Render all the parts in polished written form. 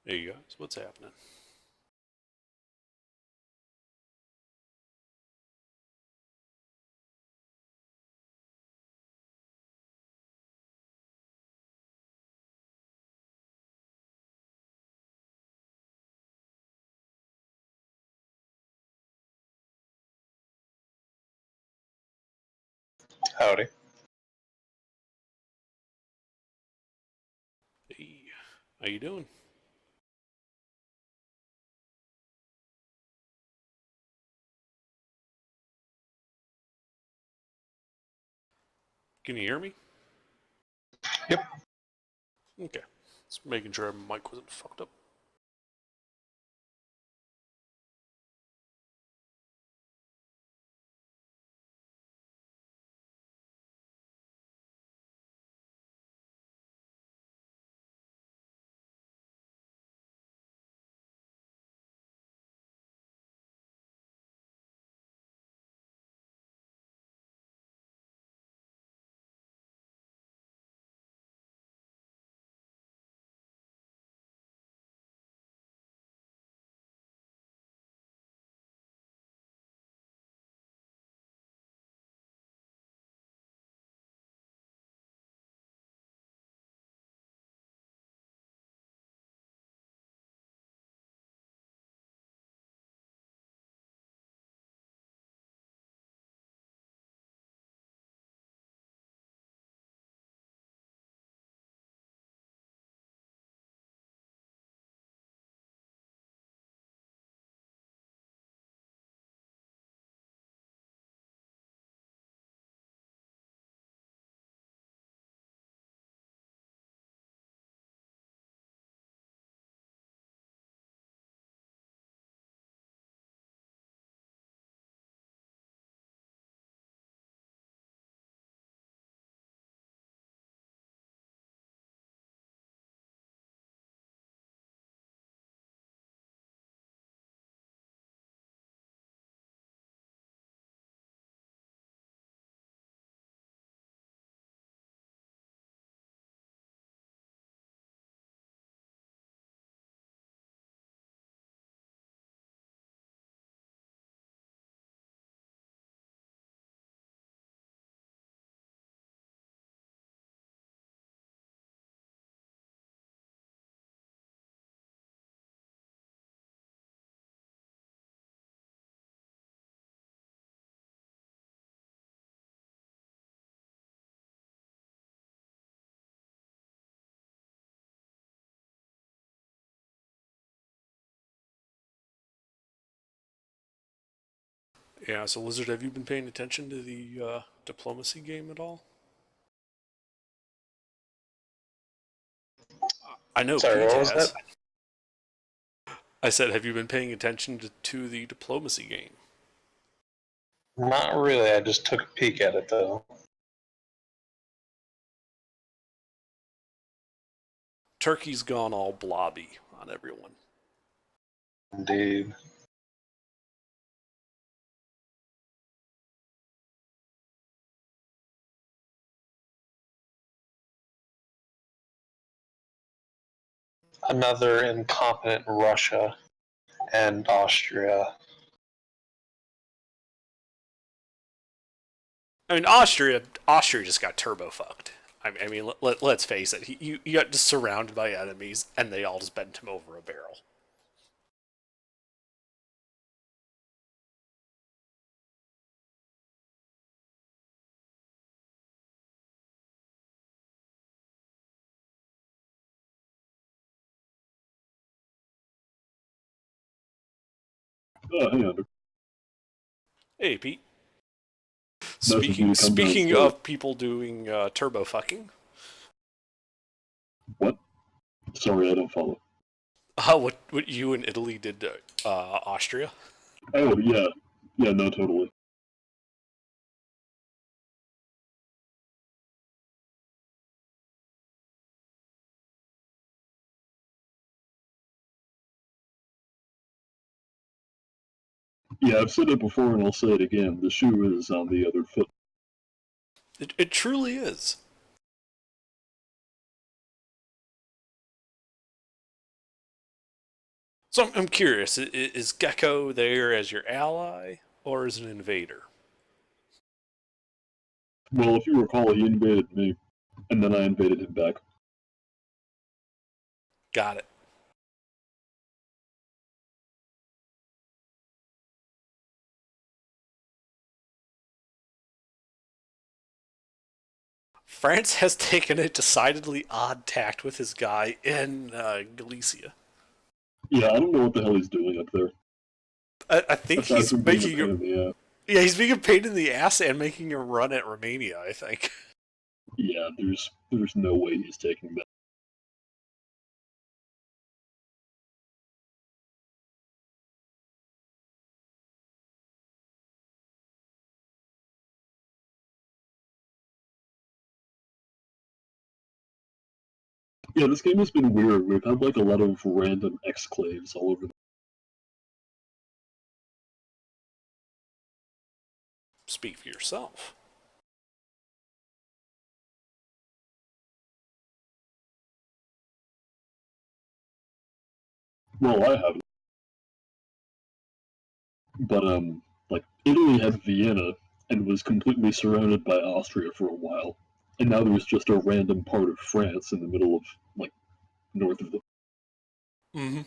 Hey guys, what's happening? Howdy. Hey, how you doing? Can you hear me? Yep. Okay. Just making sure my mic wasn't fucked up. Yeah, so Lizard, have you been paying attention to the diplomacy game at all? I know Sorry, Pete what was that? has. I said, have you been paying attention to the diplomacy game? Not really. I just took a peek at it, though. Turkey's gone all blobby on everyone. Indeed. Another incompetent Russia and Austria. I mean, Austria just got turbo fucked. I mean, let's face it. You got just surrounded by enemies, and they all just bent him over a barrel. Hang on. Hey, Pete. Message Speaking me to come speaking downstairs. of people doing turbo fucking, What? Sorry, I don't follow. what you and Italy did to Austria? Oh, yeah. Yeah, no, totally. Yeah, I've said it before and I'll say it again. The shoe is on the other foot. It truly is. So I'm curious, is Gecko there as your ally or as an invader? Well, if you recall, he invaded me, and then I invaded him back. Got it. France has taken a decidedly odd tact with his guy in Galicia. Yeah, I don't know what the hell he's doing up there. I think Aside he's from being a making pain in the ass. yeah, he's being a pain in the ass and making a run at Romania, I think. Yeah, there's no way he's taking that. Yeah, this game has been weird. We've had like a lot of random exclaves all over. Speak for yourself. Well, I haven't, but like Italy had Vienna and was completely surrounded by Austria for a while, and now there's just a random part of France in the middle of like north of the. Mm-hmm.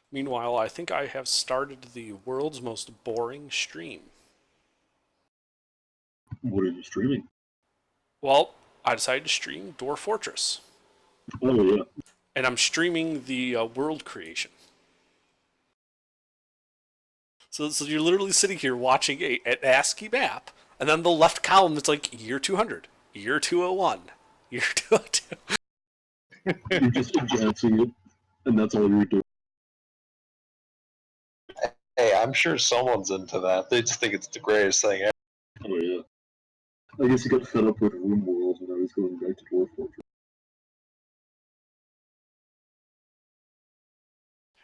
Meanwhile, I think I have started the world's most boring stream. What are you streaming? Well, I decided to stream Dwarf Fortress, Oh yeah, and I'm streaming the world creation. So you're literally sitting here watching an ASCII map, and then the left column that's like year 200, year 201, year 202. you're just advancing it, and that's all you're doing. Hey, I'm sure someone's into that. They just think it's the greatest thing ever. Oh yeah. I guess he got fed up with RuneWorld and I was going back to Dwarf Fortress.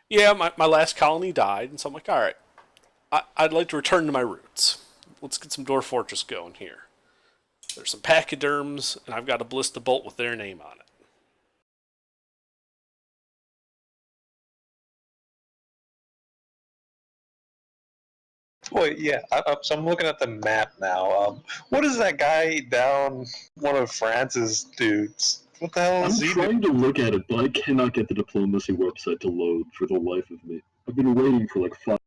Yeah, my last colony died, and so I'm like, all right, I'd like to return to my roots. Let's get some Dwarf Fortress going here. There's some pachyderms, and I've got a Ballista Bolt with their name on it. Wait, yeah. So I'm looking at the map now. What is that guy down one of France's dudes? What the hell I'm is he doing? trying to look at it, but I cannot get the diplomacy website to load for the life of me. I've been waiting for like 5.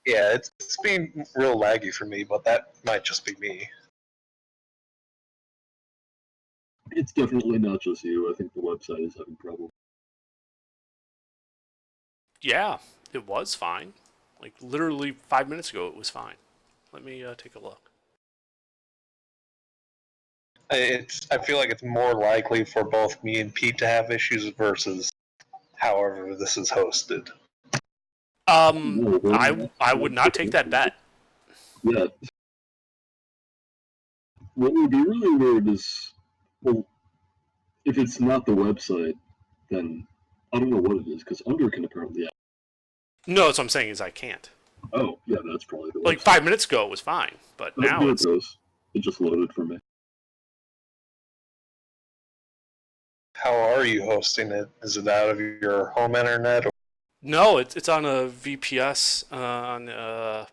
Yeah, it's being real laggy for me, but that might just be me. It's definitely not just you. I think the website is having problems. Yeah, it was fine. Like literally 5 minutes ago, it was fine. Let me take a look. I feel like it's more likely for both me and Pete to have issues versus however this is hosted. I would not take that bet. Yeah. What would be really weird is, well, if it's not the website, then I don't know what it is, because Under can apparently. No, that's what I'm saying is I can't. Oh, yeah, that's probably the website. Like 5 minutes ago, it was fine, but now There it it's goes. It just loaded for me. How are you hosting it? Is it out of your home internet? Or No, it's on a VPS on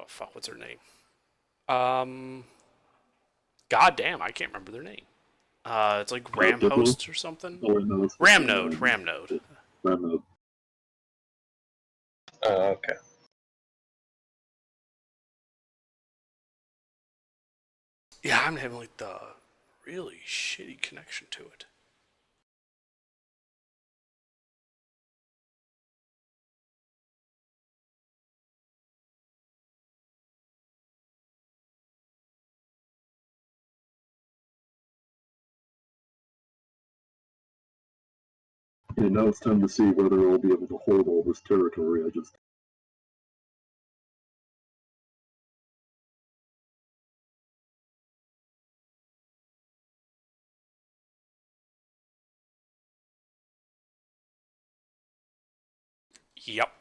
fuck, what's her name? Um, God damn, I can't remember their name. It's like Ram Diplo? Host or something. Oh, wait, no, it's Ramnode, Ramnode. Ramnode. okay. Yeah, I'm having like the really shitty connection to it. Yeah, now it's time to see whether we'll be able to hold all this territory. Yep,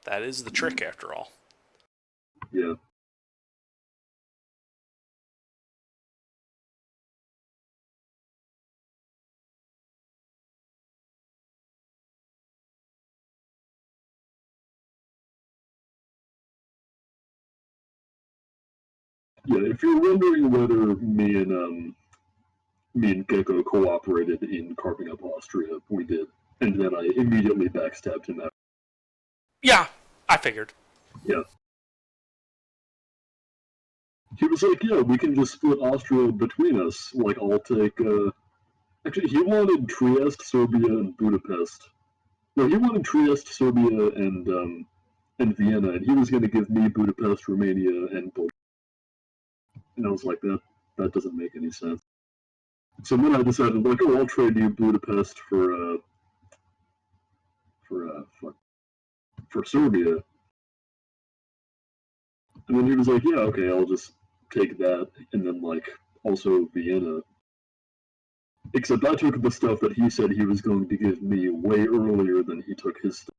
that is the trick after all. Yeah. Yeah, if you're wondering whether me and Gecko cooperated in carving up Austria, we did. And then I immediately backstabbed him after. Yeah, I figured. Yeah. He was like, yeah, we can just split Austria between us. Like, I'll take, actually, he wanted Trieste, Serbia, and Budapest. No, he wanted Trieste, Serbia, and Vienna, and he was going to give me Budapest, Romania, and Bulgaria. And I was like, that doesn't make any sense. So then I decided, like, oh, I'll trade you Budapest for Serbia. And then he was like, yeah, okay, I'll just take that, and then, like, also Vienna. Except I took the stuff that he said he was going to give me way earlier than he took his stuff.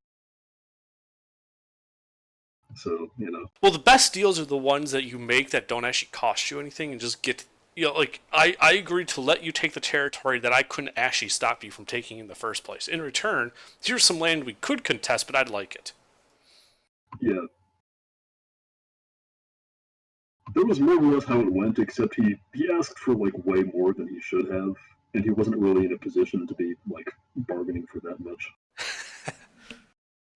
So, you know. Well, the best deals are the ones that you make that don't actually cost you anything and just get. You know, like, I agreed to let you take the territory that I couldn't actually stop you from taking in the first place. In return, here's some land we could contest, but I'd like it. Yeah. That was more or less how it went, except he asked for, like, way more than he should have, and he wasn't really in a position to be, like, bargaining for that much.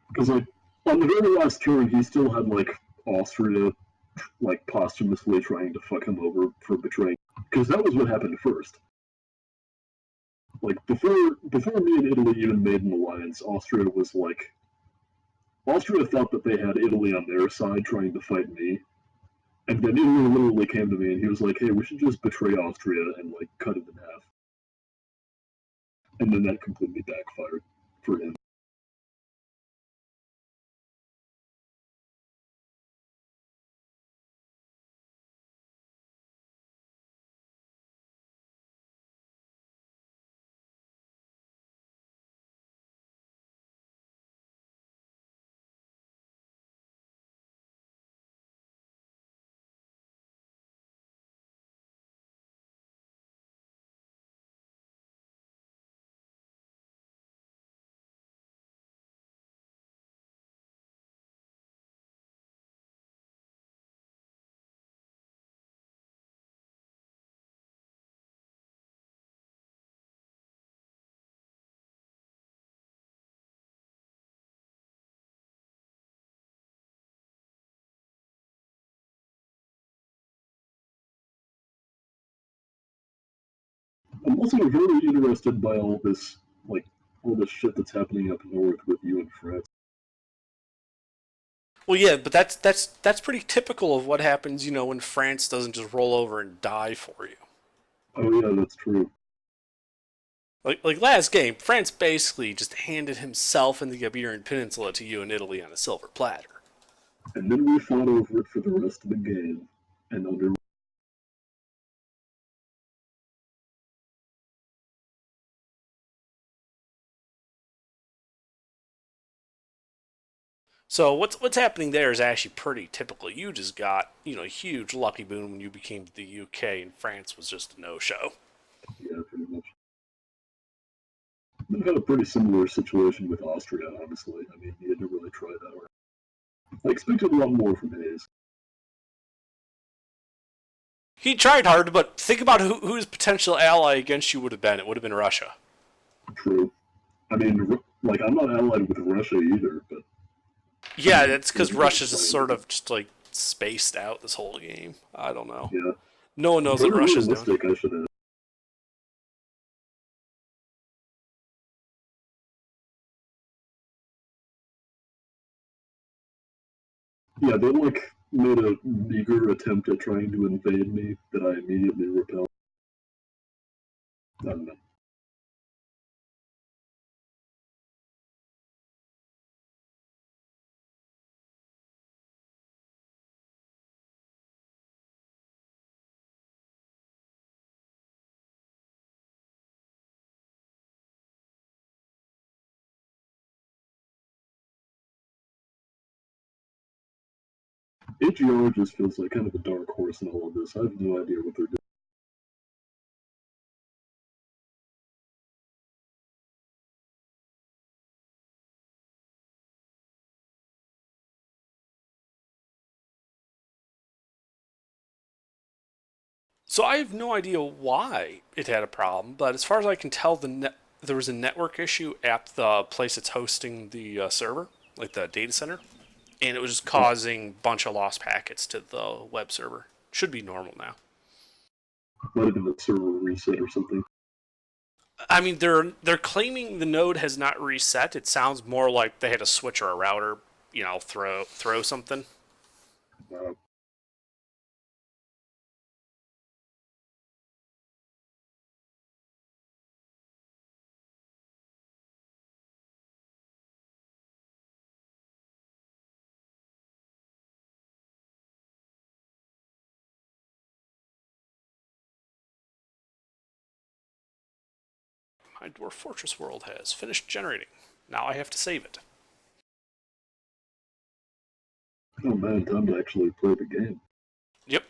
Because, like, on the very last turn, he still had, like, Austria, like, posthumously trying to fuck him over for betraying. Because that was what happened first. Like, before me and Italy even made an alliance, Austria was like... Austria thought that they had Italy on their side trying to fight me. And then Italy literally came to me and he was like, hey, we should just betray Austria and, like, cut it in half. And then that completely backfired for him. I'm also very interested by all this, like, all this shit that's happening up north with you and France. Well, yeah, but that's pretty typical of what happens, you know, when France doesn't just roll over and die for you. Oh yeah, that's true. Like last game, France basically just handed himself and the Iberian Peninsula to you and Italy on a silver platter. And then we fought over it for the rest of the game. And under So what's happening there is actually pretty typical. You just got, you know, a huge lucky boon when you became the UK, and France was just a no-show. yeah, pretty much. They've had a pretty similar situation with Austria, honestly. I mean, he didn't really try that hard. I expected a lot more from Hayes. He tried hard, but think about who his potential ally against you would have been. It would have been Russia. True. I mean, like, I'm not allied with Russia either, but Yeah, that's because everybody's Russia's just trying sort to. of just like spaced out this whole game. I don't know. Yeah. No one knows what Very Russia's doing. realistic, I should have. Yeah, they, like, made a meager attempt at trying to invade me that I immediately repelled. I don't know. AGR just feels like kind of a dark horse in all of this. I have no idea what they're doing. So I have no idea why it had a problem, but as far as I can tell, there was a network issue at the place it's hosting the server, like the data center, and it was just causing a bunch of lost packets to the web server. Should be normal now. Might have been a server reset or something. I mean, they're claiming the node has not reset. It sounds more like they had a switch or a router, throw something. Uh, My Dwarf Fortress world has finished generating. Now I have to save it. oh man, time to actually play the game. Yep.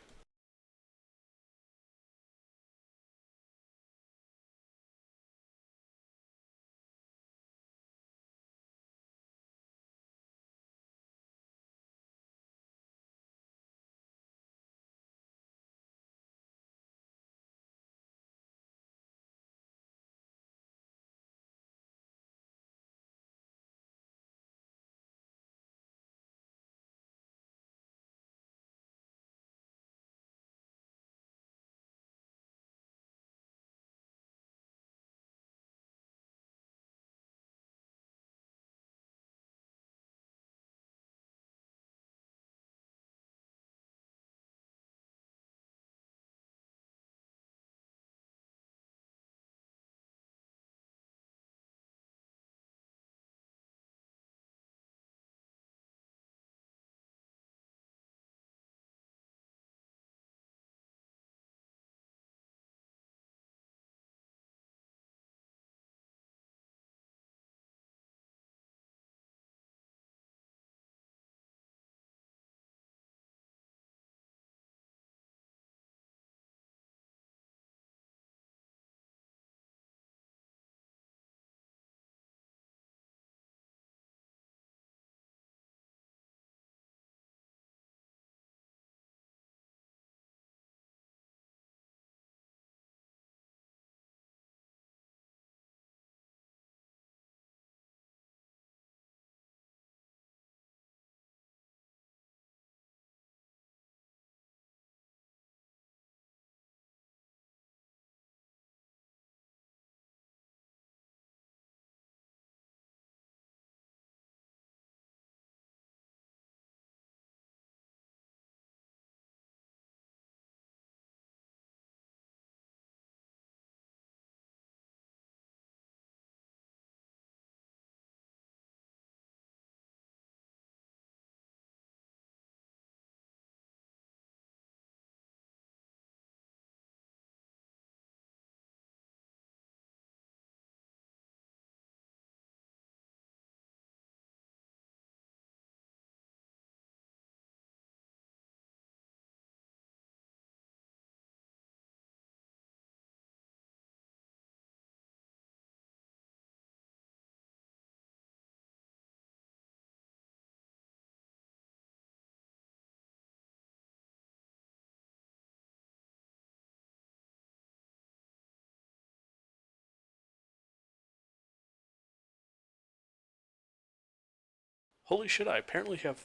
Holy shit, I apparently have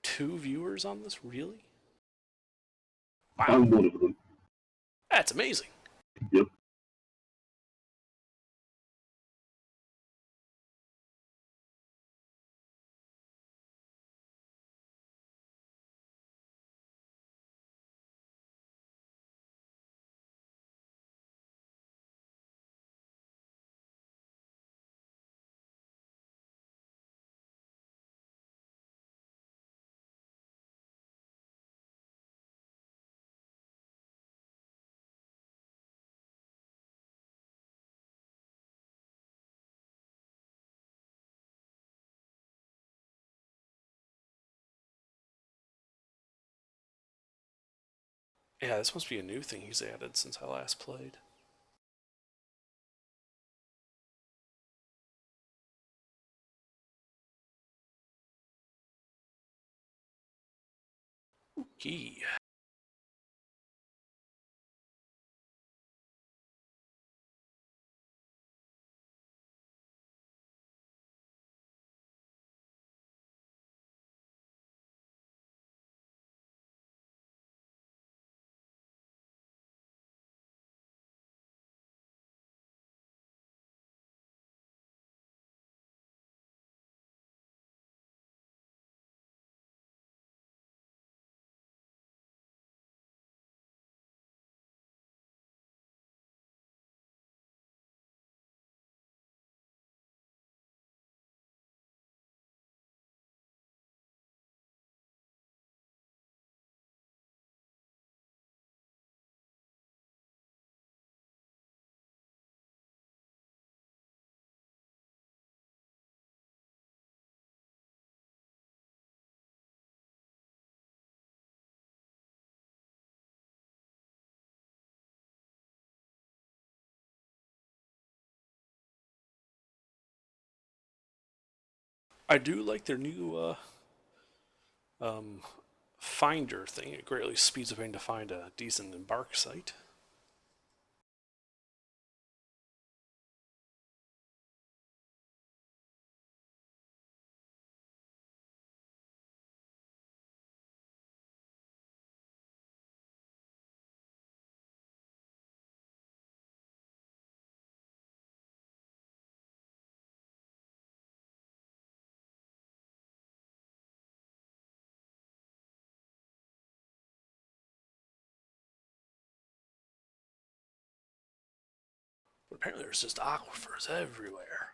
2 viewers on this? Really? Wow, I'm one of them. that's amazing. Yep. Yeah, this must be a new thing he's added since I last played. Key. I do like their new um, Finder thing. It greatly speeds up having to find a decent embark site. But apparently there's just aquifers everywhere.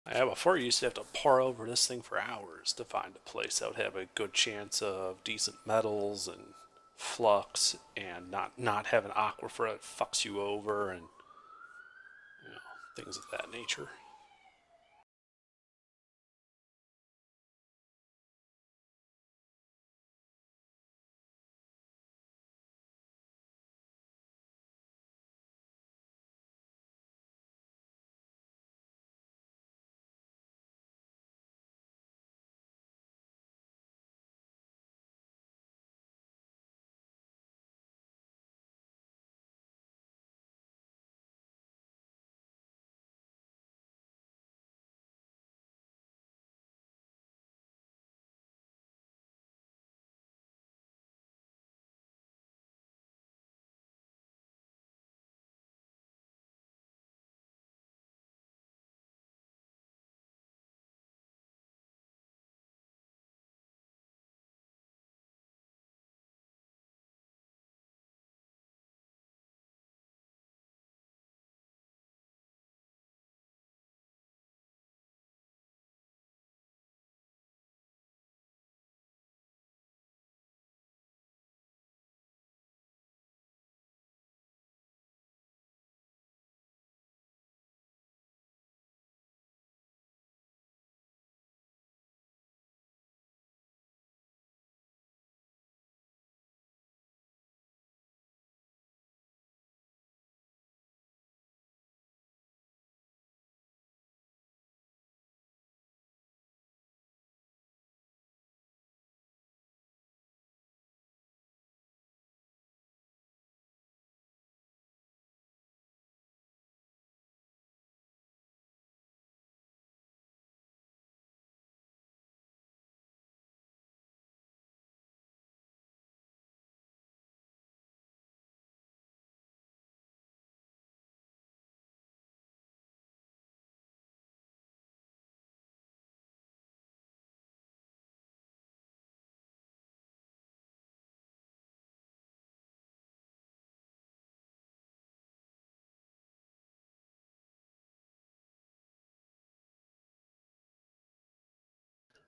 Yeah, before you used to have to pore over this thing for hours to find a place that would have a good chance of decent metals and flux, and not have an aquifer that fucks you over, and things of that nature.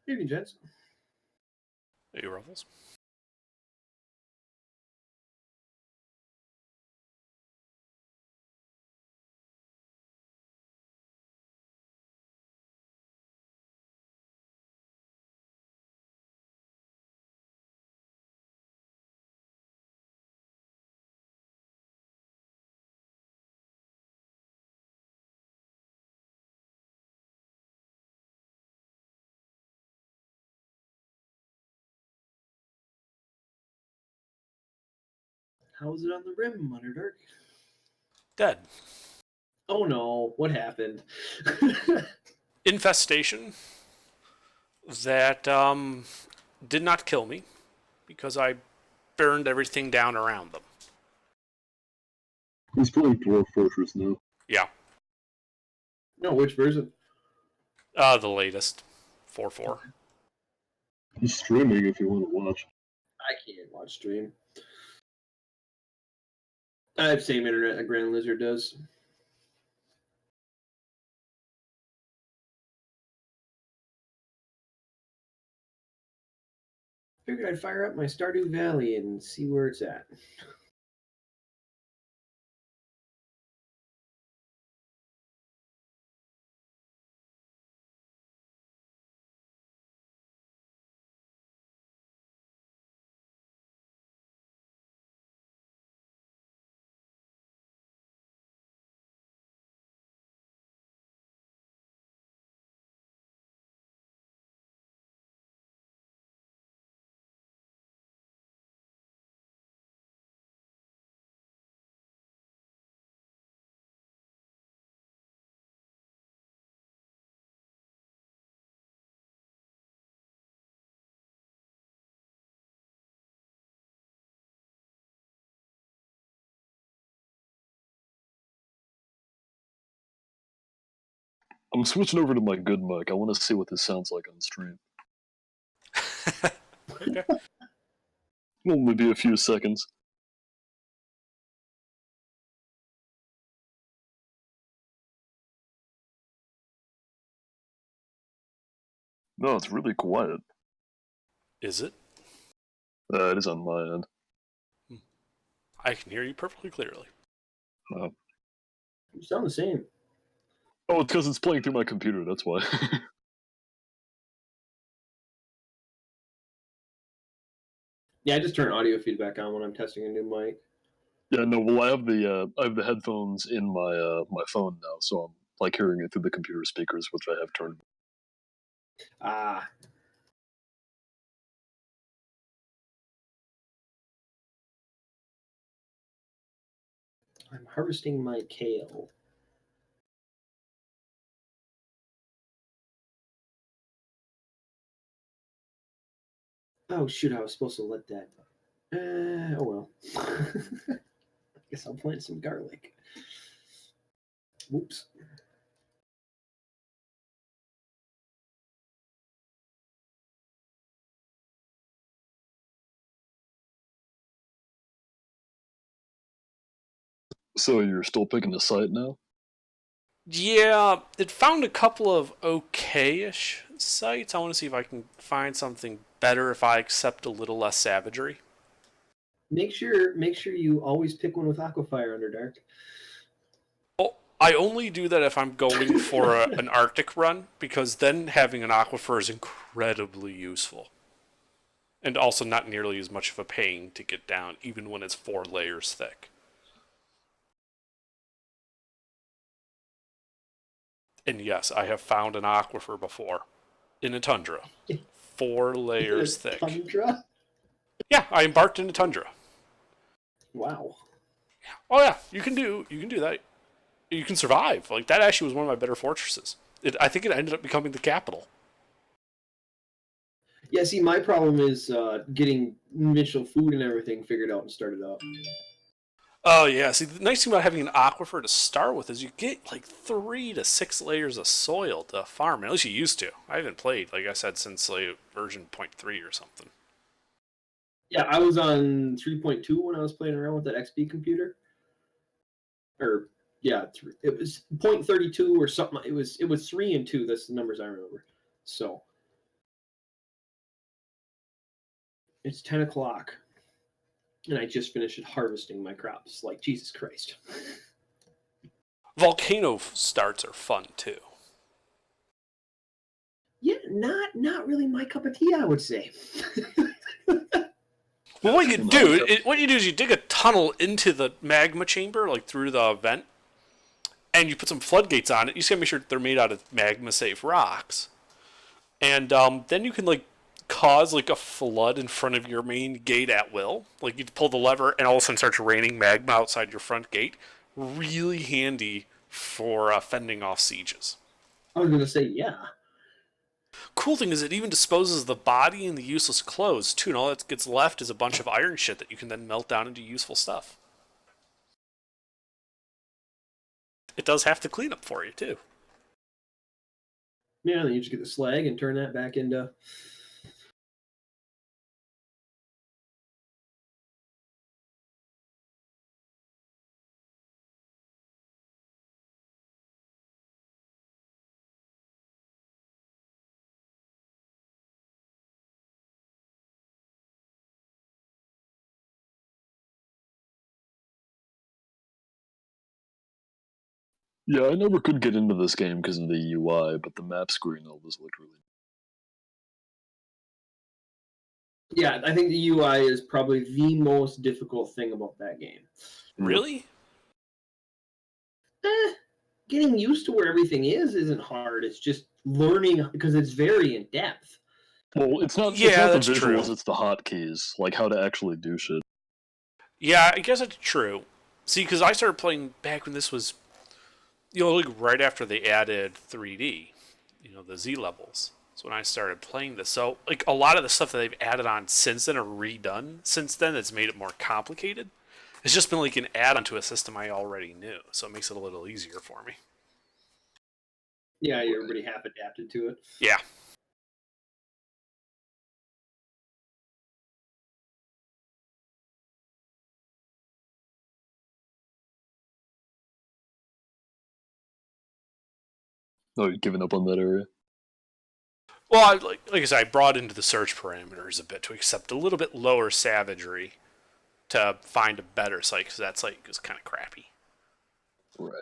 Evening, gents. Hey, Ruffles. How was it on the rim, Underdark? Dead. Oh no, what happened? Infestation that did not kill me because I burned everything down around them. He's playing Dwarf Fortress now. Yeah. No, which version? The latest. 4.4. He's streaming if you want to watch. I can't watch stream. I have same internet that Grand Lizard does. Figured I'd fire up my Stardew Valley and see where it's at. I'm switching over to my good mic. I want to see what this sounds like on stream. Okay. It'll only be a few seconds. No, it's really quiet. Is it? It is on my end. I can hear you perfectly clearly. You sound the same. Oh, it's because it's playing through my computer, that's why. Yeah, I just turn audio feedback on when I'm testing a new mic. Yeah, no, well, I have the headphones in my phone now, so I'm like hearing it through the computer speakers, which I have turned. Ah, I'm harvesting my kale. Oh shoot, I was supposed to let that. Oh well. I guess I'll plant some garlic. Whoops. So you're still picking a site now? Yeah, it found a couple of okay-ish sites. I want to see if I can find something better if I accept a little less savagery. Make sure you always pick one with Aquafire, Underdark. Oh, I only do that if I'm going for an Arctic run, because then having an aquifer is incredibly useful. And also not nearly as much of a pain to get down, even when it's 4 layers thick. And yes, I have found an aquifer before. In a tundra. 4 layers thick. Tundra? Yeah, I embarked in a tundra. Wow. Oh yeah, you can do that. You can survive. Like, that actually was one of my better fortresses. I think it ended up becoming the capital. Yeah, see, my problem is getting initial food and everything figured out and started up. Oh yeah, see, the nice thing about having an aquifer to start with is you get like 3 to 6 layers of soil to farm. At least you used to. I haven't played, like I said, since like version 0.3 or something. Yeah, I was on 3.2 when I was playing around with that XP computer. Or yeah, it was 0.32 or something. It was 3 and 2. That's the numbers I remember. So it's 10 o'clock, and I just finished harvesting my crops. Like Jesus Christ. Volcano starts are fun too. Yeah, not really my cup of tea, I would say. Well, what you do is you dig a tunnel into the magma chamber, like through the vent, and you put some floodgates on it. You just gotta make sure they're made out of magma-safe rocks, and then you can like cause like a flood in front of your main gate at will. Like, you pull the lever, and all of a sudden starts raining magma outside your front gate. Really handy for fending off sieges. I was gonna say yeah. Cool thing is it even disposes the body and the useless clothes too, and all that gets left is a bunch of iron shit that you can then melt down into useful stuff. It does have to clean up for you too. Yeah, then you just get the slag and turn that back into. Yeah, I never could get into this game because of the UI, but the map screen always looked really. Yeah, I think the UI is probably the most difficult thing about that game. Really? Getting used to where everything isn't hard. It's just learning because it's very in depth. Well, it's not. Yeah, it's not the that's true. visuals; it's the hotkeys, like how to actually do shit. Yeah, I guess that's true. See, because I started playing back when this was, like right after they added 3D, the Z levels. That's when I started playing this. So, like, a lot of the stuff that they've added on since then or redone since then that's made it more complicated. It's just been like an add-on to a system I already knew, so it makes it a little easier for me. Yeah, everybody half adapted to it. Yeah. Oh, you're giving up on that area? Well, like I said, I brought into the search parameters a bit to accept a little bit lower savagery to find a better site, because that site is kind of crappy. Right.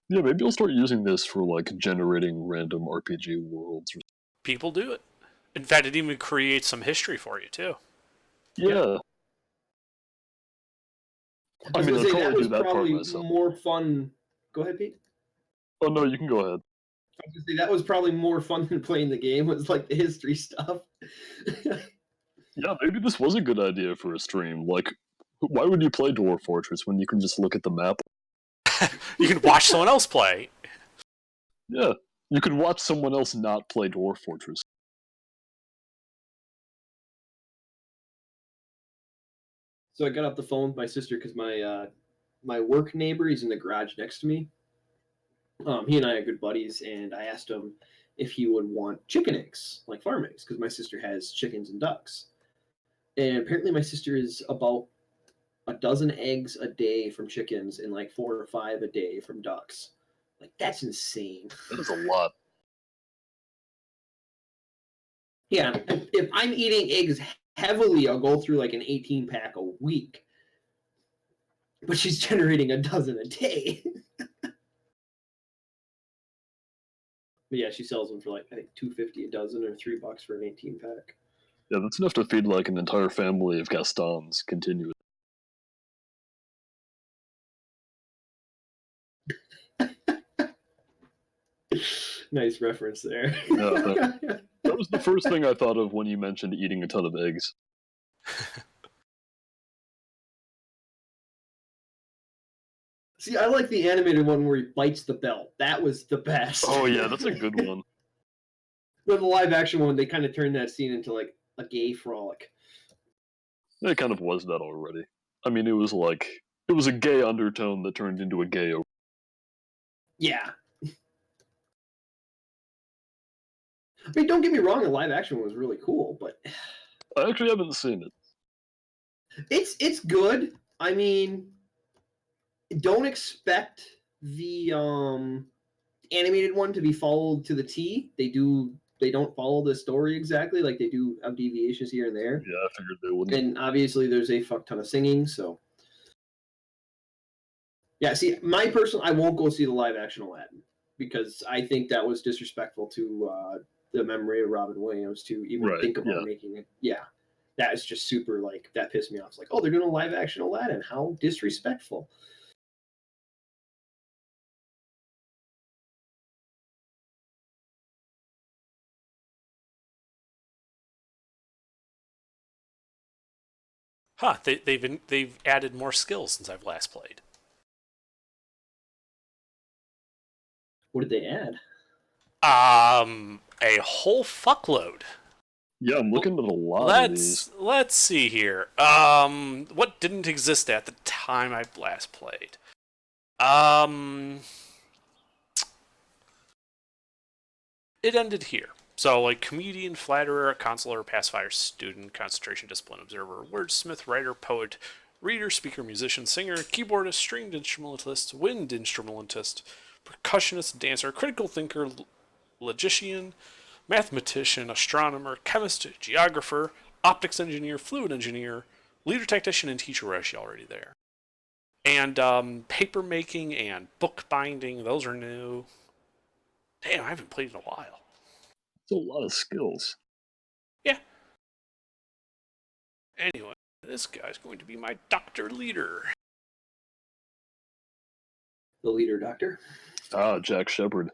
Yeah, maybe I'll start using this for like generating random RPG worlds. People do it. In fact, it even creates some history for you, too. Yeah. I I was mean, gonna I'd say that probably was do that part probably myself. more fun. Go ahead, Pete. Oh no, you can go ahead. I was gonna say that was probably more fun than playing the game. Was like the history stuff. Yeah, maybe this was a good idea for a stream. Like, why would you play Dwarf Fortress when you can just look at the map? You can watch someone else play. Yeah, you could watch someone else not play Dwarf Fortress. So I got off the phone with my sister because my work neighbor, he's in the garage next to me. He and I are good buddies, and I asked him if he would want chicken eggs, like farm eggs, because my sister has chickens and ducks. And apparently, my sister is about a dozen eggs a day from chickens and like 4 or 5 a day from ducks. Like that's insane. That is a lot. Yeah, if I'm eating eggs heavily, I'll go through like an 18 pack a week. But she's generating a dozen a day. But yeah, she sells them for like I think $2.50 a dozen or $3 for an 18 pack. Yeah, that's enough to feed like an entire family of Gastons continuously. Nice reference there. Yeah, that was the first thing I thought of when you mentioned eating a ton of eggs. See, I like the animated one where he bites the belt. That was the best. Oh yeah, that's a good one. With the live action one, they kind of turned that scene into like a gay frolic. It kind of was that already. I mean, it was a gay undertone that turned into a gay. Yeah. I mean, don't get me wrong, the live action one was really cool, but I actually haven't seen it. it's good. I mean, don't expect the animated one to be followed to the T. They don't follow the story exactly. Like they do have deviations here and there. Yeah, I figured they wouldn't. And obviously there's a fuck ton of singing, so yeah, see, I won't go see the live action Aladdin because I think that was disrespectful to the memory of Robin Williams to even Right, think about yeah. making it. Yeah, that is just super like that pissed me off. It's like, oh, they're doing a live action Aladdin. How disrespectful. Huh? They've added more skills since I've last played. What did they add? A whole fuckload. Yeah, I'm looking at a lot of these. Let's see here. What didn't exist at the time I last played? It ended here. So, like, comedian, flatterer, consular, pacifier, student, concentration, discipline, observer, wordsmith, writer, poet, reader, speaker, musician, singer, keyboardist, stringed instrumentalist, wind instrumentalist, percussionist, dancer, critical thinker, logician, mathematician, astronomer, chemist, geographer, optics engineer, fluid engineer, leader technician, and teacher were actually already there. And paper making and book binding, those are new. Damn, I haven't played in a while. It's a lot of skills. Yeah. Anyway, this guy's going to be my doctor leader. The leader doctor. Ah, Jack Shepard.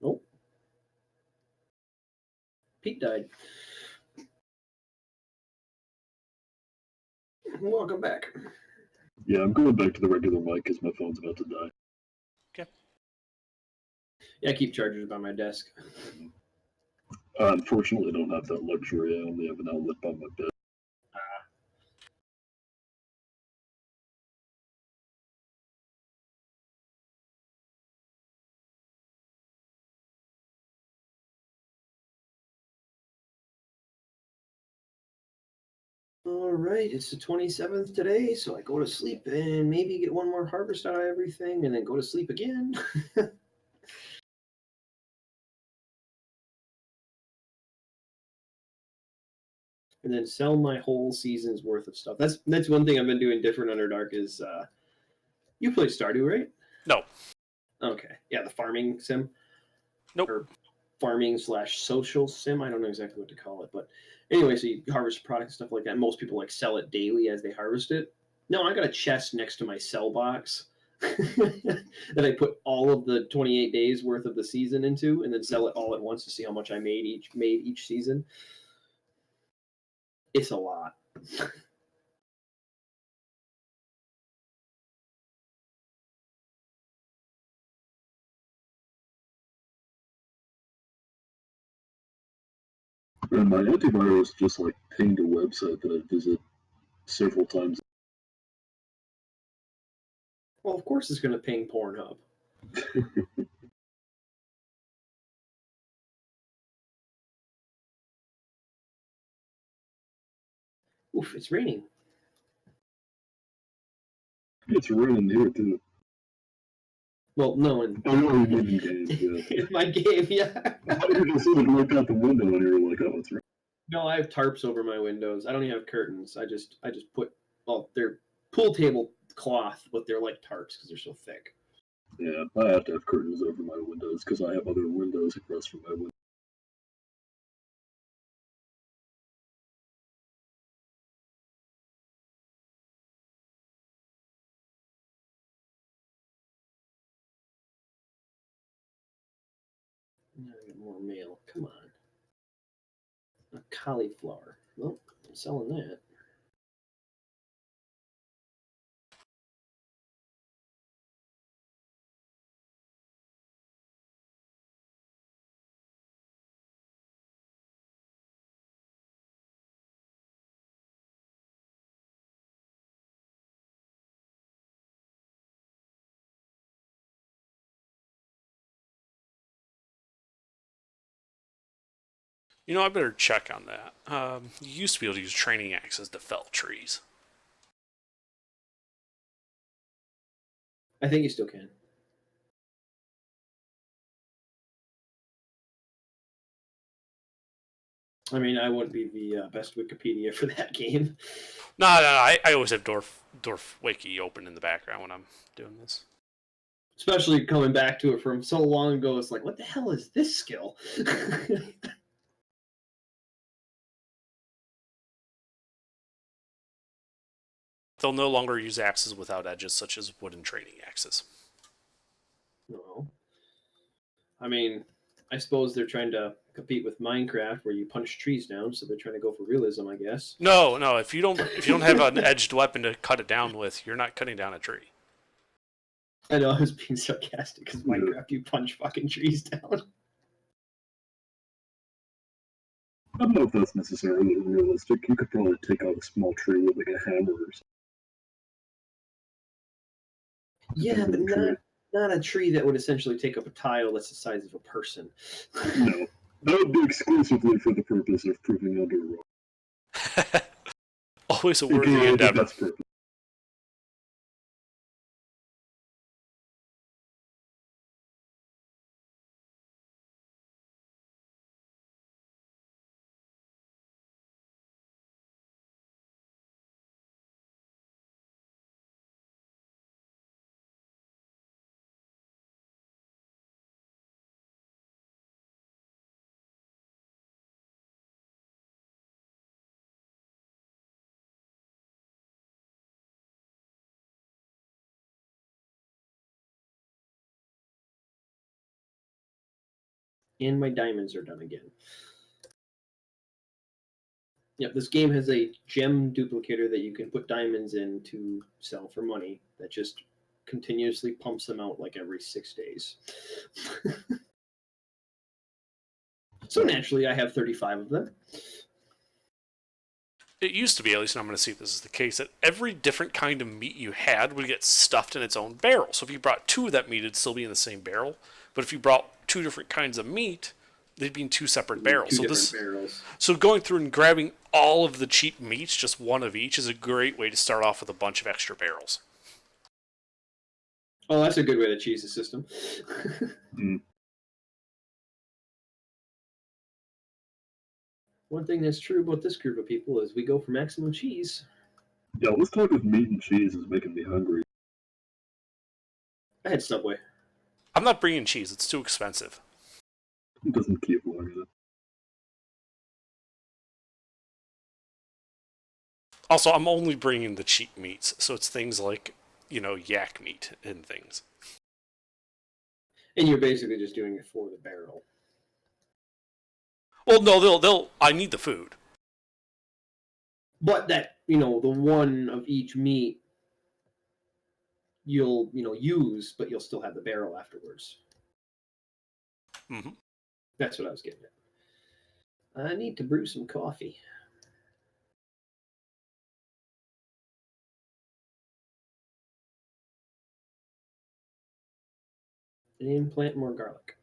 Nope. Pete died. Welcome back. Yeah, I'm going back to the regular mic because my phone's about to die. Okay. Yeah, I keep chargers by my desk. Unfortunately, I don't have that luxury. I only have an outlet by my bed. All right, it's the 27th today, so I go to sleep and maybe get one more harvest out of everything and then go to sleep again. And then sell my whole season's worth of stuff. That's one thing I've been doing different Underdark is you play Stardew, right? No. Okay. Yeah, the farming sim. Nope. Or farming / social sim. I don't know exactly what to call it, but anyway, so you harvest product and stuff like that. Most people like sell it daily as they harvest it. No, I got a chest next to my sell box that I put all of the 28 days worth of the season into, and then sell it all at once to see how much I made each season. It's a lot. And my antivirus just like pinged a website that I visit several times. Well, of course, it's going to ping Pornhub. Oof, it's raining. It's raining here too. Well, no, in, I know you mean in games, yeah. in my game, yeah. I thought you just like looked out the window and you were like, oh, it's raining. No, I have tarps over my windows. I don't even have curtains. I just put, well, they're pool table cloth, but they're like tarps because they're so thick. Yeah, I have to have curtains over my windows because I have other windows across from my window. Now I get more mail. Come on. A cauliflower. Well, I'm selling that. You know, I better check on that. You used to be able to use training axes to fell trees. I think you still can. I mean, I wouldn't be the best Wikipedia for that game. No, I always have Dwarf Wiki open in the background when I'm doing this. Especially coming back to it from so long ago, it's like, what the hell is this skill? They'll no longer use axes without edges, such as wooden training axes. No. I mean, I suppose they're trying to compete with Minecraft, where you punch trees down, so they're trying to go for realism, I guess. No. If you don't have an edged weapon to cut it down with, you're not cutting down a tree. I know I was being sarcastic because Minecraft, you punch fucking trees down. I don't know if that's necessarily realistic. You could probably take out a small tree with like a hammer or something. Yeah, but not a tree that would essentially take up a tile that's the size of a person. No, that would be exclusively for the purpose of proving under a rock. Always a worthy AKA the endeavor. best purpose. And my diamonds are done again. Yep, this game has a gem duplicator that you can put diamonds in to sell for money that just continuously pumps them out like every 6 days. So naturally, I have 35 of them. It used to be, at least, and I'm going to see if this is the case, that every different kind of meat you had would get stuffed in its own barrel. So if you brought two of that meat, it'd still be in the same barrel. But if you brought two different kinds of meat, they'd be in two separate barrels. Two different barrels. So going through and grabbing all of the cheap meats, just one of each, is a great way to start off with a bunch of extra barrels. Oh, that's a good way to cheese the system. One thing that's true about this group of people is we go for maximum cheese. Yeah, let's talk if meat and cheese is making me hungry. I had Subway. I'm not bringing cheese. It's too expensive. It doesn't keep long enough. Also, I'm only bringing the cheap meats, so it's things like, yak meat and things. And you're basically just doing it for the barrel. Well, no, I need the food. But that, the one of each meat you'll, use, but you'll still have the barrel afterwards. Mm-hmm. That's what I was getting at. I need to brew some coffee. And plant more garlic.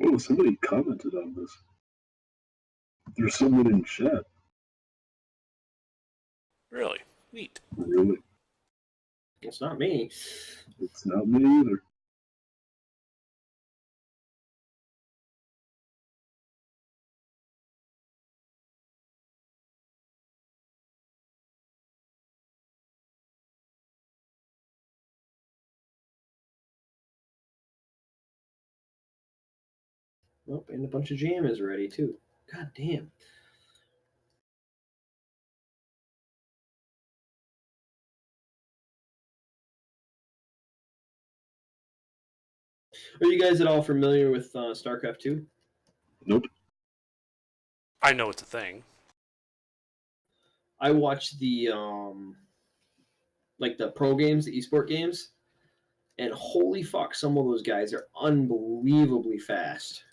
Oh, somebody commented on this. There's someone in chat. Really? Neat. Really? It's not me. It's not me either. Oh, and a bunch of jam is ready too. God damn. Are you guys at all familiar with StarCraft 2? Nope. I know it's a thing. I watched the the pro games, the esport games, and holy fuck, some of those guys are unbelievably fast.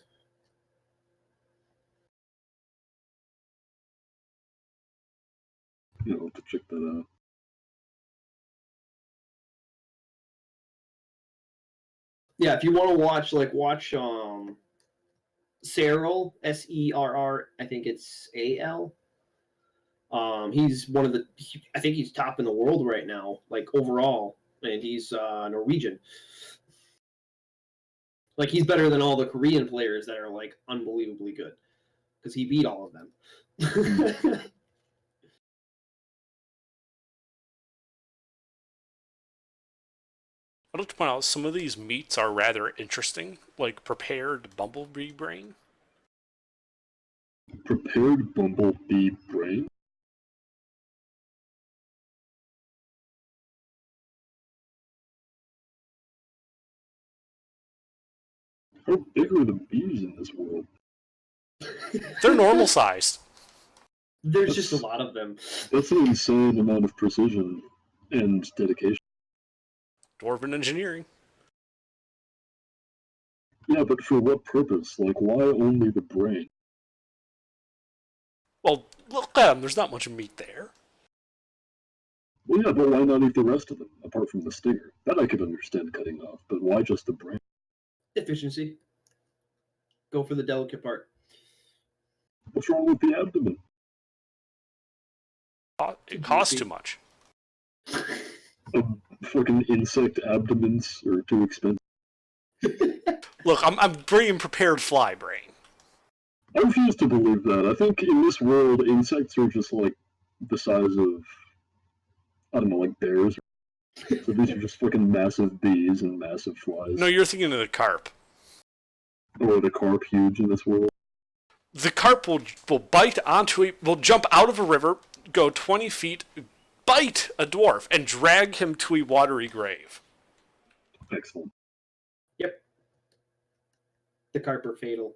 I'll have to check that out. Yeah, if you want to watch Serral, Serr, I think it's AL. He's I think he's top in the world right now, overall, and he's Norwegian. He's better than all the Korean players that are unbelievably good, because he beat all of them. I'd like to point out some of these meats are rather interesting, like prepared bumblebee brain. Prepared bumblebee brain? How big are the bees in this world? They're normal sized. There's just a lot of them. That's an insane amount of precision and dedication. Dwarven engineering. Yeah, but for what purpose? Why only the brain? Well, look at them. There's not much meat there. Well, yeah, but why not eat the rest of them, apart from the stinger? That I could understand cutting off, but why just the brain? Efficiency. Go for the delicate part. What's wrong with the abdomen? It costs too much. Fucking insect abdomens are too expensive. Look, I'm bringing prepared fly brain. I refuse to believe that. I think in this world, insects are just the size of, I don't know, bears. So these are just fucking massive bees and massive flies. No, you're thinking of the carp. Or the carp huge in this world? The carp will bite onto will jump out of a river, go 20 feet, bite a dwarf, and drag him to a watery grave. Excellent. Yep. The carp are fatal.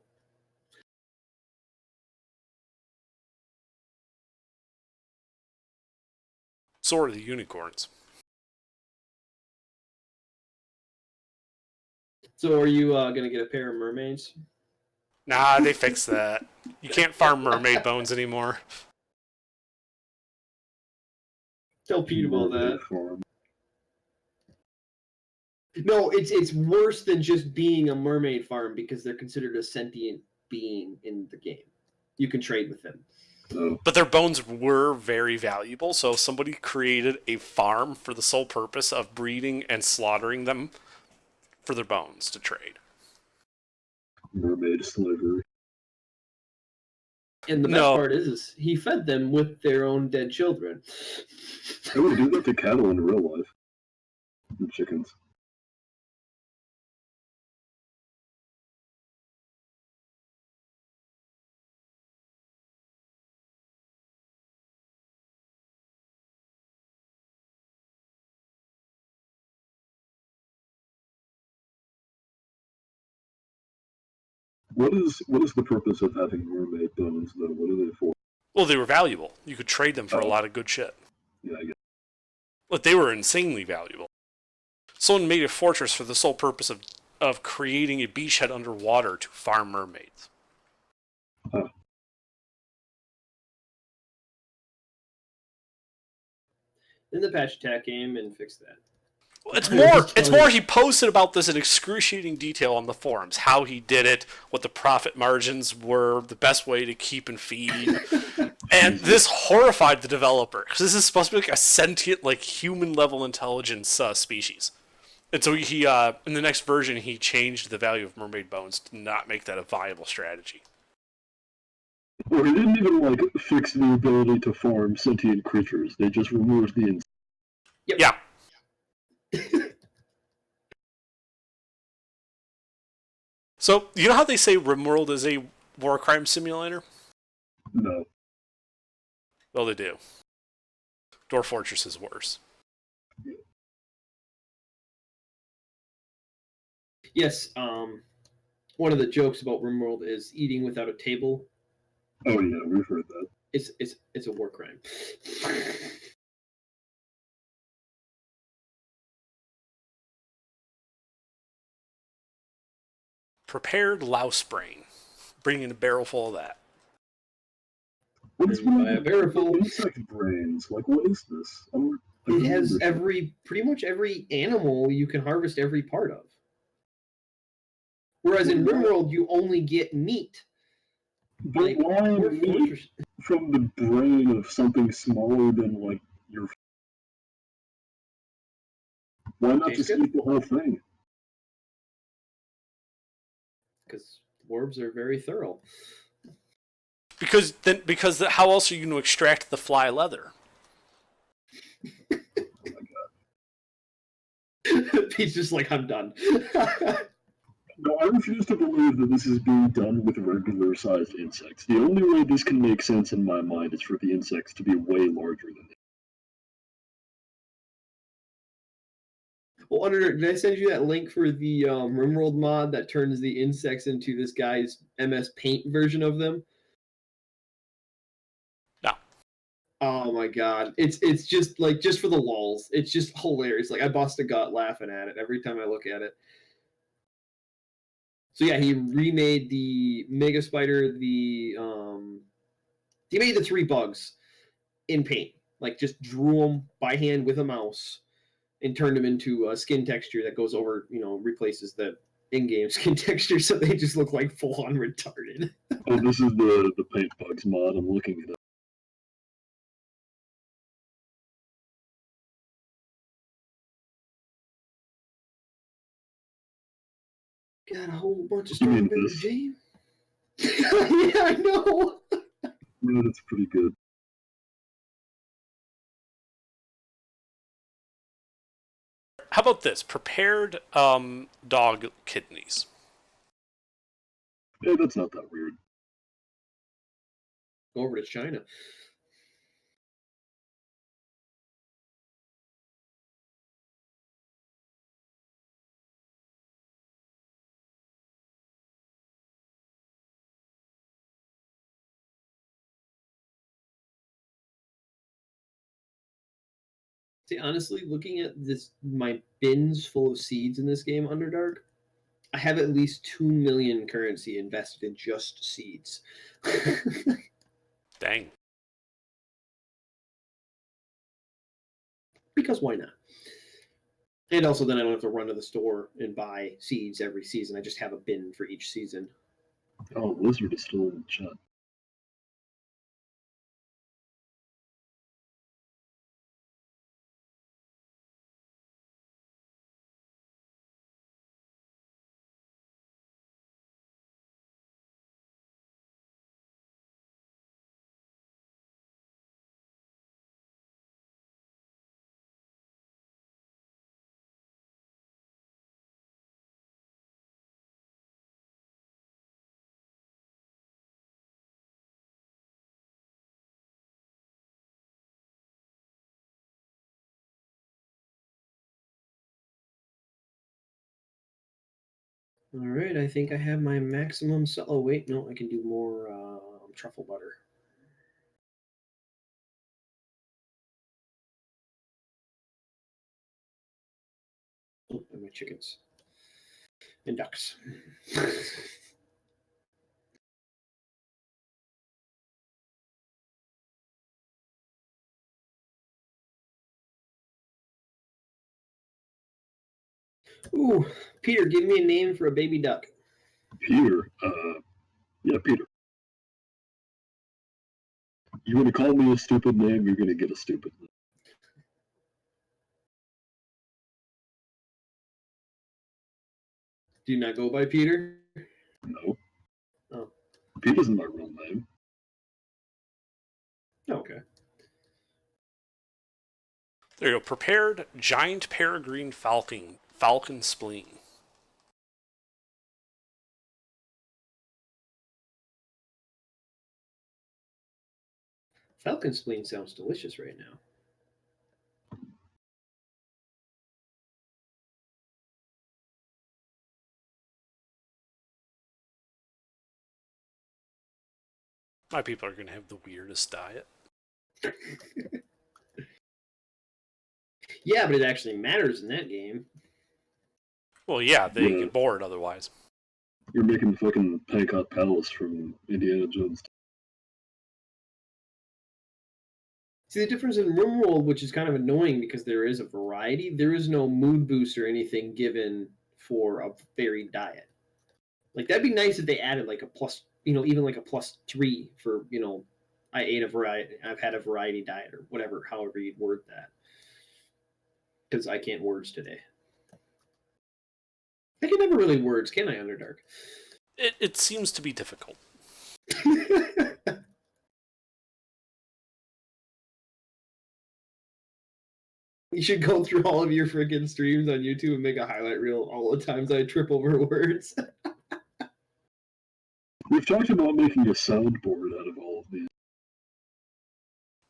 So are the unicorns. So are you going to get a pair of mermaids? Nah, they fixed that. You can't farm mermaid bones anymore. Tell Pete about that. Farm. No, it's worse than just being a mermaid farm because they're considered a sentient being in the game. You can trade with them. No. But their bones were very valuable, so somebody created a farm for the sole purpose of breeding and slaughtering them for their bones to trade. Mermaid slavery. And the best No. part is he fed them with their own dead children. I would do that to cattle in real life. And chickens. What is the purpose of having mermaid bones though? What are they for? Well, they were valuable. You could trade them for a Oh. lot of good shit. Yeah, I guess. But they were insanely valuable. Someone made a fortress for the sole purpose of creating a beachhead underwater to farm mermaids. Then the patch attack came and fixed that. It's I'm more. just It's telling more. you. He posted about this in excruciating detail on the forums. How he did it, what the profit margins were, the best way to keep and feed, and this horrified the developer because this is supposed to be like a sentient, like human level intelligence species. And so he, in the next version, he changed the value of mermaid bones to not make that a viable strategy. Or they didn't even like fix the ability to farm sentient creatures. They just removed the insect. Yep. Yeah. So you know how they say RimWorld is a war crime simulator? No. Well, they do. Dwarf Fortress is worse. Yes, one of the jokes about RimWorld is eating without a table. Oh yeah, we've heard that. It's a war crime. Prepared louse brain. Bring in a barrel full of that. What is And one by of a barrel full- the insect brains? Like, what is this? I It don't has understand. pretty much every animal you can harvest every part of. Whereas in RimWorld, you only get meat. But Like, why Dwarf meat Fortress- from the brain of something smaller than like your? Why not Tastes just good. eat the whole thing? because dwarves are very thorough. Because how else are you going to extract the fly leather? He's just like, I'm done. No, I refuse to believe that this is being done with regular-sized insects. The only way this can make sense in my mind is for the insects to be way larger than this. Well, Underdark, did I send you that link for the RimWorld mod that turns the insects into this guy's MS Paint version of them? No. Oh my god, it's just like just for the lulz. It's just hilarious. Like I bust a gut laughing at it every time I look at it. So yeah, he remade the Mega Spider. He made the 3 bugs in Paint. Like just drew them by hand with a mouse and turned them into a skin texture that goes over, replaces the in-game skin texture, so they just look like full-on retarded. Oh, this is the paint bugs mod. I'm looking at it. Got a whole bunch of You mean strawberry this? jam. Yeah, I know. Yeah, that's pretty good. How about this? Prepared dog kidneys. Yeah, that's not that weird. Go over to China. See, honestly, looking at this, my bins full of seeds in this game, Underdark, I have at least 2 million currency invested in just seeds. Dang. Because why not? And also, then I don't have to run to the store and buy seeds every season. I just have a bin for each season. Oh, Lizard is still in the chat. All right, I think I have my maximum. Oh wait, no, I can do more truffle butter. Oh, and my chickens and ducks. Ooh, Peter, give me a name for a baby duck. Peter, yeah, Peter. You want to call me a stupid name, you're going to get a stupid name. Do you not go by Peter? No. Oh. Peter's not my real name. Okay. There you go. Prepared giant peregrine falcon spleen. Falcon spleen sounds delicious right now. My people are going to have the weirdest diet. Yeah, but it actually matters in that game. Well, yeah, they Yeah. get bored otherwise. You're making fucking Pancot Palace from Indiana Jones. See, the difference in RimWorld, which is kind of annoying because there is a variety, there is no mood boost or anything given for a varied diet. Like, that'd be nice if they added like a plus, even like a +3 for, I've had a variety diet or whatever, however you'd word that. Because I can't words today. I can never really words, can I, Underdark? It seems to be difficult. You should go through all of your freaking streams on YouTube and make a highlight reel all the times I trip over words. We've talked about making a soundboard out of all of these.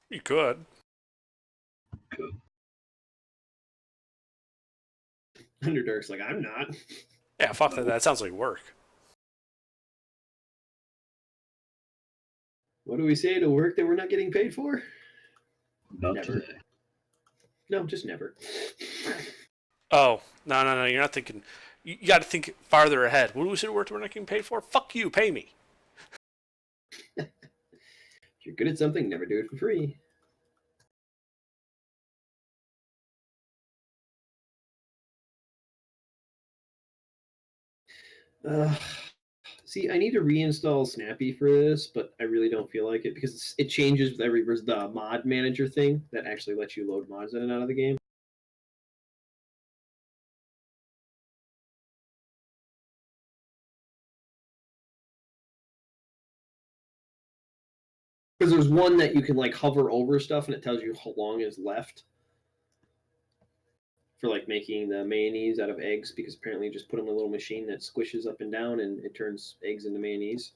You could. Good. Underdark's like, I'm not. Yeah, fuck that. That sounds like work. What do we say to work that we're not getting paid for? Not Never. today. No, just never. Oh, no. You're not thinking. You got to think farther ahead. What do we say to work that we're not getting paid for? Fuck you. Pay me. If you're good at something, never do it for free. See, I need to reinstall Snappy for this, but I really don't feel like it because it changes with every the mod manager thing that actually lets you load mods in and out of the game. Because there's one that you can like hover over stuff and it tells you how long is left for like making the mayonnaise out of eggs, because apparently you just put them in a little machine that squishes up and down and it turns eggs into mayonnaise.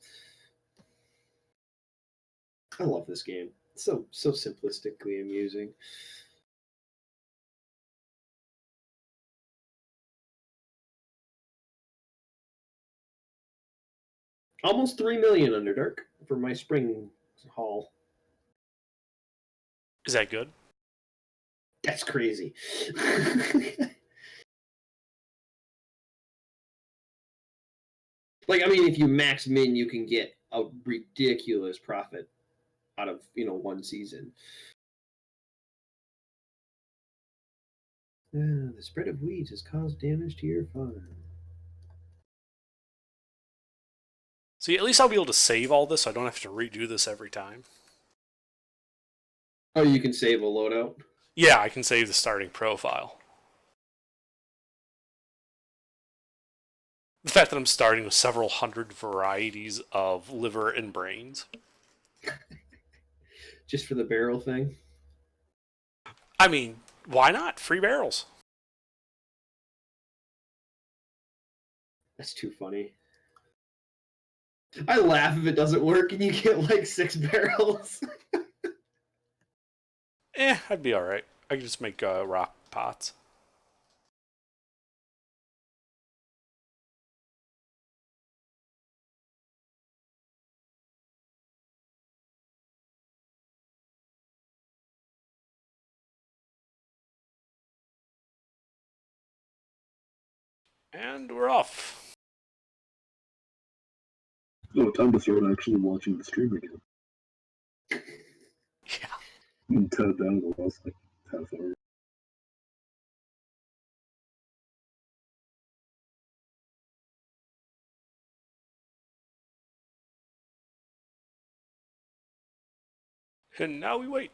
I love this game. It's so simplistically amusing. Almost 3 million Underdark for my spring haul. Is that good? That's crazy. Like, I mean, if you max min, you can get a ridiculous profit out of, one season. The spread of weeds has caused damage to your farm. See, at least I'll be able to save all this so I don't have to redo this every time. Oh, you can save a loadout? Yeah, I can save the starting profile. The fact that I'm starting with several hundred varieties of liver and brains. Just for the barrel thing? I mean, why not? Free barrels. That's too funny. I laugh if it doesn't work and you get like 6 barrels. I'd be alright. I could just make rock pots. And we're off. Oh, time to start actually watching the stream again. Yeah. And tab down the last like half hour. And now we wait.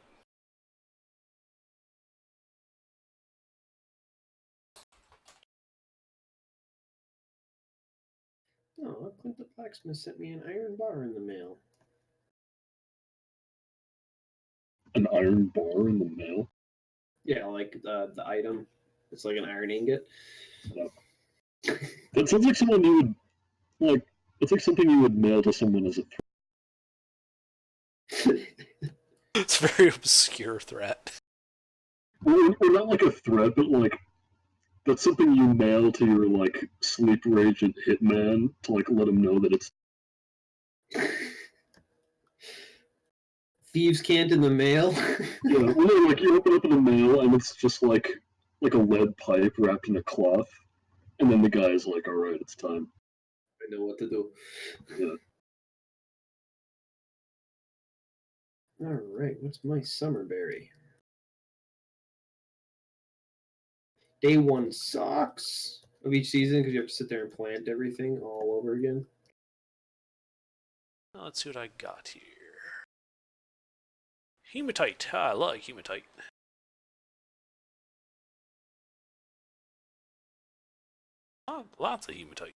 Oh, Clint the blacksmith sent me an iron bar in the mail. An iron bar in the mail. Yeah, like the item. It's like an iron ingot. That sounds like someone you would like. It's like something you would mail to someone as a threat. It's a very obscure threat. Or not like a threat, but like that's something you mail to your like sleeper agent hitman to like let him know that it's Thieves' cant in the mail. yeah. Well, no, like you open up in the mail and it's just like a lead pipe wrapped in a cloth, and then the guy's like, "All right, it's time." I know what to do. Yeah. All right, what's my summer berry? Day 1 sucks of each season because you have to sit there and plant everything all over again. Let's see what I got here. Hematite. I like hematite. Oh, lots of hematite.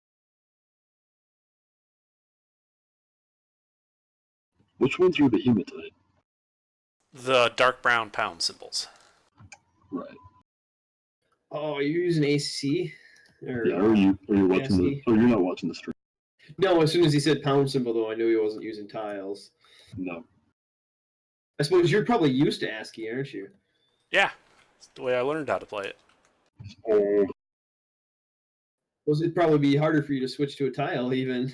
Which ones are the hematite? The dark brown pound symbols. Right. Oh, you're using AC? Or, Yeah. Are you watching the? ASCII? Oh, you're not watching the stream. No, as soon as he said pound symbol, though, I knew he wasn't using tiles. No. I suppose you're probably used to ASCII, aren't you? Yeah, it's the way I learned how to play it. It's old. Well, it'd probably be harder for you to switch to a tile, even.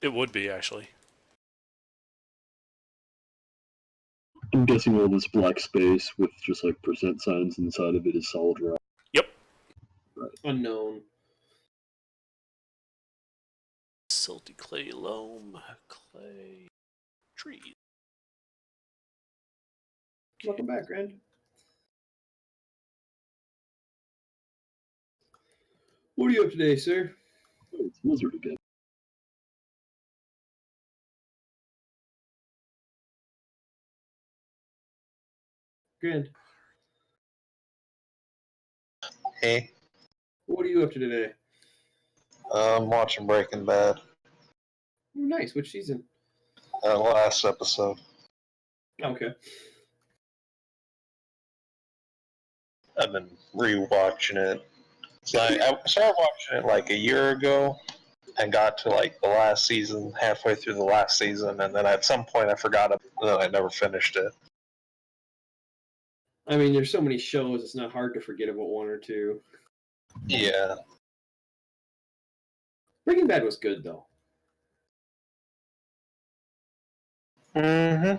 It would be, actually. I'm guessing all this black space with just like percent signs inside of it is solid rock. Yep. Unknown. Silty clay loam, clay, trees. Welcome back, Rand. What are you up today, sir? Oh, it's lizard again. Grand. Hey, What are you up to today? I'm watching Breaking Bad. Oh, nice. Which season? Last episode. Okay. I've been rewatching it. So I started watching it like a year ago and got to like the last season, halfway through the last season, and then at some point I forgot it, and then I never finished it. I mean, there's so many shows, it's not hard to forget about one or two. Yeah. Breaking Bad was good, though. Mm-hmm.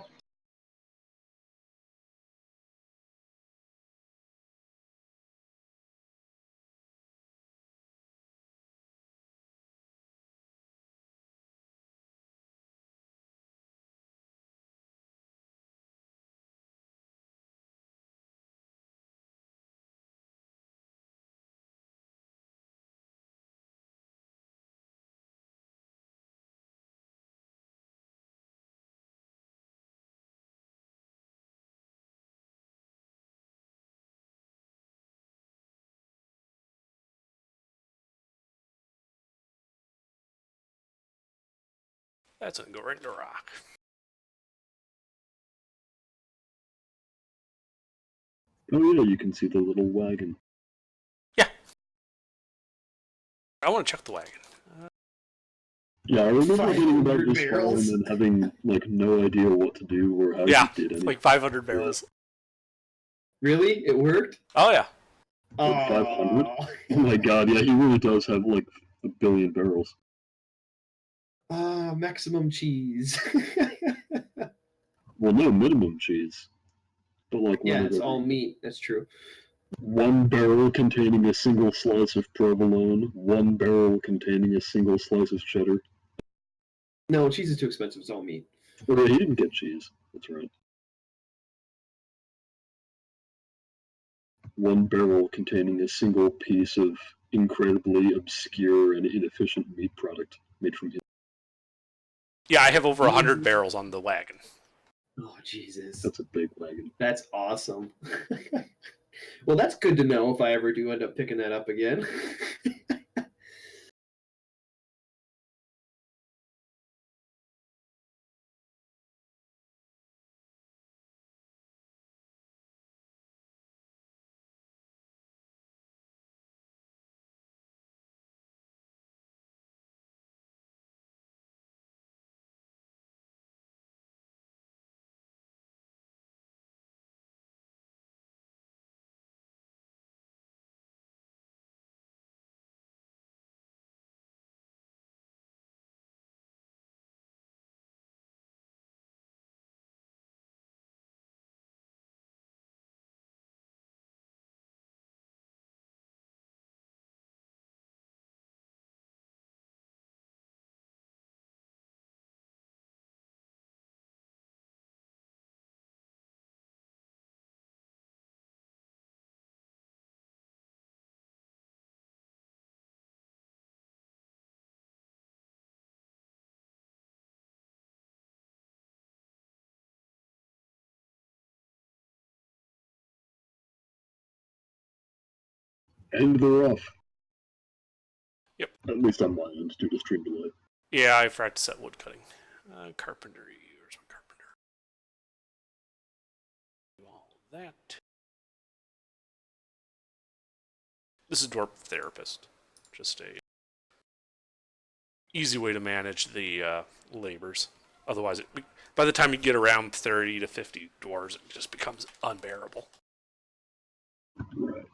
That's gonna go right into rock. Oh yeah, you can see the little wagon. Yeah. I want to check the wagon. Yeah, I remember getting about 500 this far and barrels. then having like no idea what to do or how Yeah, you did anything. like 500 barrels. Really? It worked? Oh yeah. What, 500? Oh. Oh my god, yeah, he really does have like a billion barrels. Maximum cheese. Well, no minimum cheese, but like Yeah, one it's of all every. meat. That's true. One barrel containing a single slice of provolone, one barrel containing a single slice of cheddar. No, cheese is too expensive. It's all meat. Oh, yeah, he didn't get cheese. That's right. One barrel containing a single piece of incredibly obscure and inefficient meat product made from him. Yeah, I have over 100 Jesus. barrels on the wagon. Oh, Jesus. That's a big wagon. That's awesome. Well, that's good to know if I ever do end up picking that up again. And they're off. Yep. At least on my end, due to stream delay. Yeah, I forgot to set wood cutting. Carpentry. Where's my carpenter? Do all of that. This is Dwarf Therapist. Just a easy way to manage the labors. Otherwise, by the time you get around 30 to 50 dwarves, it just becomes unbearable. Right.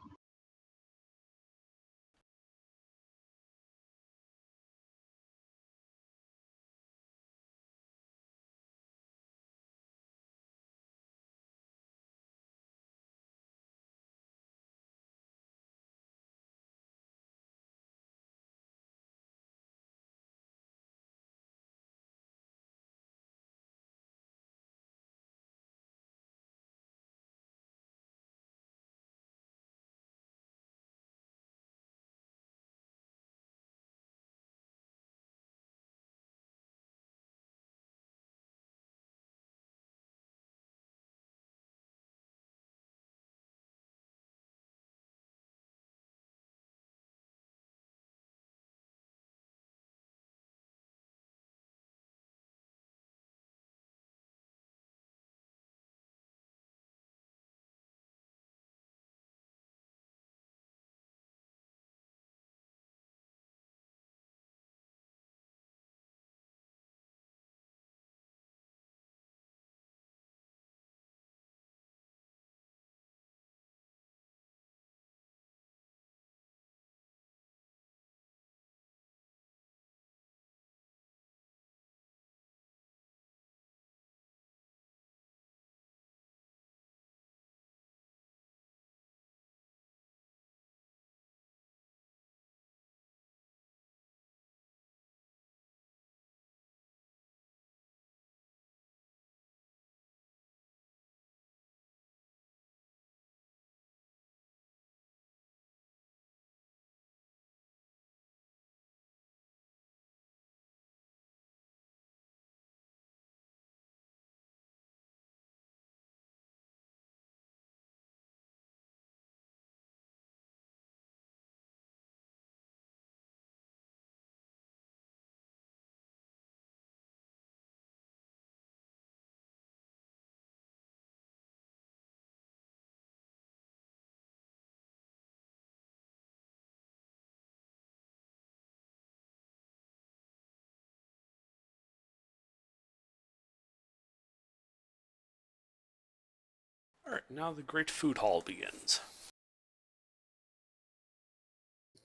Alright, now the great food hall begins.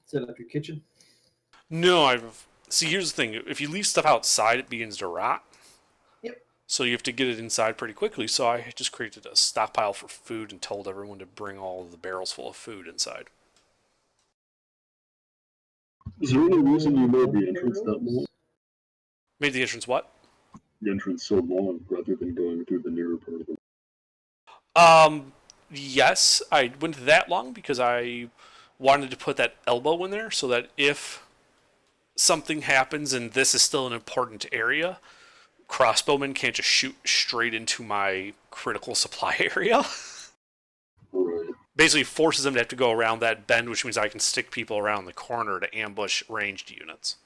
Set up your kitchen. No, see, here's the thing. If you leave stuff outside, it begins to rot. Yep. So you have to get it inside pretty quickly. So I just created a stockpile for food and told everyone to bring all of the barrels full of food inside. Is there any reason you made the entrance that long? Made the entrance what? The entrance so long rather than going through the nearer part of the. Yes, I went that long because I wanted to put that elbow in there so that if something happens and this is still an important area, crossbowmen can't just shoot straight into my critical supply area. Right. Basically forces them to have to go around that bend, which means I can stick people around the corner to ambush ranged units.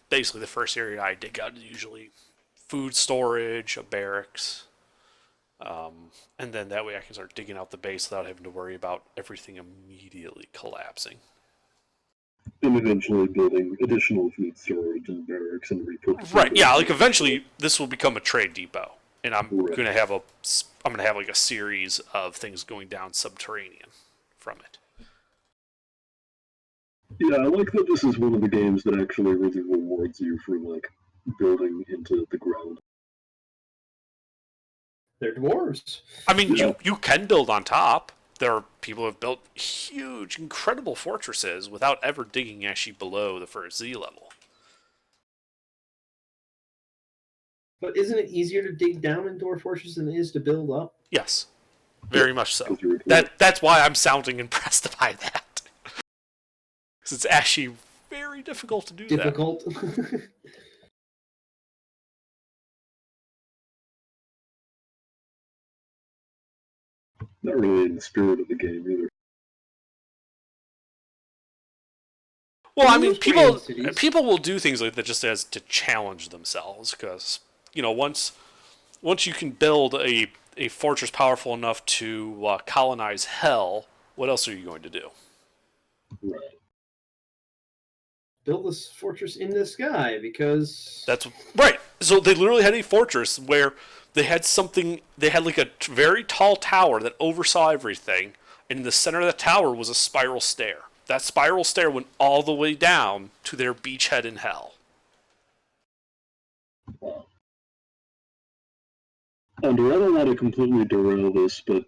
Basically, the first area I dig out is usually food storage, a barracks, and then that way I can start digging out the base without having to worry about everything immediately collapsing. And eventually building additional food storage and barracks and repurposing. Right? Yeah. Like eventually, this will become a trade depot, and I'm Right. gonna have like a series of things going down subterranean from it. Yeah, I like that this is one of the games that actually really rewards you for like building into the ground. They're dwarves. I mean, Yeah. you can build on top. There are people who have built huge, incredible fortresses without ever digging actually below the first Z level. But isn't it easier to dig down in dwarf fortresses than it is to build up? Yes, very much so. 'Cause you're- That's why I'm sounding impressed by that. Because it's actually very difficult to do that. Difficult. Not really in the spirit of the game either. Well, I Well, mean, those brand cities- people will do things like that just as to challenge themselves. Because once you can build a fortress powerful enough to colonize hell, what else are you going to do? Right. Build this fortress in the sky because That's right. So they literally had a fortress where they had something. They had like a very tall tower that oversaw everything, and in the center of the tower was a spiral stair. That spiral stair went all the way down to their beachhead in hell. Wow. Andrew, I don't want to completely derail this, but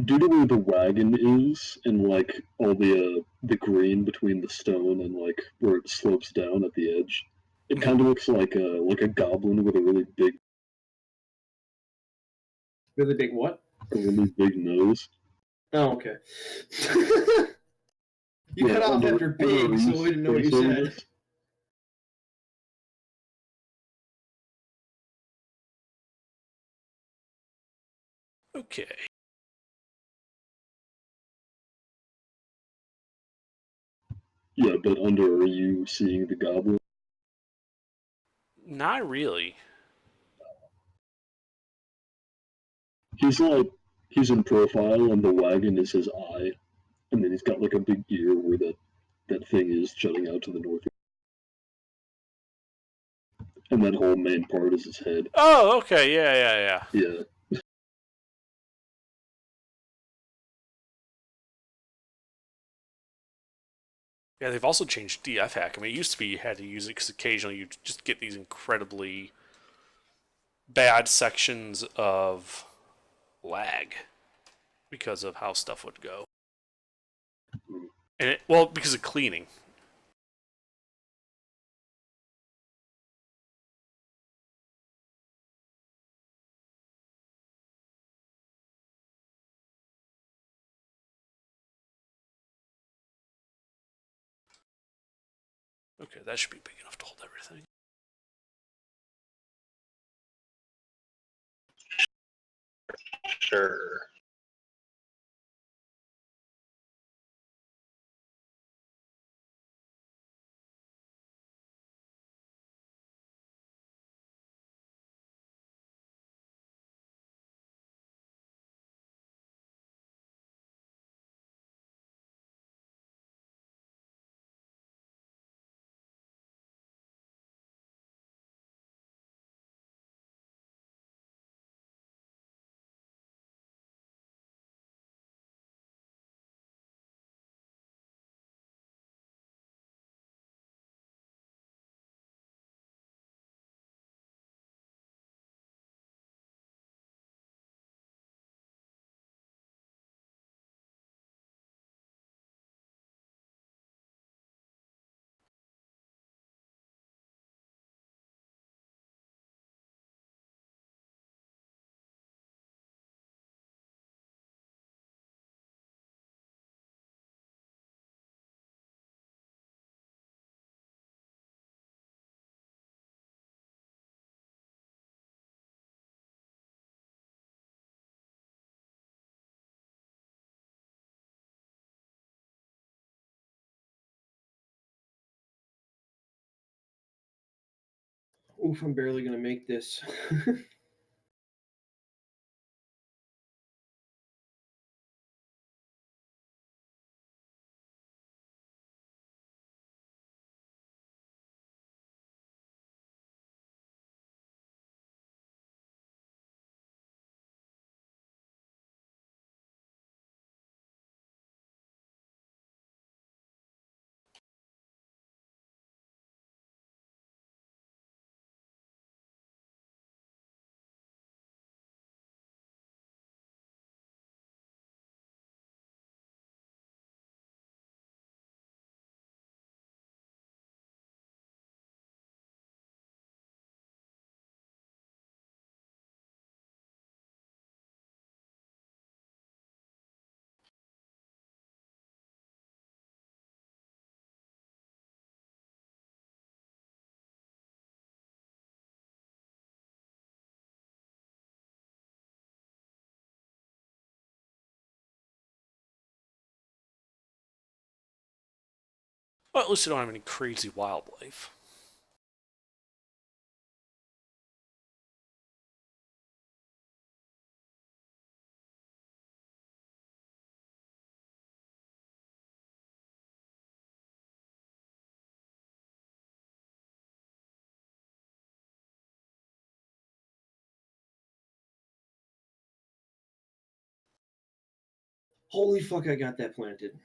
due to where the wagon is and like all the green between the stone and like where it slopes down at the edge, it kind of looks like a goblin with a really big what? nose. Oh, okay. You Yeah, cut off Andrew, after big, so we didn't know what you said. Okay. Yeah, but Under, are you seeing the goblin? Not really. He's in profile, and the wagon is his eye, and then he's got like a big ear where that thing is jutting out to the north. And that whole main part is his head. Oh, okay. Yeah. Yeah. Yeah, they've also changed DF hack. I mean, it used to be you had to use it because occasionally you just get these incredibly bad sections of lag because of how stuff would go. And because of cleaning. that should be big enough to hold everything. Sure. Oof, I'm barely gonna make this. Well, at least I don't have any crazy wildlife. Holy fuck, I got that planted.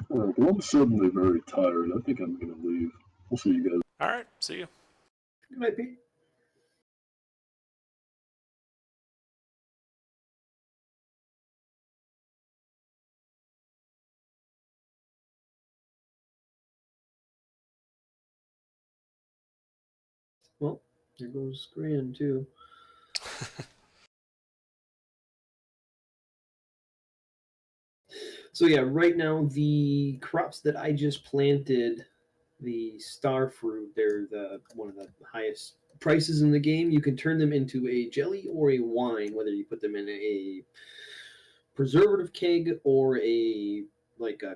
Well, I'm suddenly very tired. I think I'm gonna leave. We'll see you guys. All right, see you. It might be. Well, there goes Gran too. So yeah, right now the crops that I just planted, the star fruit, they're one of the highest prices in the game. You can turn them into a jelly or a wine, whether you put them in a preservative keg or a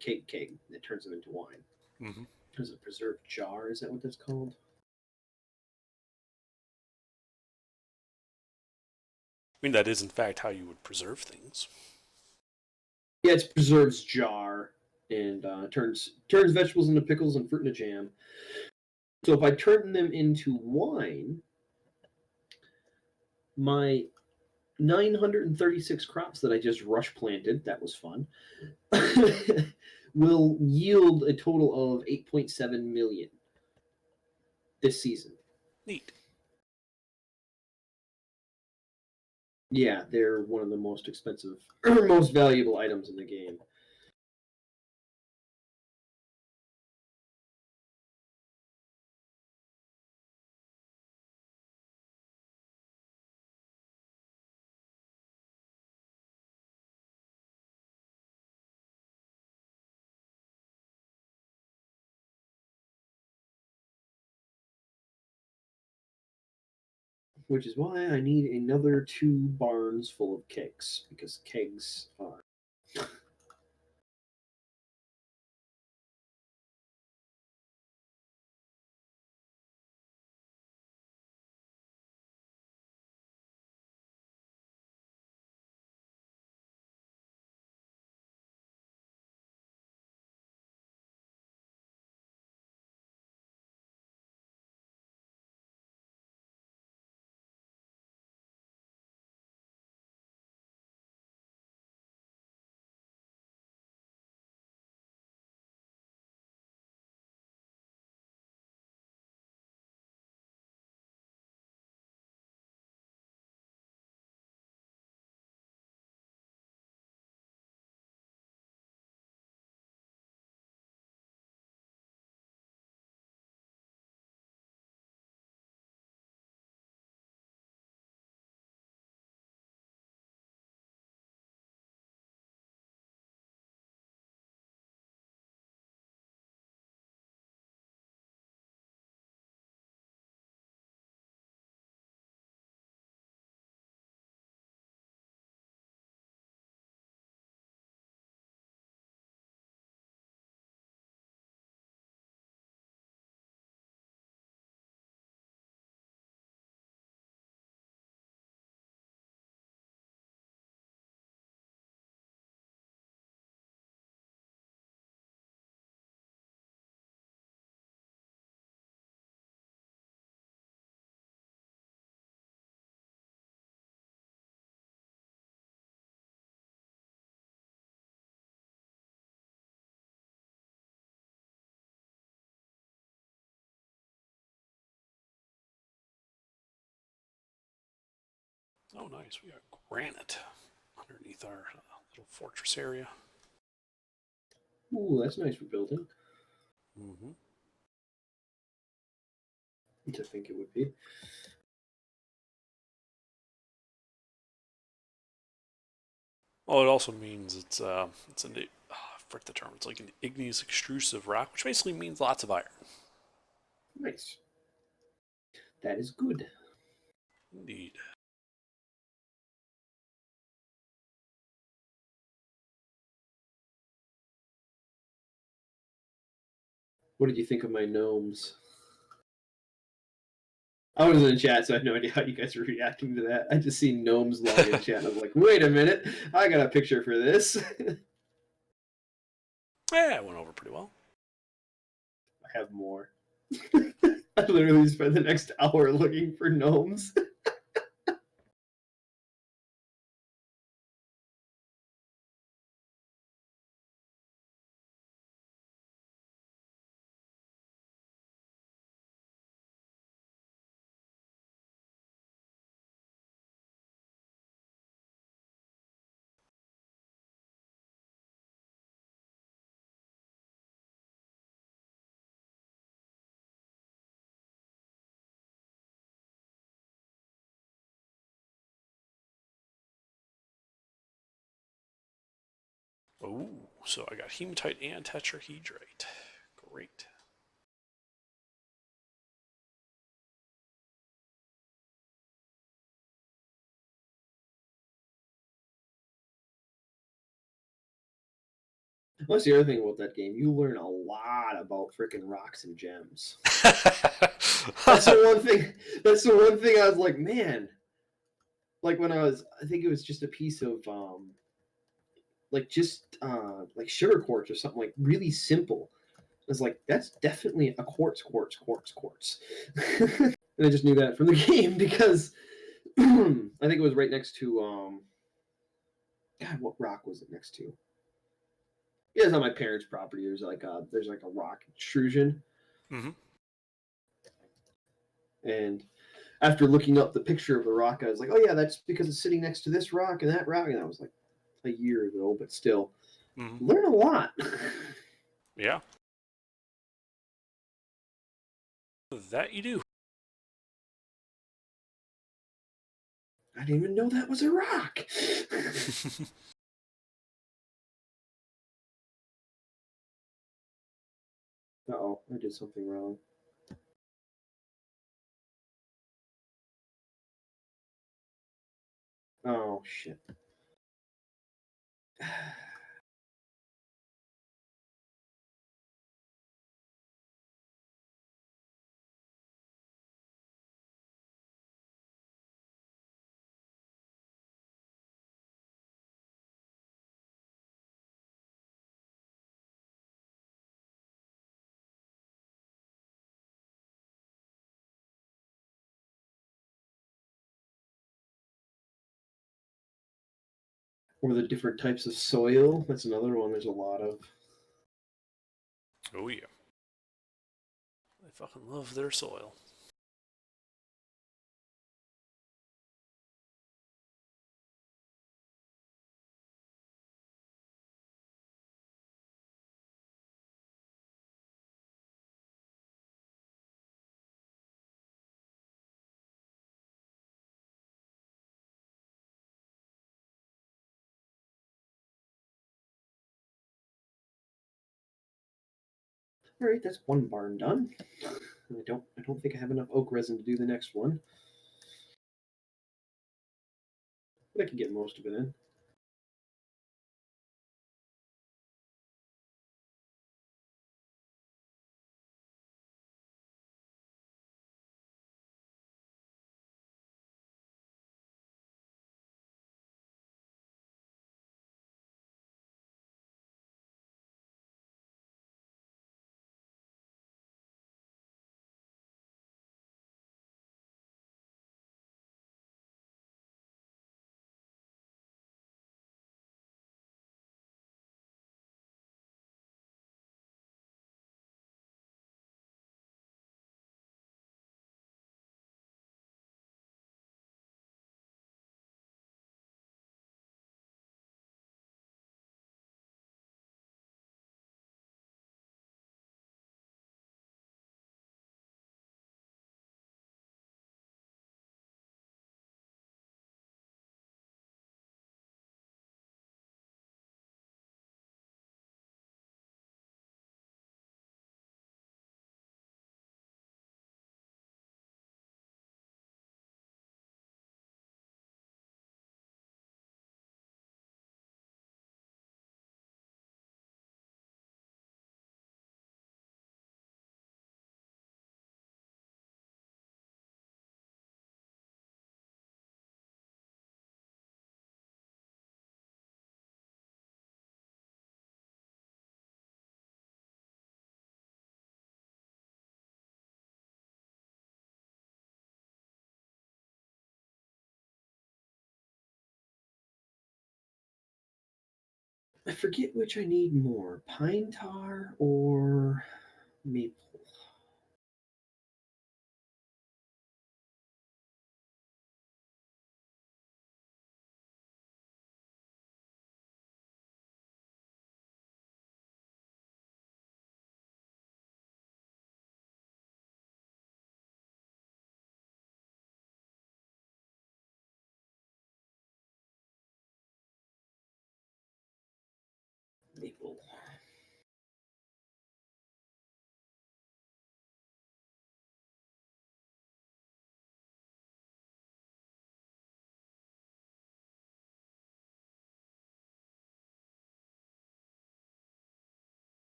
keg that turns them into wine. Mm-hmm. There's a preserved jar. Is that what that's called? I mean, that is in fact how you would preserve things. Yeah, it's preserves jar and turns vegetables into pickles and fruit into jam. So if I turn them into wine, my 936 crops that I just rush planted, that was fun, will yield a total of 8.7 million this season. Neat. Yeah, they're one of the most expensive, or most valuable items in the game. Which is why I need another 2 barns full of kegs, because kegs are. Oh, nice. We got granite underneath our little fortress area. Ooh, that's nice for building. Mm-hmm. I think it would be. Well, it also means it's an frick the term. It's like an igneous extrusive rock, which basically means lots of iron. Nice. That is good. Indeed. What did you think of my gnomes? I was in chat, so I have no idea how you guys are reacting to that. I just see gnomes log in chat, and I was like, wait a minute, I got a picture for this. Yeah, it went over pretty well. I have more. I literally spent the next hour looking for gnomes. Oh, so I got hematite and tetrahedrite. Great. That's the other thing about that game. You learn a lot about freaking rocks and gems. That's the one thing. That's the one thing I was like, man. Like when I think it was just a piece of like sugar quartz or something like really simple. I was like, that's definitely a quartz. And I just knew that from the game because I think it was right next to God, what rock was it next to? Yeah, it's on my parents' property. There's like a rock intrusion, Hmm. and after looking up the picture of the rock, I was like, oh yeah, that's because it's sitting next to this rock and that rock, and that was like a year ago, but still, Hmm. learn a lot. Yeah. That you do. I didn't even know that was a rock. Uh-oh, I did something wrong. Oh shit. Or the different types of soil. That's another one there's a lot of. Oh, yeah. They fucking love their soil. All right, that's one barn done. I don't think I have enough oak resin to do the next one, but I can get most of it in. I forget which I need more, pine tar or maple. Maple.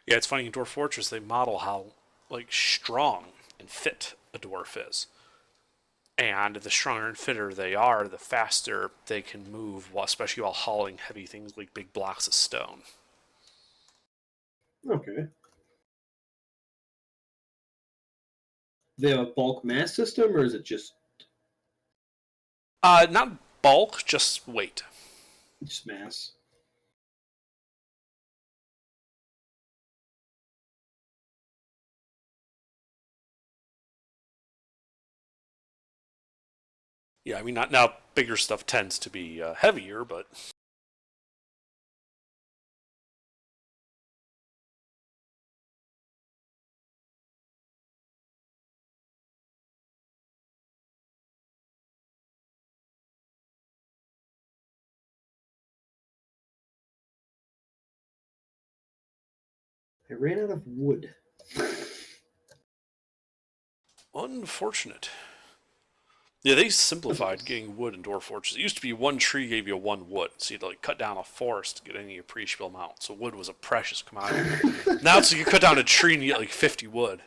Yeah, it's funny in Dwarf Fortress they model how like strong and fit a dwarf is. And the stronger and fitter they are, the faster they can move, especially while hauling heavy things like big blocks of stone. Okay. They have a bulk mass system, or is it just Not bulk, just weight. mass? Yeah, I mean, not now. Bigger stuff tends to be heavier, but I ran out of wood. unfortunate. Yeah, they simplified getting wood in Dwarf Fortress. It used to be one tree gave you one wood, so you'd like cut down a forest to get any appreciable amount. So wood was a precious commodity. Now it's like you cut down a tree and you get like 50 wood.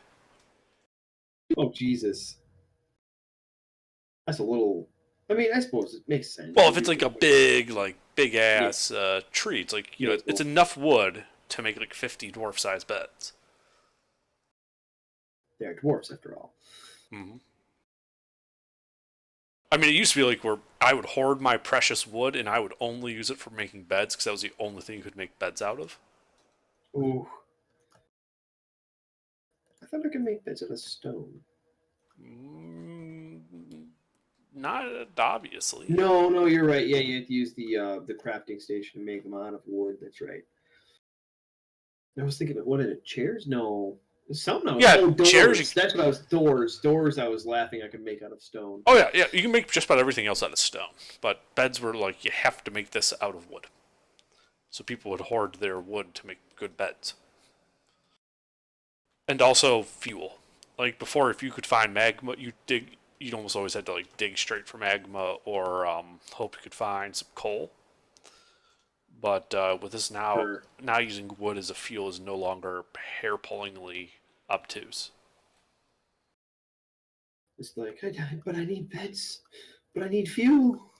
Oh Jesus, that's a little. I mean, I suppose it makes sense. Well, if it's like a big ass tree, it's like Yeah, it's enough wood to make like 50 dwarf-sized beds. they're dwarfs after all. Mm-hmm. I mean, it used to be like where I would hoard my precious wood and I would only use it for making beds because that was the only thing you could make beds out of. Ooh, I thought I could make beds out of stone. Mm, not obviously. No, you're right. Yeah, you have to use the crafting station to make them out of wood. That's right. I was thinking, what are it? Chairs? No, something. I was, Yeah, oh, doors. chairs. That's what I was. Doors. Doors. I was laughing. I could make out of stone. Oh yeah. You can make just about everything else out of stone, but beds were like you have to make this out of wood. So people would hoard their wood to make good beds, and also fuel. Like before, if you could find magma, you dig. You'd almost always had to like dig straight for magma, or hope you could find some coal. But with this Sure. now using wood as a fuel is no longer hair-pullingly obtuse. It's like, but I need beds, but I need fuel.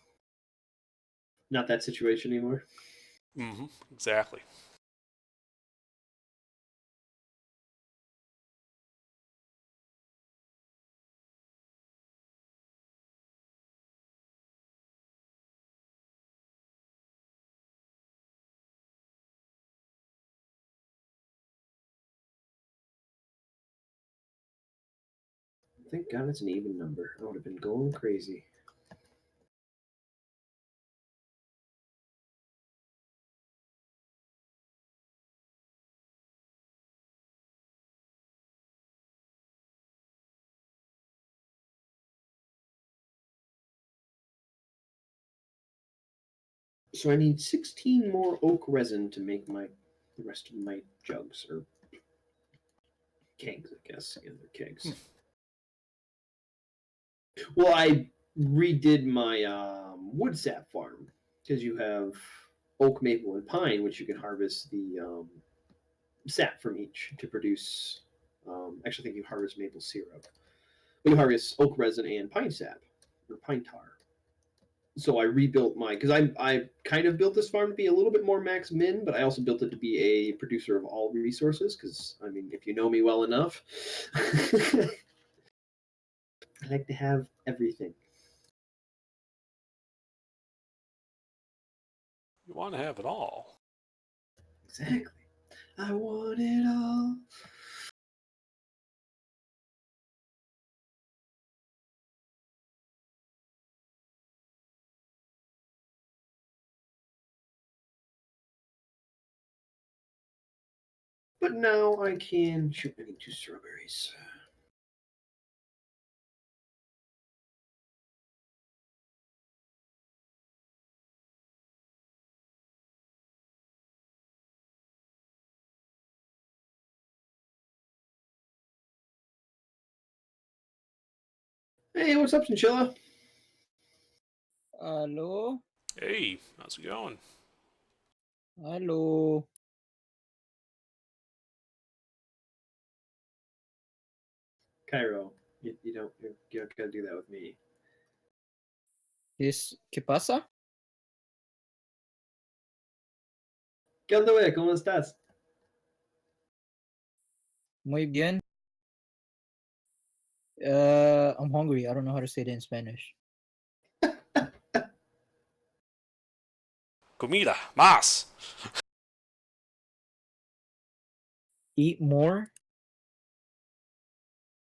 Not that situation anymore. Mm-hmm. Exactly. thank God it's an even number. I would have been going crazy. So I need 16 more oak resin to make the rest of my jugs or kegs, I guess. Yeah, they're kegs. Well, I redid my wood sap farm because you have oak, maple, and pine, which you can harvest the sap from each to produce. Actually, I think you harvest maple syrup. But you harvest oak resin and pine sap or pine tar. So I rebuilt my because I kind of built this farm to be a little bit more max min, but I also built it to be a producer of all resources. Because I mean, if you know me well enough, I like to have everything. You want to have it all. Exactly. I want it all. But now I can shoot. I need 2 strawberries. Hey, what's up, Chinchilla? Hello? Hey, how's it going? Hello? Cairo, you don't gotta do that with me. ¿Qué pasa? ¿Qué onda, güey? ¿Cómo estás? Muy bien. I'm hungry. I don't know how to say it in Spanish. Comida, más. Eat more?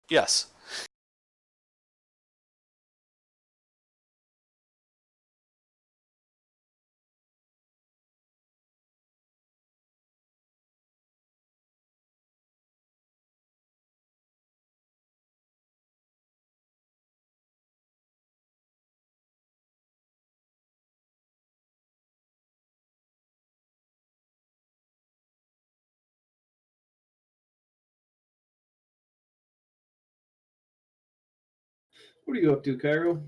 Yes. What are you up to, Cairo?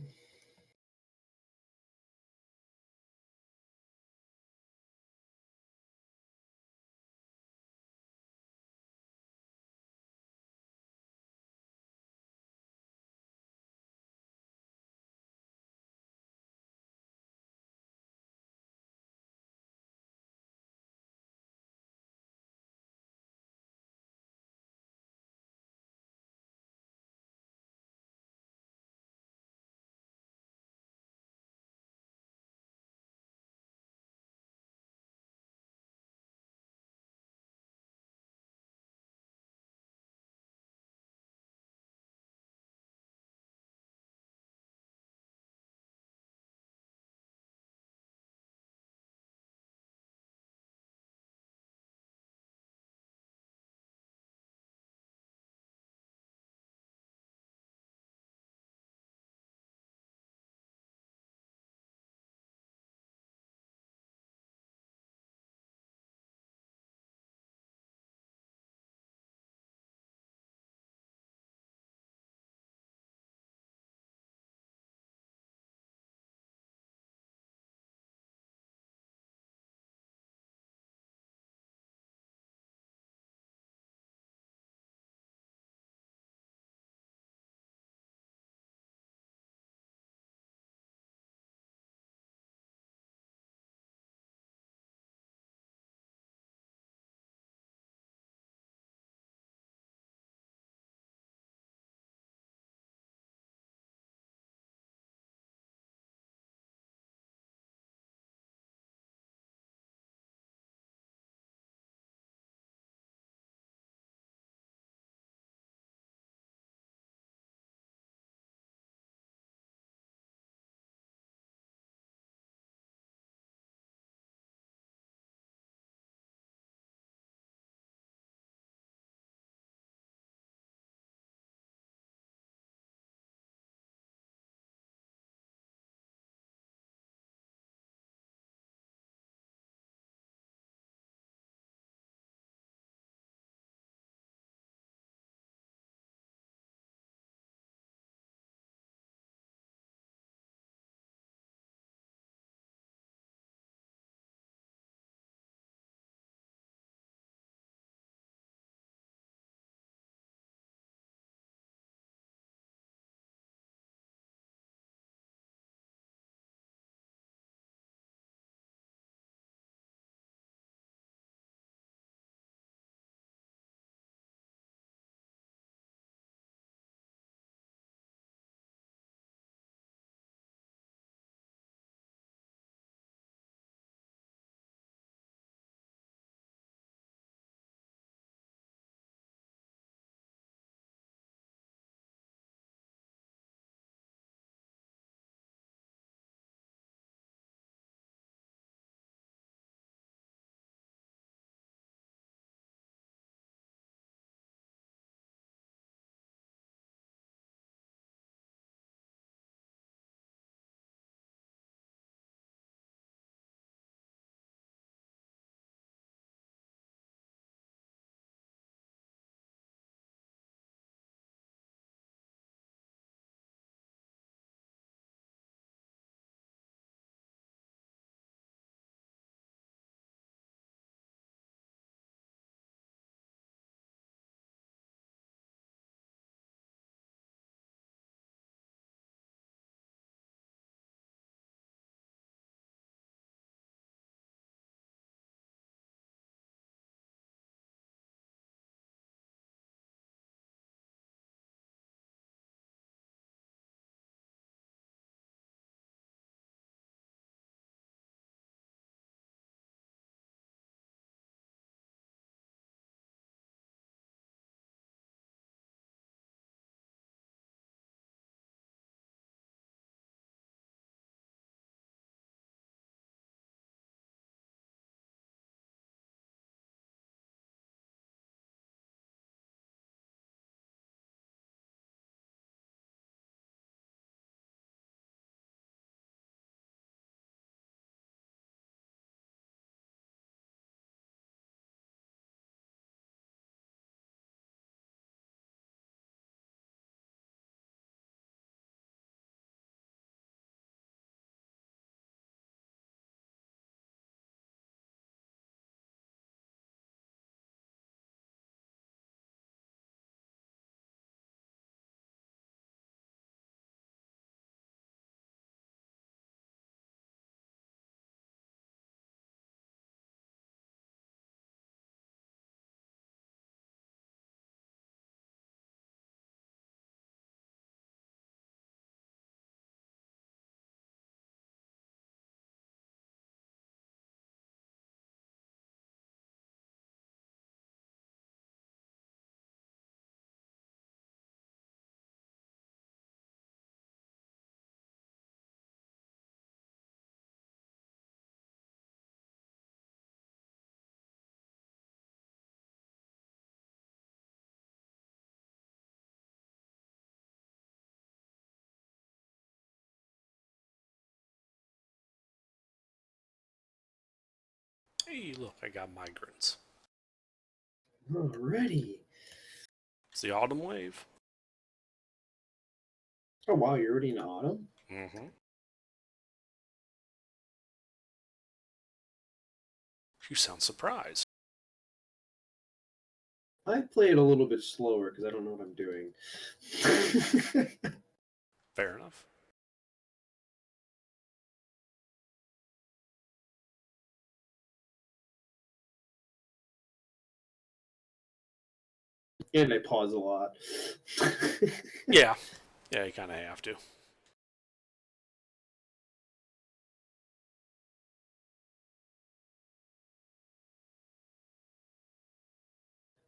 Hey, look, I got migrants. Alrighty. It's the autumn wave. Oh wow, you're already in autumn? Mm-hmm. You sound surprised. I play it a little bit slower because I don't know what I'm doing. Fair enough. And I pause a lot. Yeah. Yeah, you kind of have to.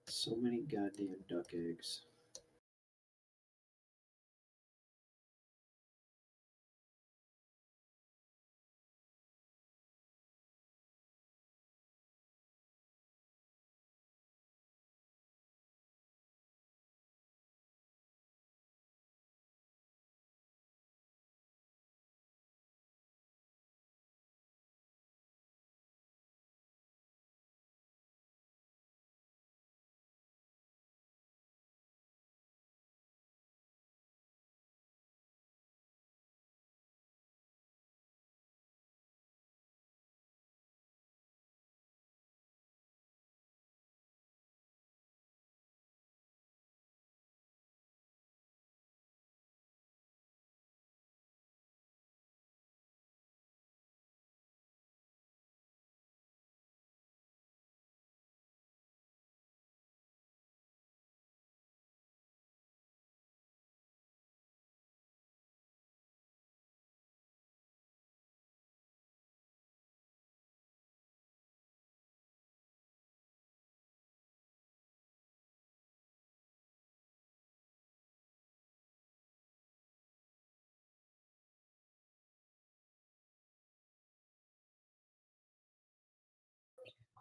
So many goddamn duck eggs.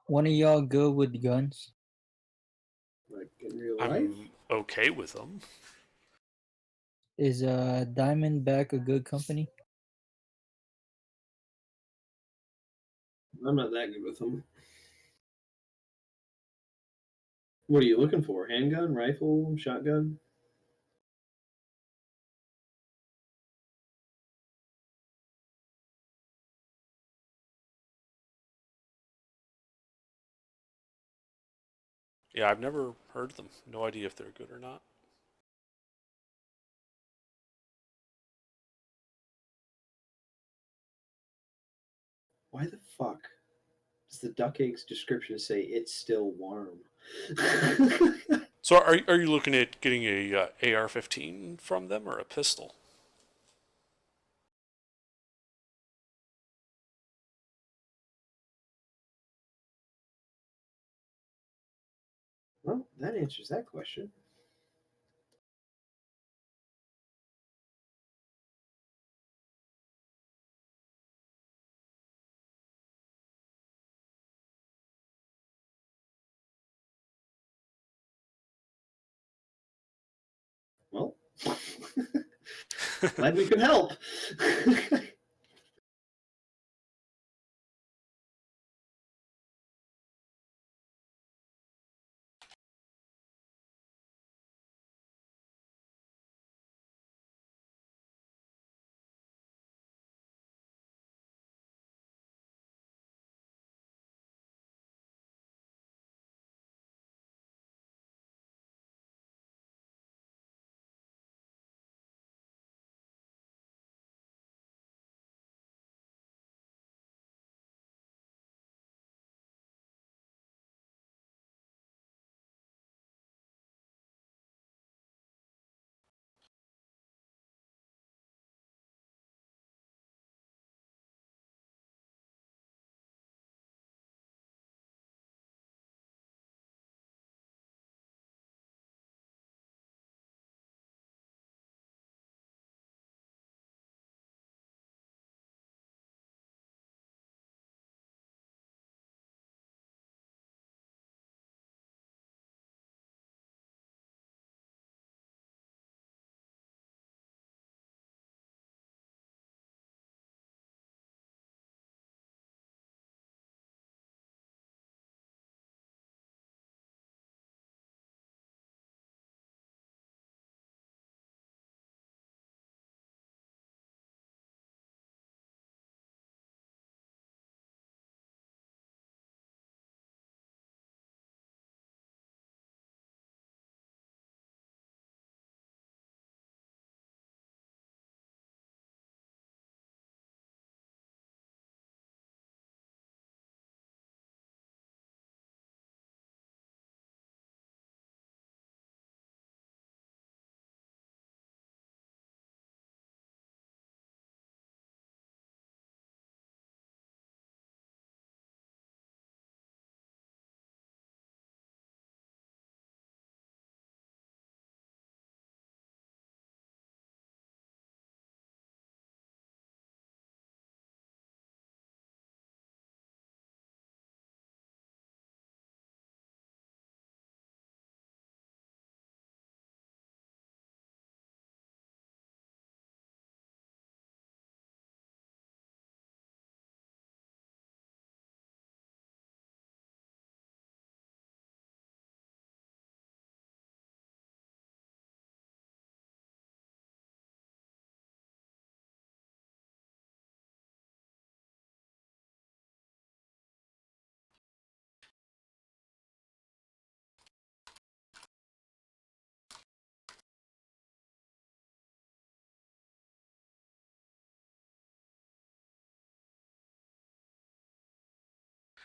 One of y'all good with guns? Like in real life? I'm okay with them. Is Diamondback a good company? I'm not that good with them. What are you looking for? Handgun, rifle, shotgun? Yeah, I've never heard them. No idea if they're good or not. Why the fuck does the duck eggs description say it's still warm? So are you looking at getting a AR-15 from them or a pistol? Well, that answers that question. Well, glad we could help.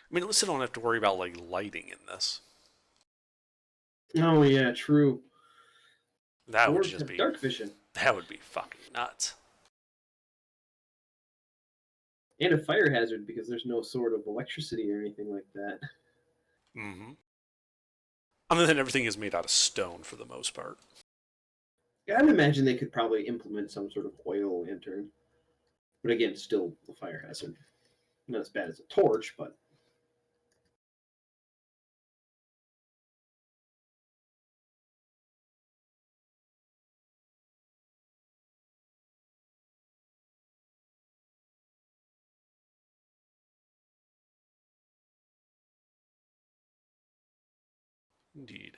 I mean, at least I don't have to worry about like lighting in this. Oh yeah, true. That would Dwarves just have be dark vision that would be fucking nuts. and a fire hazard because there's no sort of electricity or anything like that. Mm-hmm. And then everything is made out of stone for the most part. I'd imagine they could probably implement some sort of oil lantern, but again, still a fire hazard. Not as bad as a torch, but Indeed.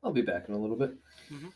I'll be back in a little bit. Mm-hmm.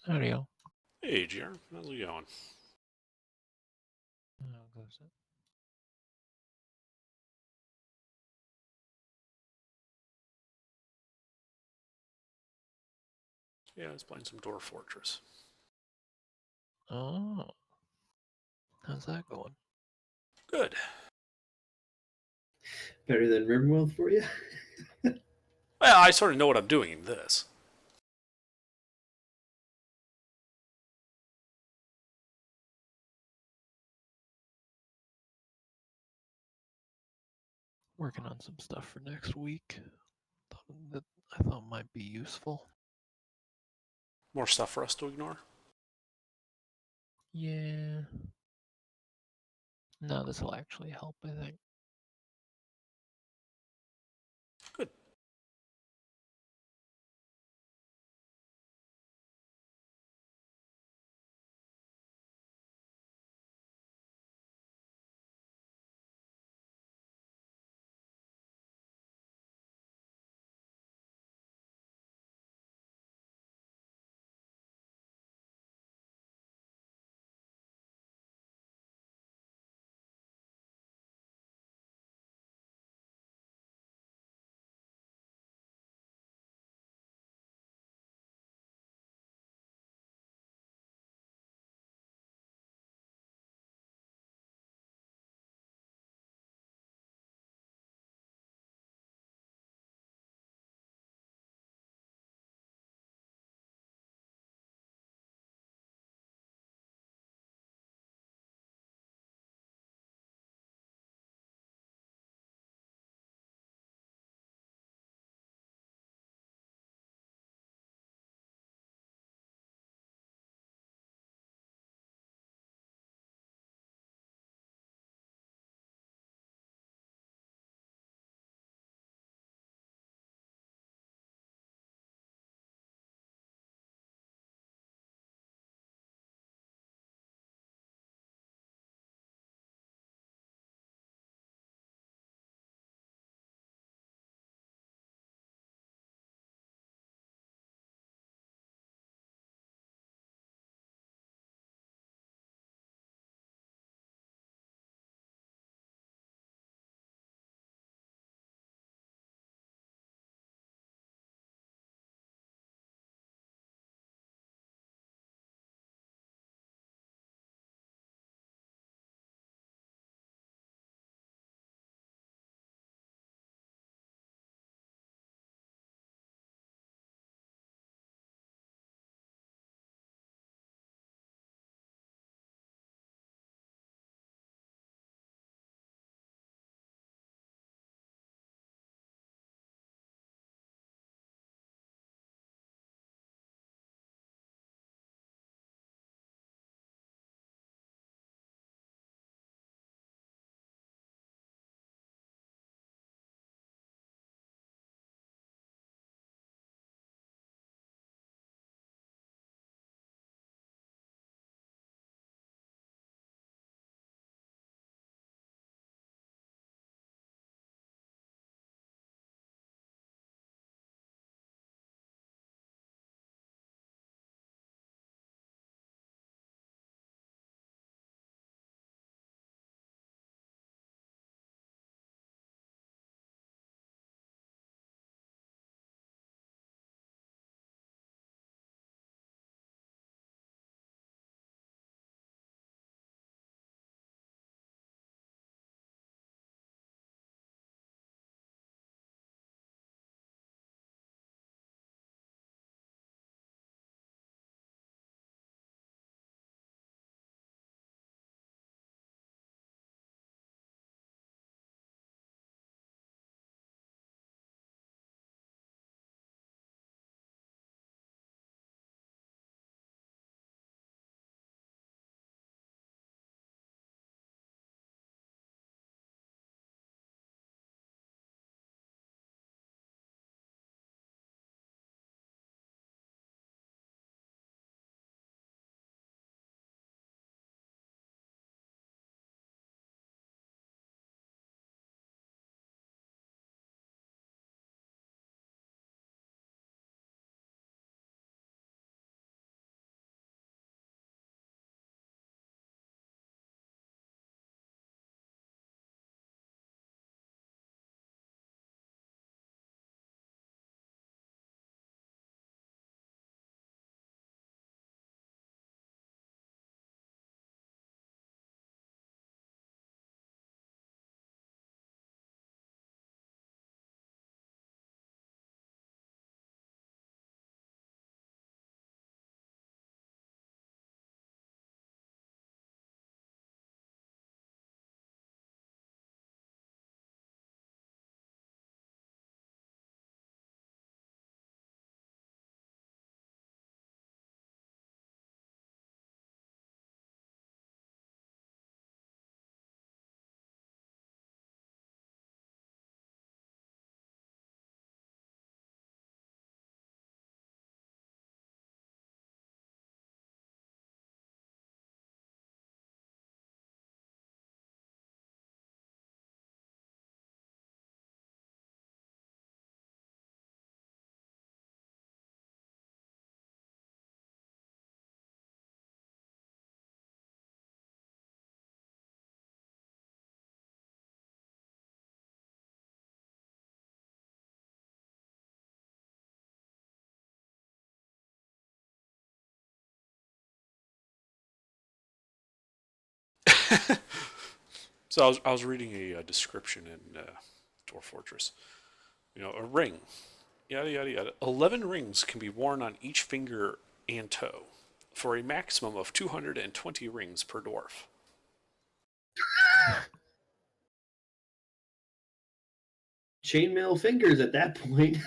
Howdy, y'all. Hey, GR. How's it going? How goes it? Yeah, I was playing some Dwarf Fortress. Oh. How's that going? Good. Better than RimWorld for you? Well, I sort of know what I'm doing in this. Working on some stuff for next week. That I thought might be useful. More stuff for us to ignore. Yeah. No, this will actually help, I think. Good. So I was reading a description in Dwarf Fortress. A ring, yada yada yada. 11 rings can be worn on each finger and toe, for a maximum of 220 rings per dwarf. Chainmail fingers at that point.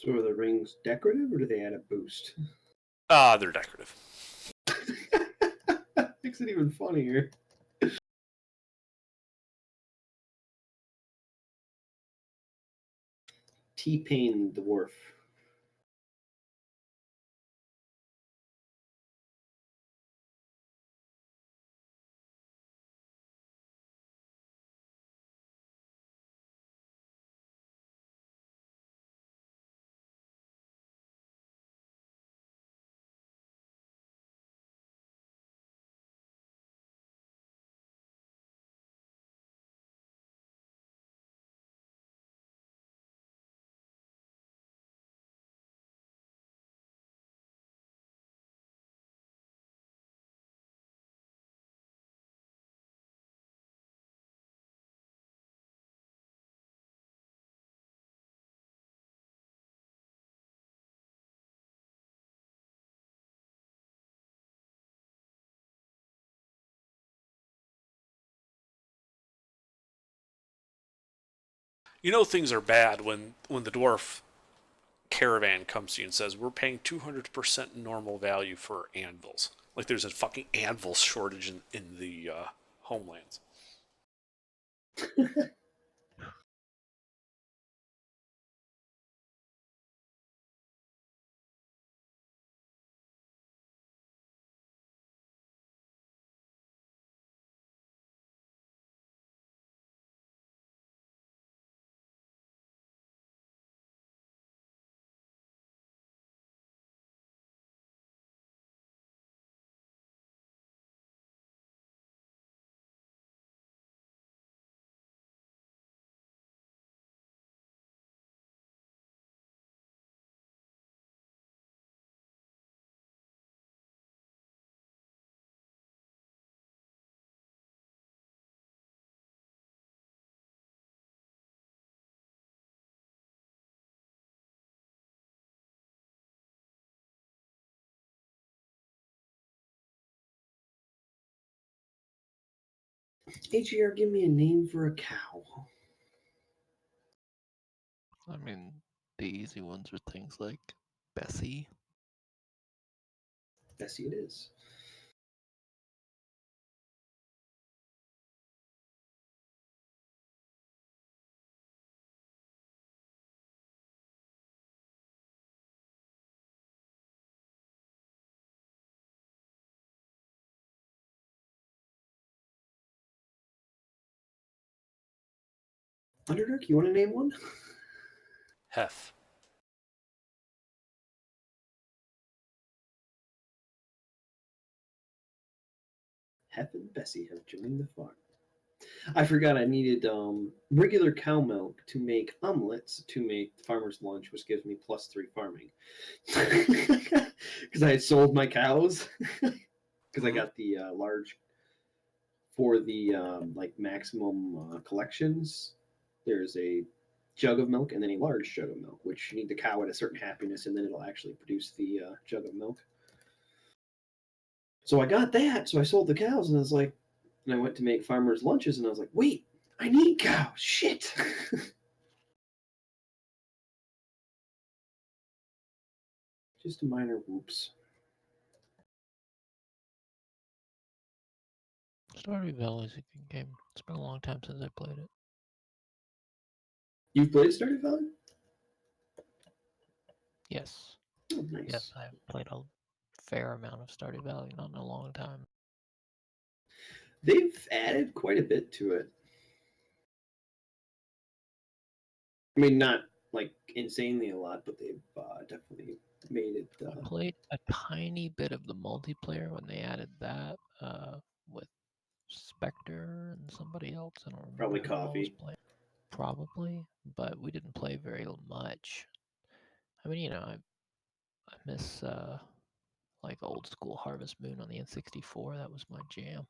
So are the rings decorative or do they add a boost? They're decorative. Makes it even funnier. T-Pain Dwarf. Things are bad when the dwarf caravan comes to you and says we're paying 200% normal value for anvils. Like there's a fucking anvil shortage in the homelands. AGR, give me a name for a cow. I mean, the easy ones are things like Bessie. Bessie it is. Underdark, you want to name one? Hef. Hef and Bessie have joined the farm. I forgot I needed regular cow milk to make omelets to make farmer's lunch, which gives me +3 farming. Because I had sold my cows. Because I got the large for the like maximum collections. There's a jug of milk and then a large jug of milk, which you need the cow at a certain happiness, and then it'll actually produce the jug of milk. So I got that. So I sold the cows, and I was like, and I went to make farmers' lunches, and I was like, wait, I need cows. Shit. Just a minor whoops. Stardew Valley is a good game. It's been a long time since I played it. You've played Stardew Valley? Yes. Oh, nice. Yes, I've played a fair amount of Stardew Valley, not in a long time. They've added quite a bit to it. I mean, not like insanely a lot, but they've definitely made it. I played a tiny bit of the multiplayer when they added that with Spectre and somebody else. I don't remember Probably who all was Coffee. playing. Probably, but we didn't play very much. I mean, you know, I miss like old school Harvest Moon on the N64. That was my jam.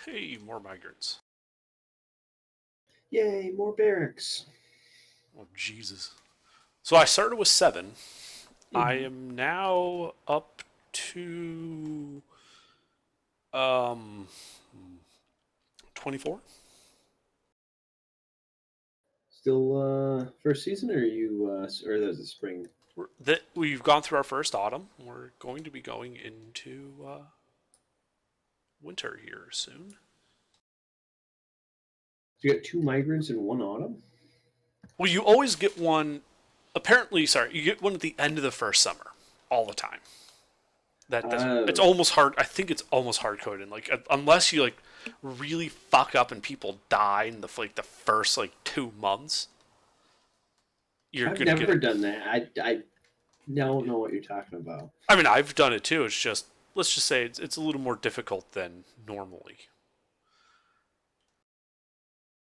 Hey, more migrants. Yay, more barracks. Oh, Jesus. So I started with 7. I Mhm. am now up to 24. Still first season, or you or there's a spring? We've gone through our first autumn. We're going to be going into winter here soon. You got 2 migrants in one autumn. Well, you always get one. Apparently, sorry, you get one at the end of the first summer, all the time. That's it's Oh, almost hard. I think it's almost hard coded. Like unless you like really fuck up and people die in the first 2 months, you're I've gonna get never it. done that. I don't know what you're talking about. I mean, I've done it too. It's just let's just say it's a little more difficult than normally.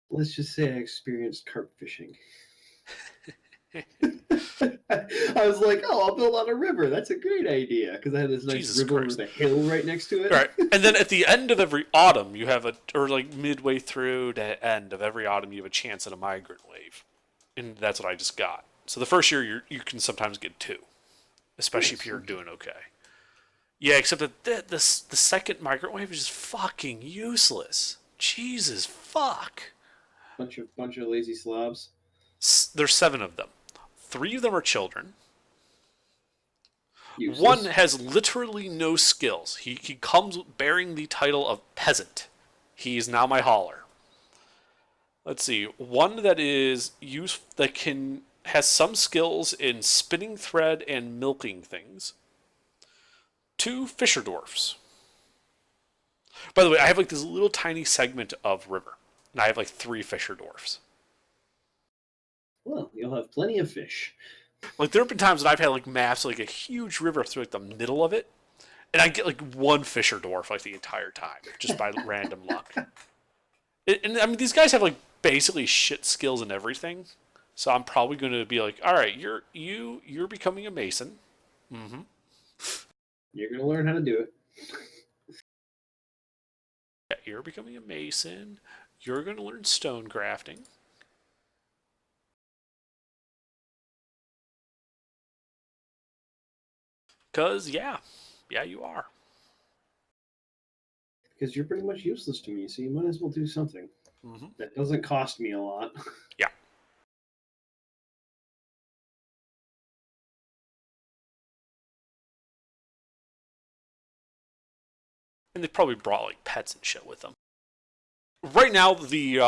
Let's just say I experienced carp fishing. I was like, oh, I'll build on a river. That's a great idea because I had this nice Jesus river Christ. with a hill right next to it. All right, and then at the end of every autumn, you have or like midway through to end of every autumn, you have a chance at a migrant wave, and that's what I just got. So the first year you can sometimes get 2, especially if Nice, you're okay. doing okay. Yeah, except that the second migrant wave is just fucking useless. Jesus fuck. Bunch of lazy slobs. There's 7 of them. 3 of them are children. One Useless. has literally no skills. He comes bearing the title of peasant. He is now my hauler. Let's see. One that is has some skills in spinning thread and milking things. 2 fisher dwarfs. By the way, I have like this little tiny segment of river, and I have like 3 fisher dwarfs. Well, you'll have plenty of fish. Like there have been times when I've had like maps like a huge river through like the middle of it, and I get like 1 fisher dwarf like the entire time just by random luck. And I mean these guys have like basically shit skills and everything, so I'm probably going to be like, all right, you're becoming a mason. Mm-hmm. You're gonna learn how to do it. Yeah, you're becoming a mason. You're going to learn stone grafting. Cause yeah, you are. Because you're pretty much useless to me, so you might as well do something. Mm-hmm. That doesn't cost me a lot. Yeah. And they probably brought like pets and shit with them. Right now, the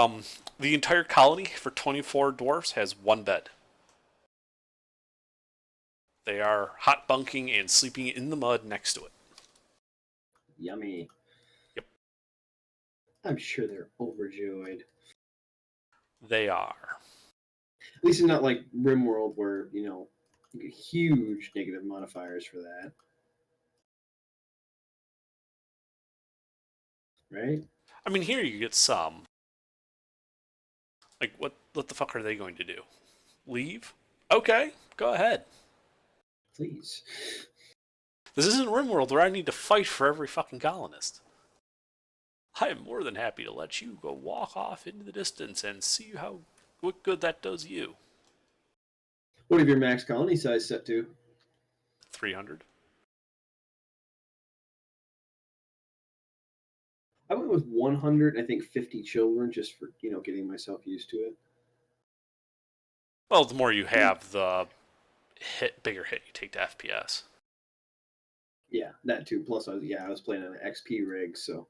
entire colony for 24 dwarfs has 1 bed. They are hot bunking and sleeping in the mud next to it. Yummy. Yep. I'm sure they're overjoyed. They are. At least it's not like RimWorld where, you get huge negative modifiers for that. Right? I mean, here you get some. Like, what the fuck are they going to do? Leave? Okay, go ahead. Please. This isn't RimWorld where I need to fight for every fucking colonist. I am more than happy to let you go walk off into the distance and see what good that does you. What have your max colony size set to? 300. I went with 100, I think 50 children just for, getting myself used to it. Well, the more you have, the bigger hit you take to FPS. Yeah, that too. Plus, I was playing on an XP rig, so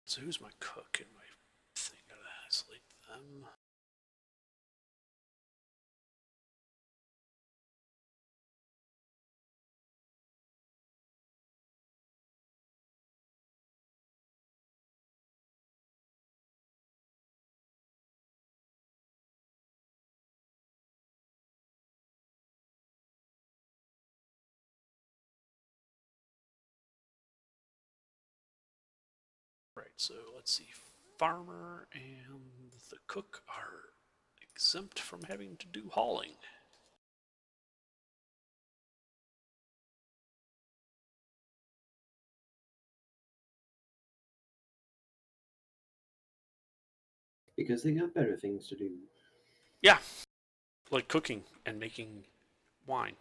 So who's my cook in my thing? Gotta isolate them. Right, so let's see. Farmer and the cook are exempt from having to do hauling. Because they got better things to do. Yeah, like cooking and making wine.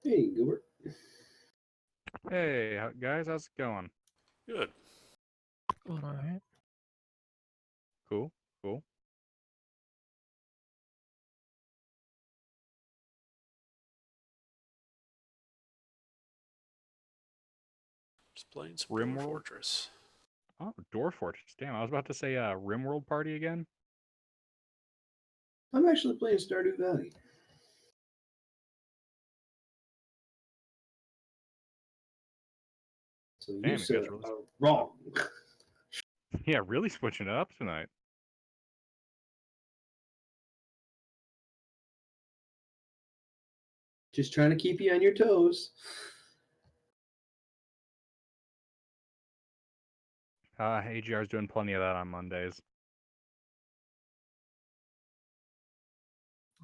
Hey, Gilbert. Hey, guys, how's it going? Good. Going all right. Cool, cool. Just playing some Rimworld? Dwarf Fortress. Oh, Dwarf Fortress. Damn, I was about to say Rimworld Party again. I'm actually playing Stardew Valley. So Damn, you it sir gets really are wrong. Yeah, really switching it up tonight. Just trying to keep you on your toes. AGR's doing plenty of that on Mondays.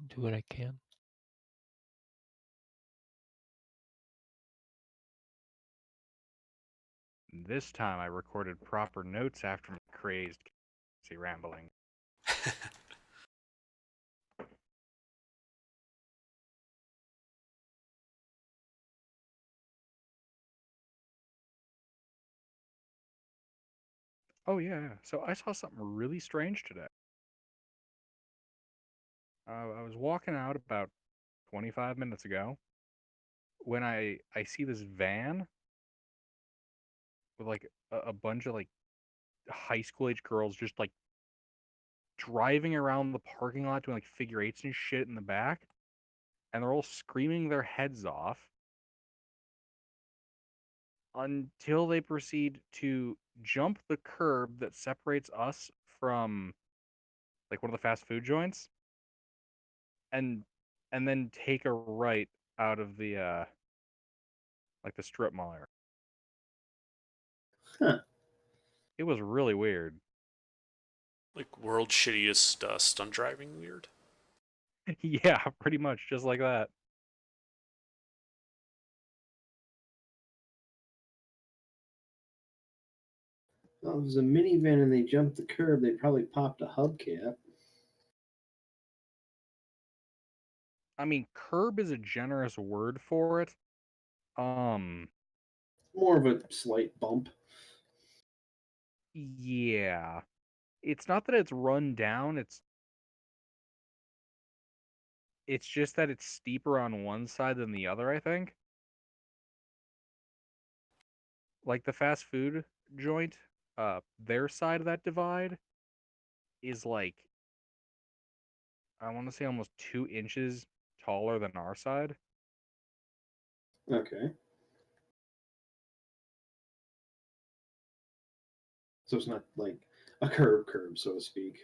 Do what I can. This time I recorded proper notes after my crazed rambling. Oh yeah, so I saw something really strange today. I was walking out about 25 minutes ago when I see this van with like a bunch of like high school age girls just like driving around the parking lot doing like figure eights and shit in the back, and they're all screaming their heads off until they proceed to jump the curb that separates us from like one of the fast food joints and then take a right out of the like the strip mall area. Huh. It was really weird. Like world's shittiest stunt driving weird. Yeah, pretty much just like that. Well, if it was a minivan and they jumped the curb, they probably popped a hubcap. I mean, curb is a generous word for it. More of a slight bump. Yeah. It's not that it's run down, it's just that it's steeper on one side than the other, I think. Like the fast food joint, their side of that divide is like I want to say almost 2 inches taller than our side. Okay. So it's not like a curb, so to speak.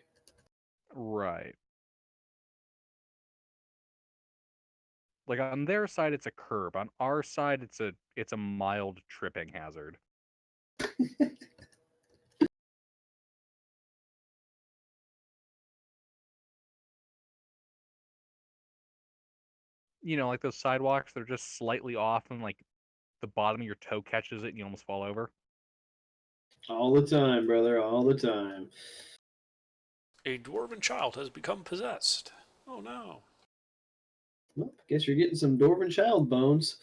Right. Like on their side it's a curb. On our side it's a mild tripping hazard. You know, like those sidewalks, they're just slightly off and like the bottom of your toe catches it and you almost fall over. All the time, brother, all the time. A dwarven child has become possessed. Oh no. Well, guess you're getting some Dwarven child bones.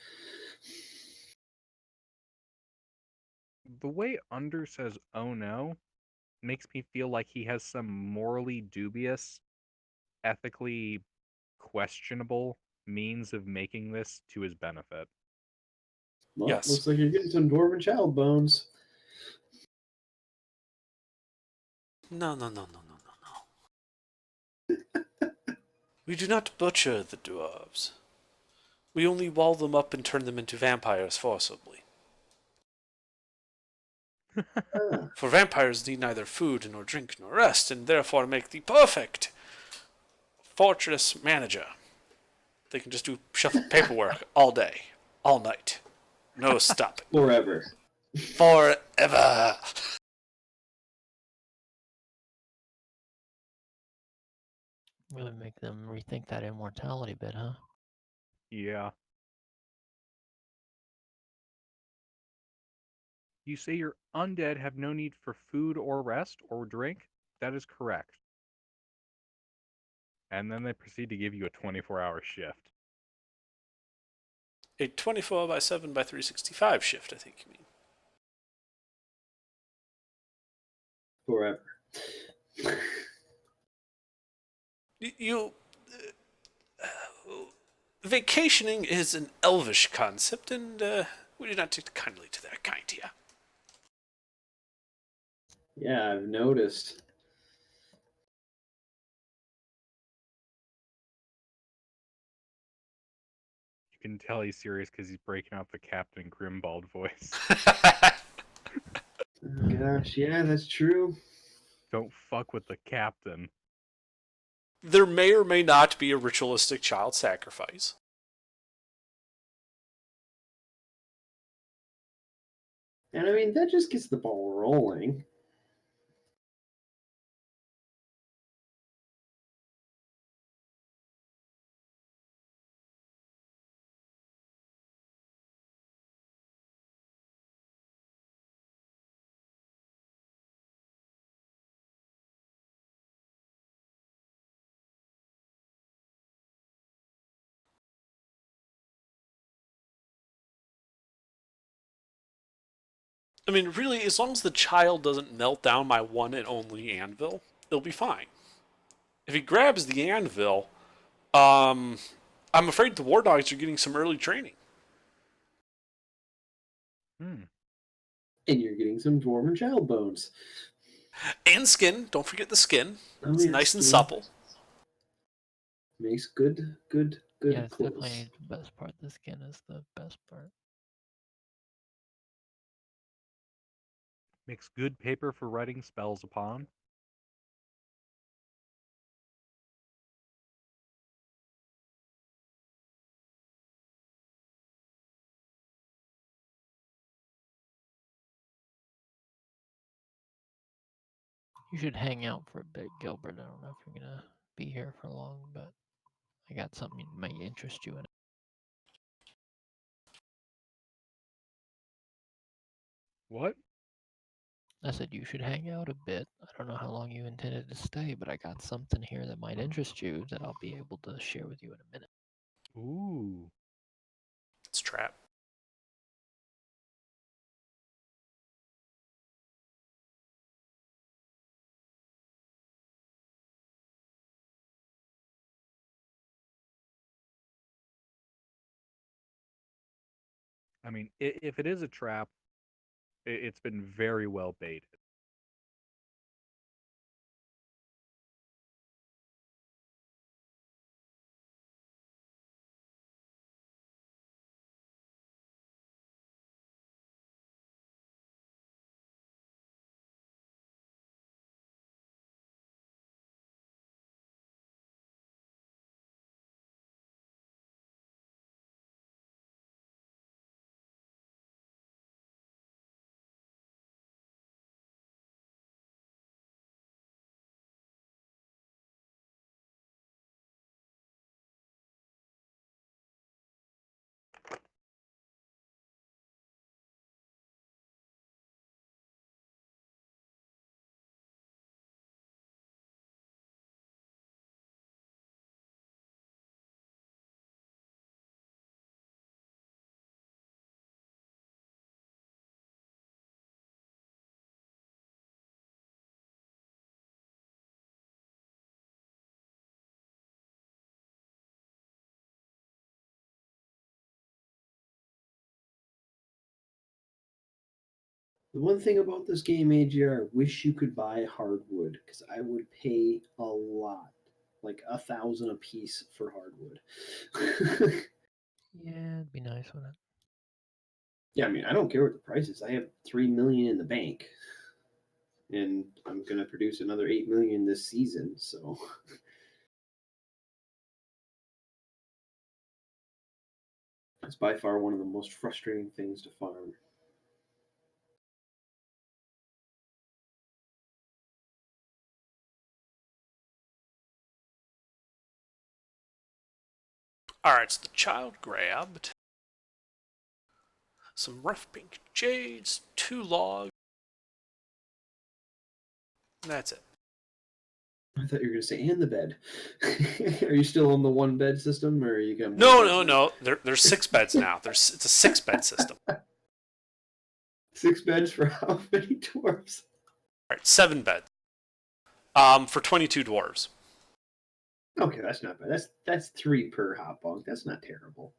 The way Under says "oh no" makes me feel like he has some morally dubious, ethically questionable means of making this to his benefit. Well, Yes. looks like you're getting some Dwarven child bones. No, no, no, no, no, no, no. We do not butcher the dwarves. We only wall them up and turn them into vampires forcibly. Ah, For vampires need neither food nor drink nor rest, and therefore make the perfect fortress manager. They can just do shuffle paperwork all day, all night. No stopping. forever. Forever. Really make them rethink that immortality bit, huh? Yeah. You say your undead have no need for food or rest or drink? That is correct. And then they proceed to give you a 24-hour shift. A 24 by 7 by 365 shift, I think you mean. Forever. You. Vacationing is an elvish concept, and we do not take kindly to that kind here. Yeah, I've noticed. You can tell he's serious because he's breaking out the Captain Grimbald voice. Oh, gosh, yeah, that's true. Don't fuck with the captain. There may or may not be a ritualistic child sacrifice. And I mean, that just gets the ball rolling. I mean, really, as long as the child doesn't melt down my one and only anvil, it'll be fine. If he grabs the anvil, I'm afraid the war dogs are getting some early training. Hmm. And you're getting some dwarven child bones. And skin. Don't forget the skin. Oh, It's yeah, nice and skin. supple. Makes good Yeah, it's clothes. definitely the best part. The skin is the best part. Makes good paper for writing spells upon. You should hang out for a bit, Gilbert. I don't know if you're gonna be here for long, but I got something that might interest you in it. What? I said you should hang out a bit. I don't know how long you intended to stay, but I got something here that might interest you that I'll be able to share with you in a minute. Ooh. It's a trap. I mean, if it is a trap, it's been very well baited. The one thing about this game, AGR, I wish you could buy hardwood because I would pay a lot, like 1,000 a piece for hardwood. Yeah, it'd be nice, wouldn't it? Yeah, I mean, I don't care what the price is. I have 3 million in the bank, and I'm gonna produce another 8 million this season. So it's by far one of the most frustrating things to farm. Alright, so the child grabbed some rough pink jades, 2 logs, and that's it. I thought you were going to say and the bed. Are you still on the one bed system, or are you got more No, beds no, now? no. There's 6 beds now. It's a 6 bed system. 6 beds for how many dwarves? All right, 7 beds. For 22 dwarves. Okay, that's not bad. That's 3 per hot bunk. That's not terrible.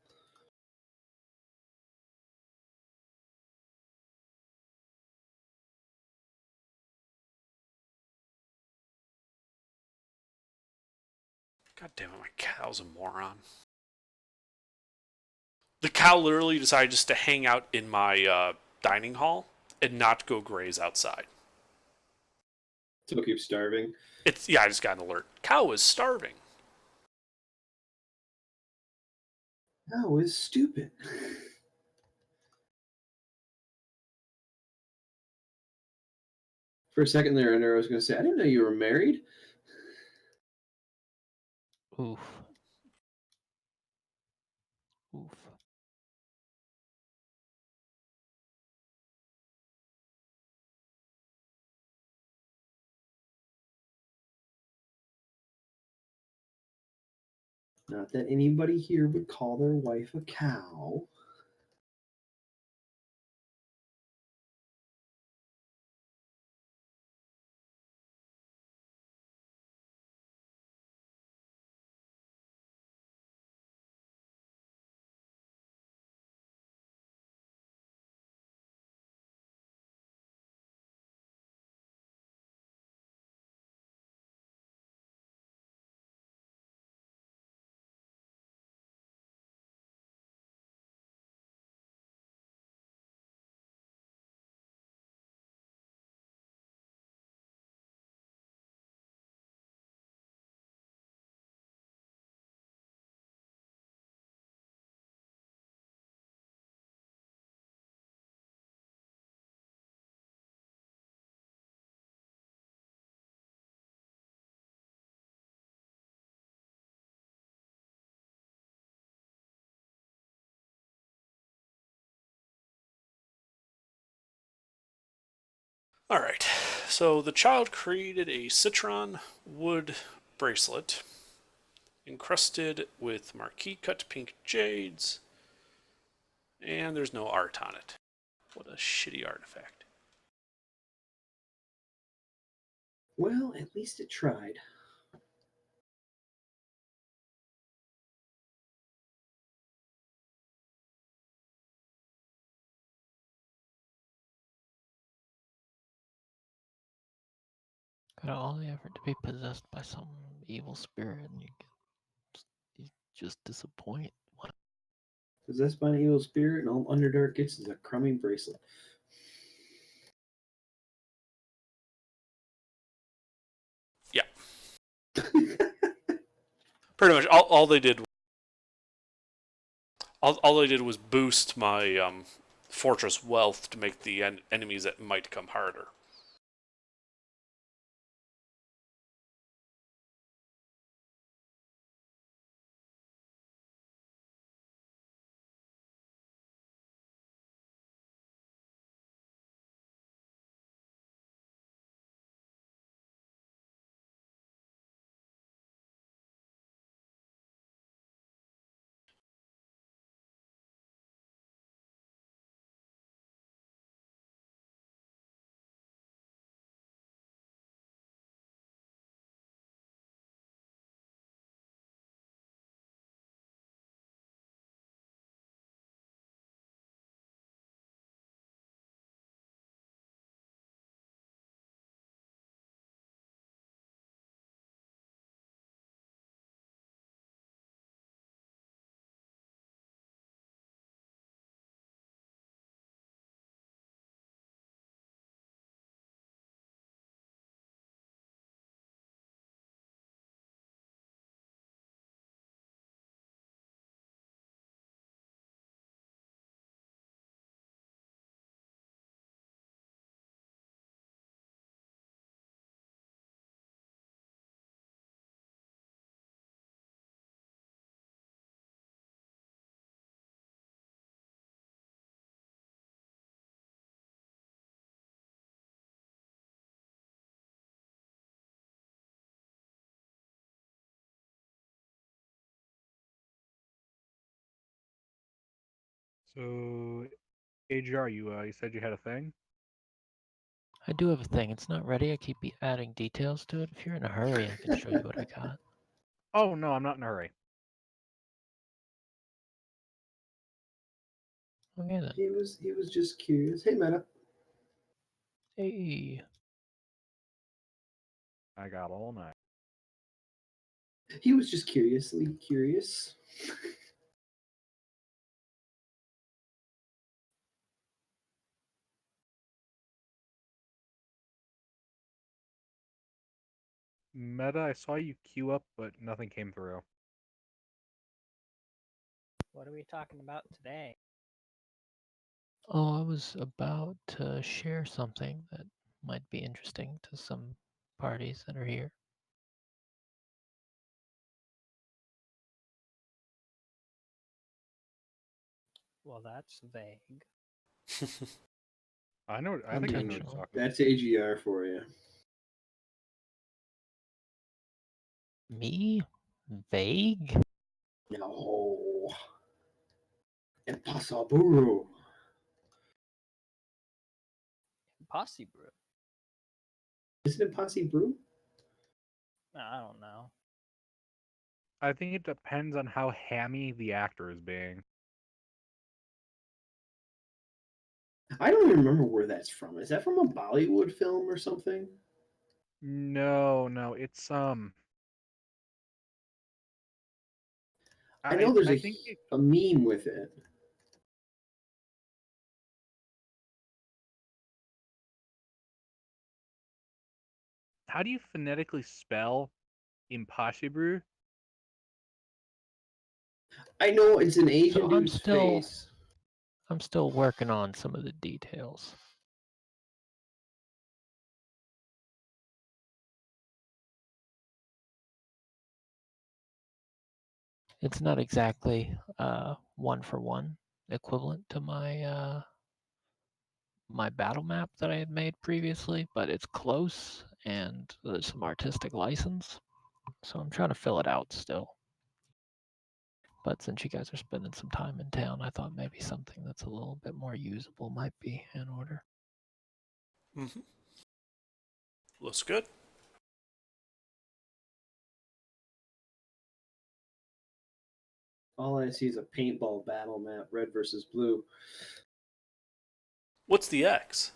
God damn it, my cow's a moron. The cow literally decided just to hang out in my dining hall and not go graze outside. So keep starving. I just got an alert. Cow is starving. That was stupid. For a second there, I was going to say, I didn't know you were married. Oof. Oof. Not that anybody here would call their wife a cow. All right. So the child created a citron wood bracelet encrusted with marquee cut pink jades, and there's no art on it. What a shitty artifact. Well, at least it tried. Got all the effort to be possessed by some evil spirit, and you just disappoint. What? Possessed by an evil spirit, and all Underdark gets is a crummy bracelet. Yeah. Pretty much all they did. All they did was boost my fortress wealth to make the enemies that might come harder. So, AGR, you said you had a thing? I do have a thing. It's not ready. I keep adding details to it. If you're in a hurry, I can show you what I got. Oh no, I'm not in a hurry. Okay then. He was just curious. Hey, Meta. Hey. I got all night. He was just curiously curious. Meta, I saw you queue up, but nothing came through. What are we talking about today? Oh, I was about to share something that might be interesting to some parties that are here. Well, that's vague. I think I know what you're talking about. That's AGR for you. Me? Vague? No. Impossible. Posse Brew. Is it Impossible? I don't know. I think it depends on how hammy the actor is being. I don't even remember where that's from. Is that from a Bollywood film or something? No, it's I know there's I think a meme with it. how do you phonetically spell impossible? I know it's an Asian So I'm dude's still face. I'm still working on some of the details. It's not exactly one for one equivalent to my my battle map that I had made previously, but it's close and there's some artistic license. So I'm trying to fill it out still. But since you guys are spending some time in town, I thought maybe something that's a little bit more usable might be in order. Mm-hmm. Looks good. All I see is a paintball battle map, red versus blue. What's the X?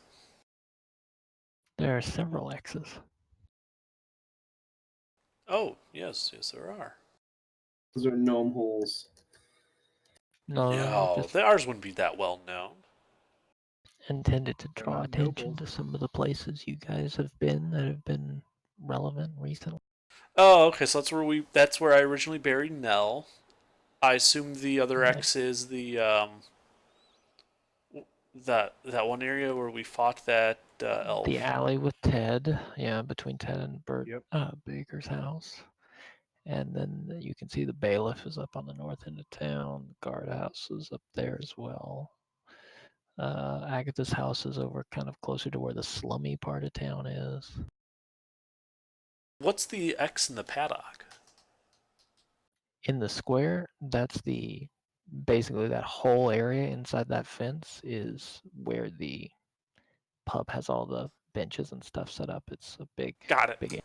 There are several X's. Oh, yes, there are. Those are gnome holes. No, just ours wouldn't be that well known. intended to They're draw not attention nobles. to some of the places you guys have been that have been relevant recently. Oh, okay, so that's where I originally buried Nell. I assume the other Nice. X is the that one area where we fought that elf. The alley with Ted, yeah, between Ted and Bert Yep. Baker's house. And then you can see the bailiff is up on the north end of town. The guardhouse is up there as well. Agatha's house is over kind of closer to where the slummy part of town is. What's the X in the paddock? In the square, that's basically that whole area inside that fence is where the pub has all the benches and stuff set up. It's a big, Got it. big.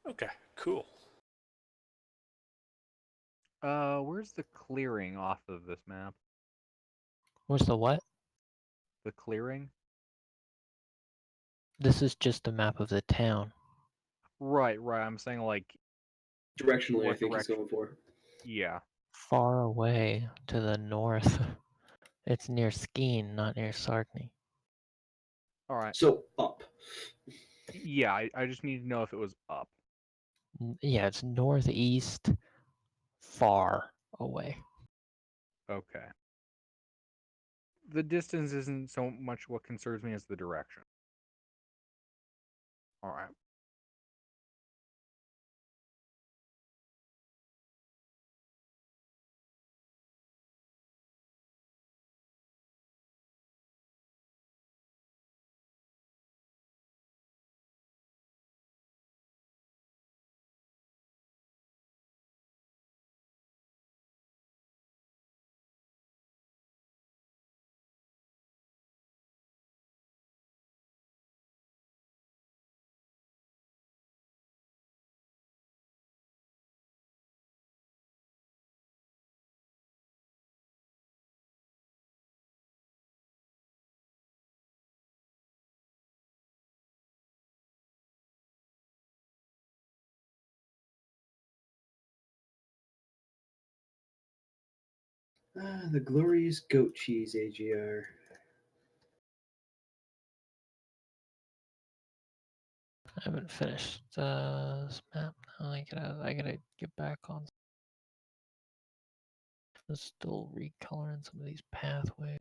Okay, cool. Where's the clearing off of this map? Where's the what? The clearing? This is just a map of the town. Right. I'm saying like Directionally, I what think direction? he's going for. Yeah. Far away to the north. It's near Skeen, not near Sarkny. All right. So up. Yeah, I just need to know if it was up. Yeah, it's northeast, far away. Okay. The distance isn't so much what concerns me as the direction. All right. The glorious goat cheese AGR. I haven't finished this map. Now I gotta get back on. I'm still recoloring some of these pathways.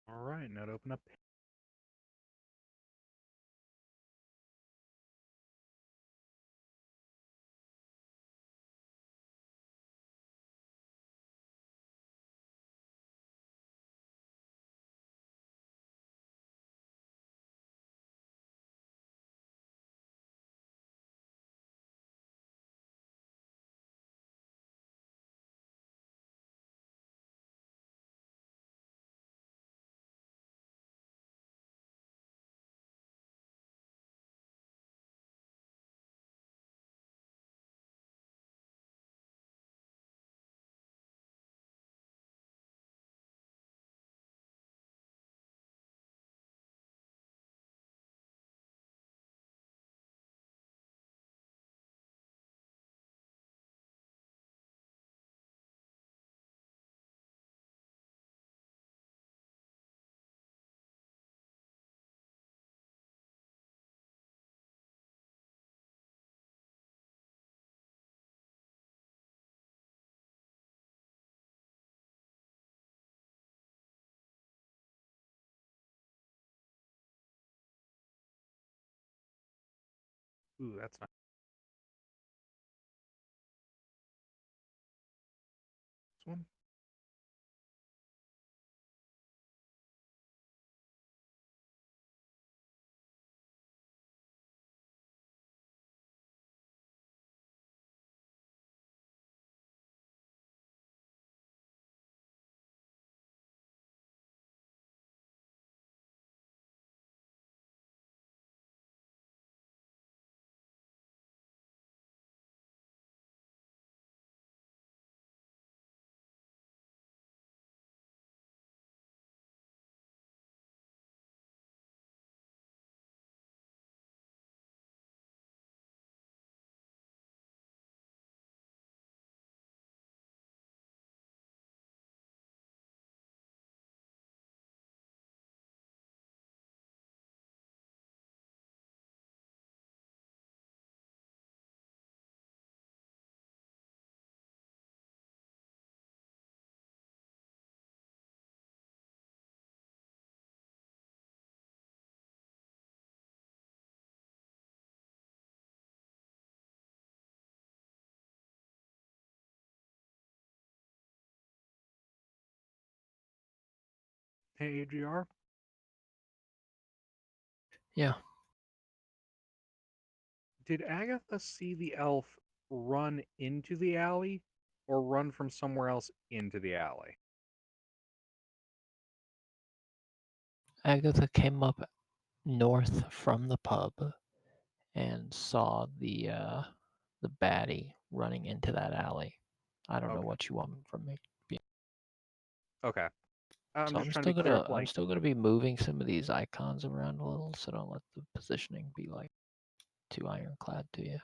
All right, now to open up. Ooh, that's nice. This one. Hey, AGR. Yeah. Did Agatha see the elf run into the alley or run from somewhere else into the alley? Agatha came up north from the pub and saw the baddie running into that alley. I don't know Okay. what you want from me. Okay. I'm So just I'm trying to still be clear. gonna I'm Like, still gonna be moving some of these icons around a little, so don't let the positioning be like too ironclad to you.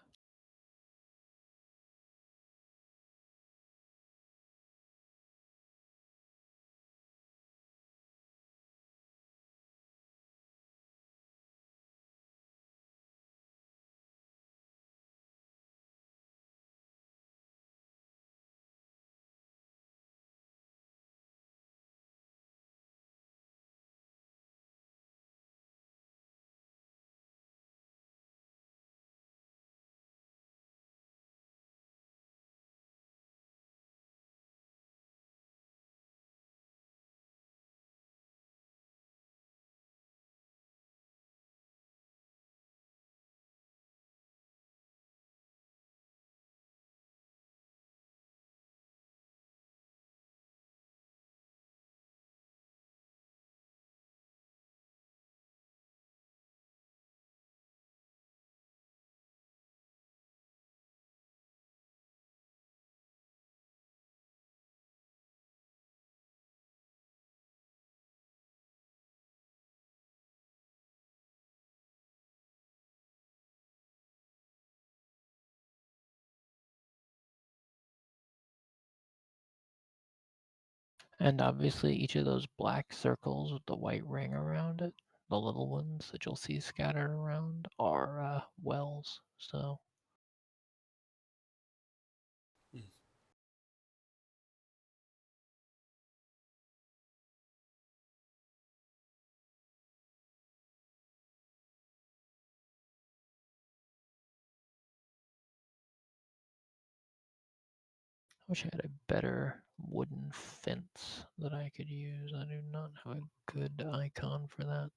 And obviously, each of those black circles with the white ring around it, the little ones that you'll see scattered around, are wells. So I wish I had a better wooden fence that I could use. I do not have a good icon for that.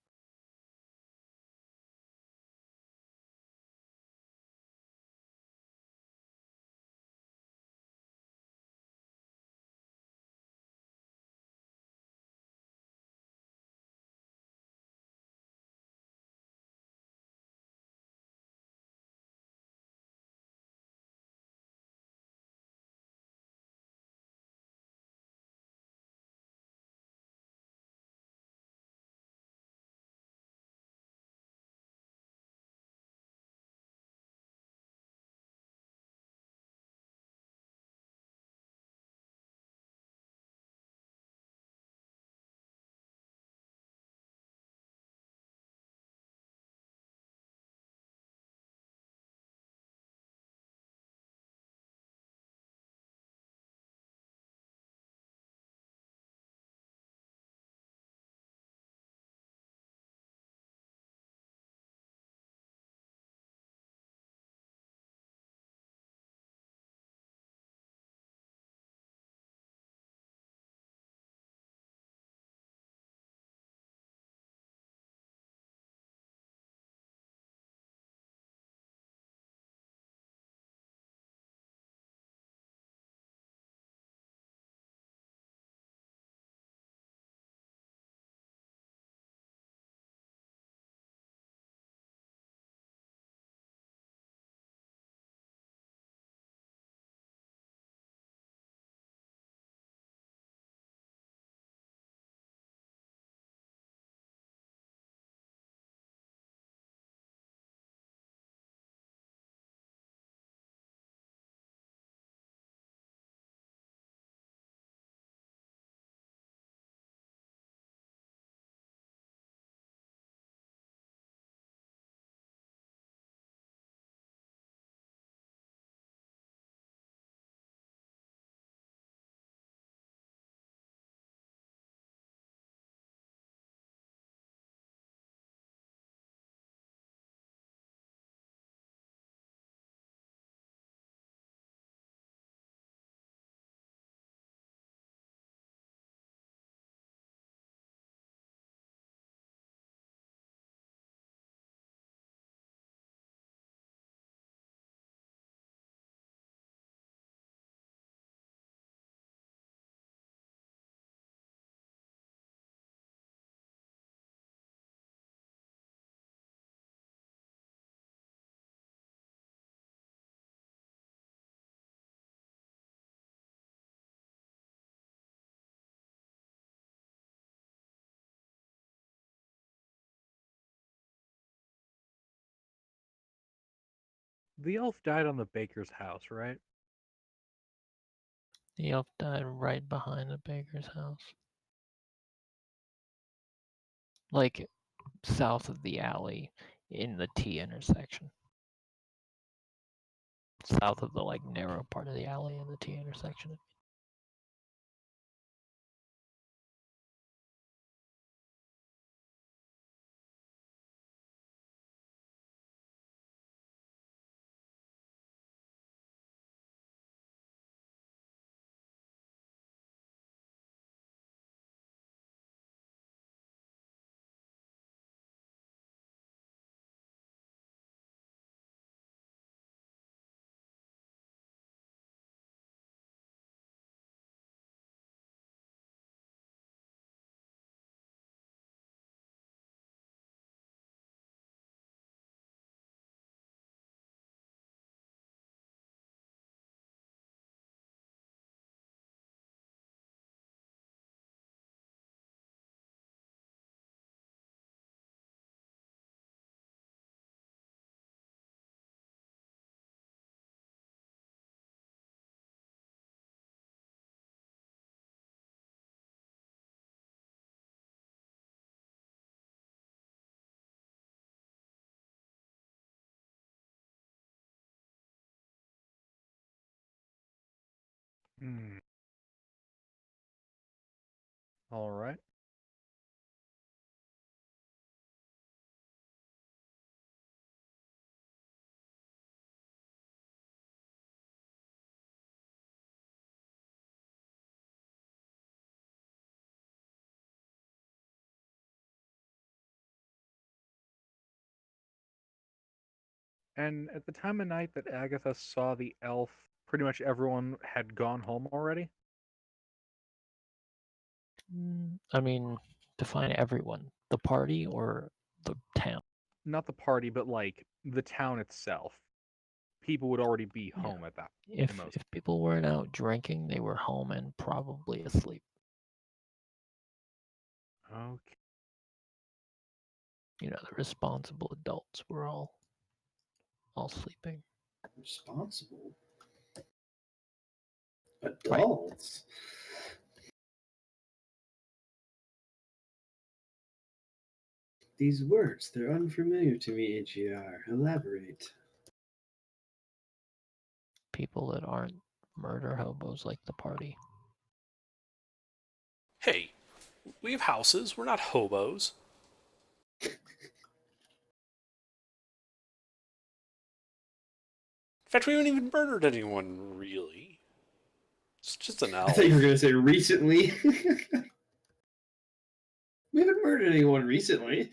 The elf died on the baker's house, right? The elf died right behind the baker's house, like south of the alley in the T intersection. South of the like narrow part of the alley in the T intersection. Hmm. All right. And at the time of night that Agatha saw the elf, pretty much everyone had gone home already? I mean, define everyone. The party or the town? Not the party, but like the town itself. People would already be Yeah. home at that. If most. if people weren't out drinking, they were home and probably asleep. Okay. You know, the responsible adults were all sleeping. Responsible Right. adults. These words, they're unfamiliar to me, AGR. Elaborate. People that aren't murder hobos like the party. Hey, we have houses. We're not hobos. In fact, we haven't even murdered anyone, really. It's just an I elf. thought you were going to say recently. We haven't murdered anyone recently.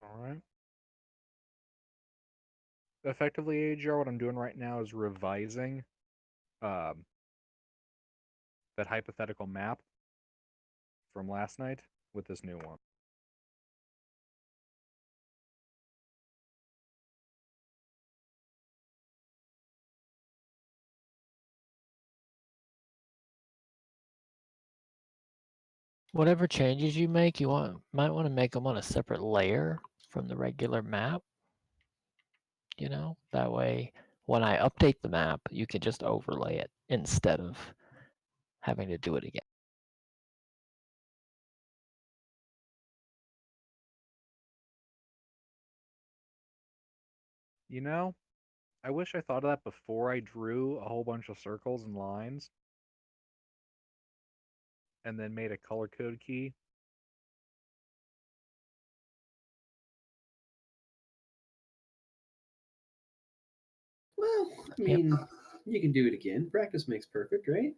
Alright. Effectively, AGR, what I'm doing right now is revising that hypothetical map from last night with this new one. Whatever changes you make, might want to make them on a separate layer from the regular map. You know, that way when I update the map, you can just overlay it instead of having to do it again. You know, I wish I thought of that before I drew a whole bunch of circles and lines and then made a color code key. Well, I mean, you can do it again. Practice makes perfect, right?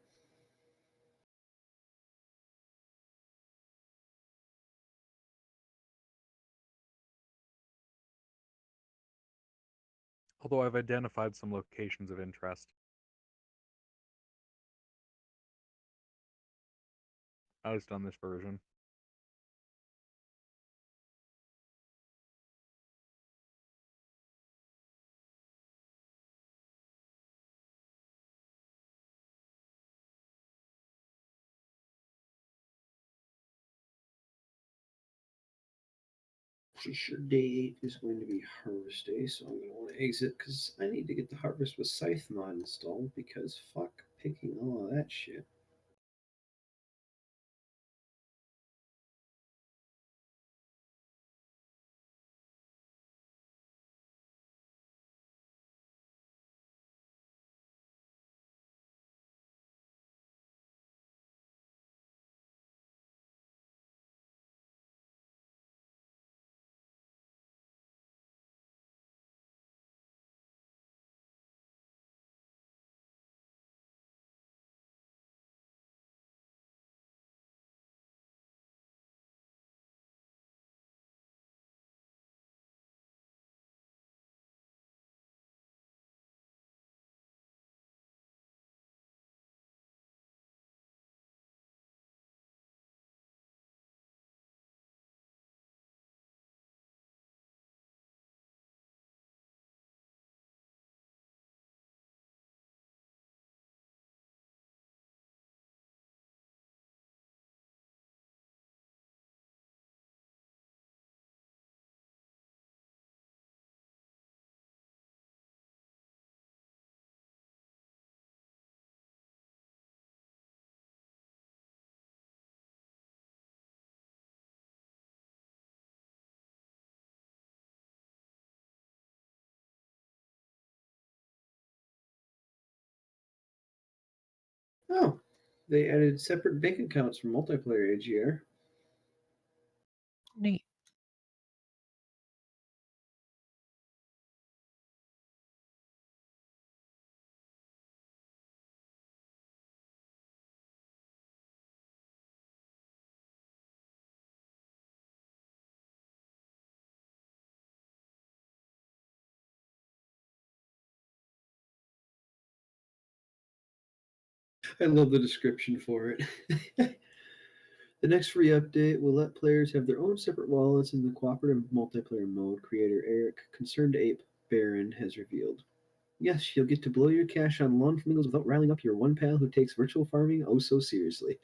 Although I've identified some locations of interest. At least on this version. Sure, day 8 is going to be harvest day, so I'm going to want to exit because I need to get the harvest with scythe mod installed because fuck picking all of that shit. They added separate bank accounts for multiplayer AGR. Neat. I love the description for it. The next free update will let players have their own separate wallets in the cooperative multiplayer mode, creator Eric Concerned Ape Baron has revealed. Yes, you'll get to blow your cash on lawn flamingos without riling up your one pal who takes virtual farming oh so seriously.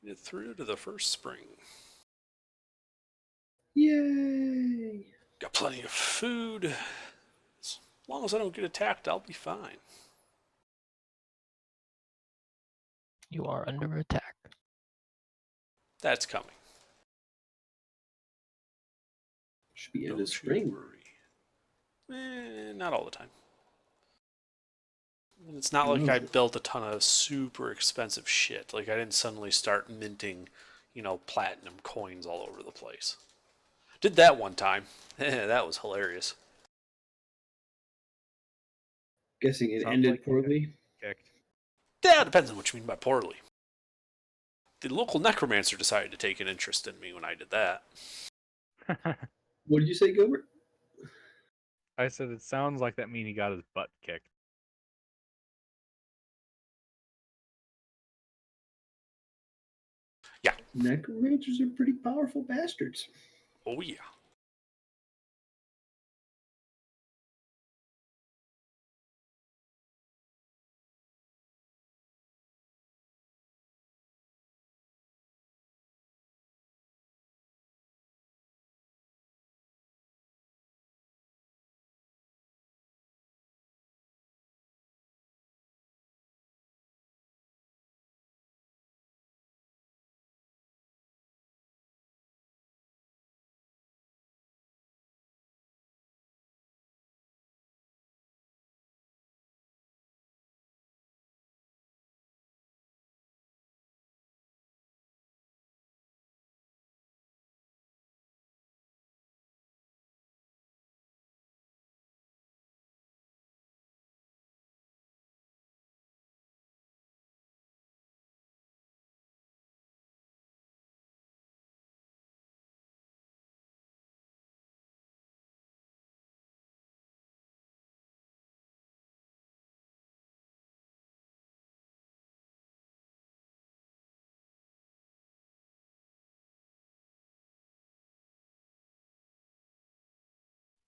Made it through to the first spring. Yay! Got plenty of food. As long as I don't get attacked, I'll be fine. You are under attack. That's coming. Should be end Don't of spring. you worry. Not all the time. And it's not like I built a ton of super expensive shit. Like I didn't suddenly start minting, platinum coins all over the place. Did that one time. That was hilarious. Guessing it Sounds ended like you got poorly. kicked. Yeah, it depends on what you mean by poorly. The local necromancer decided to take an interest in me when I did that. What did you say, Gilbert? I said it sounds like that mean he got his butt kicked. Yeah. Necromancers are pretty powerful bastards. Oh yeah.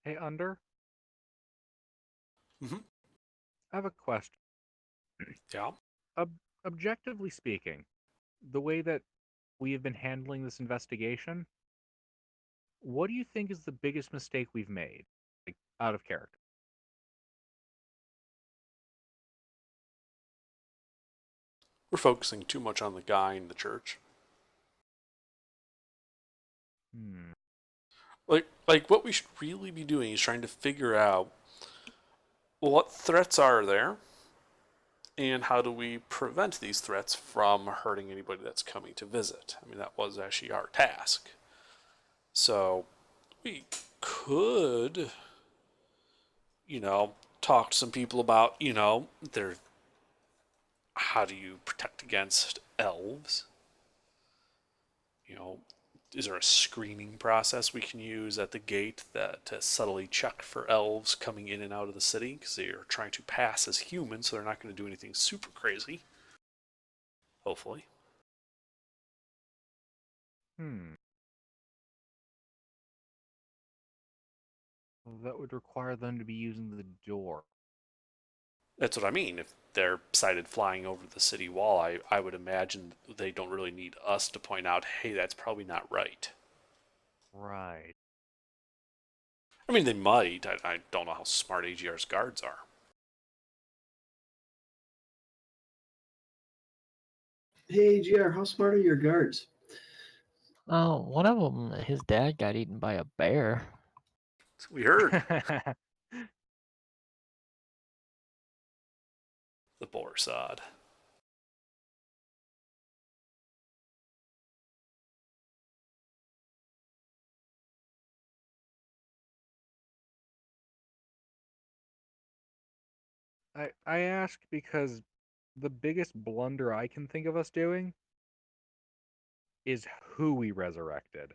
Hey, Under, Mhm. I have a question. Yeah. Objectively speaking, the way that we have been handling this investigation, what do you think is the biggest mistake we've made? Like, out of character. We're focusing too much on the guy in the church. Hmm. Like what we should really be doing is trying to figure out what threats are there and how do we prevent these threats from hurting anybody that's coming to visit. I mean, that was actually our task. So we could, you know, talk to some people about, their how do you protect against elves? You know, is there a screening process we can use at the gate to subtly check for elves coming in and out of the city? Because they are trying to pass as humans, so they're not going to do anything super crazy. Hopefully. Hmm. Well, that would require them to be using the door. That's what I mean. If they're sighted flying over the city wall, I would imagine they don't really need us to point out, hey, that's probably not right. Right. I mean, they might. I don't know how smart AGR's guards are. Hey, GR, how smart are your guards? Oh, one of them, his dad got eaten by a bear. We heard the Borsod. I ask because the biggest blunder I can think of us doing is who we resurrected.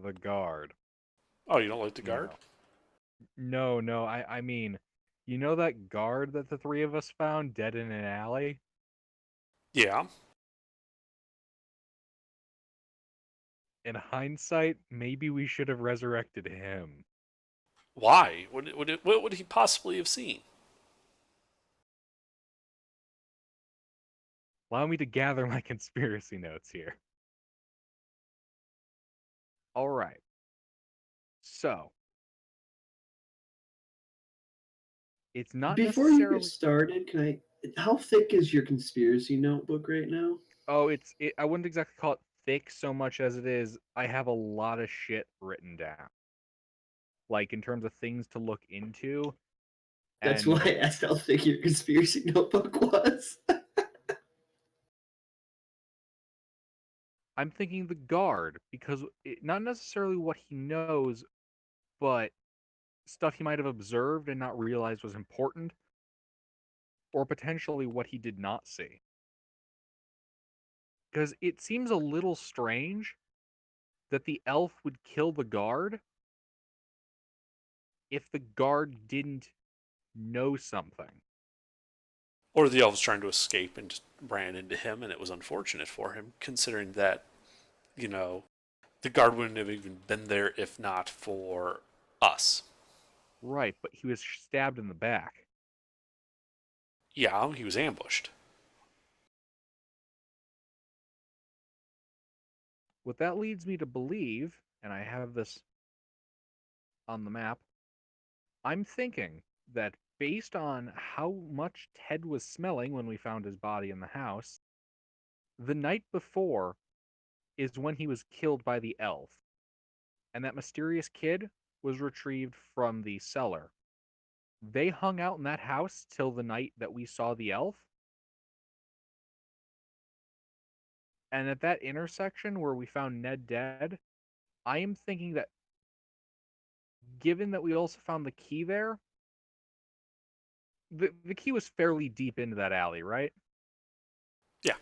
The guard. Oh, you don't like the You guard? know. No, I mean, you know that guard that the three of us found dead in an alley? Yeah. In hindsight, maybe we should have resurrected him. Why? What would he possibly have seen? Allow me to gather my conspiracy notes here. All right. So, it's not Before you get necessarily. started, can I? How thick is your conspiracy notebook right now? Oh, I wouldn't exactly call it thick so much as it is. I have a lot of shit written down, like in terms of things to look into, That's why and I asked how thick your conspiracy notebook was. I'm thinking the guard because not necessarily what he knows, but stuff he might have observed and not realized was important, or potentially what he did not see. Because it seems a little strange that the elf would kill the guard if the guard didn't know something. Or the elves trying to escape and just ran into him, and it was unfortunate for him, considering that, you know, the guard wouldn't have even been there if not for us. Right, but he was stabbed in the back. Yeah, he was ambushed. What that leads me to believe, and I have this on the map, I'm thinking that based on how much Ted was smelling when we found his body in the house, the night before is when he was killed by the elf. And that mysterious kid was retrieved from the cellar. They hung out in that house till the night that we saw the elf. And at that intersection where we found Ned dead, I am thinking that given that we also found the key there, the key was fairly deep into that alley, right? Yeah.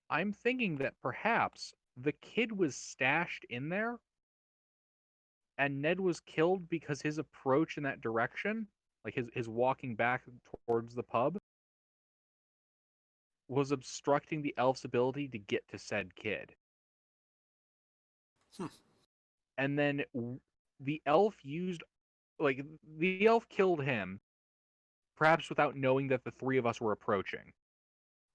I'm thinking that perhaps the kid was stashed in there and Ned was killed because his approach in that direction, like his walking back towards the pub, was obstructing the elf's ability to get to said kid. And then the elf the elf killed him, perhaps without knowing that the three of us were approaching.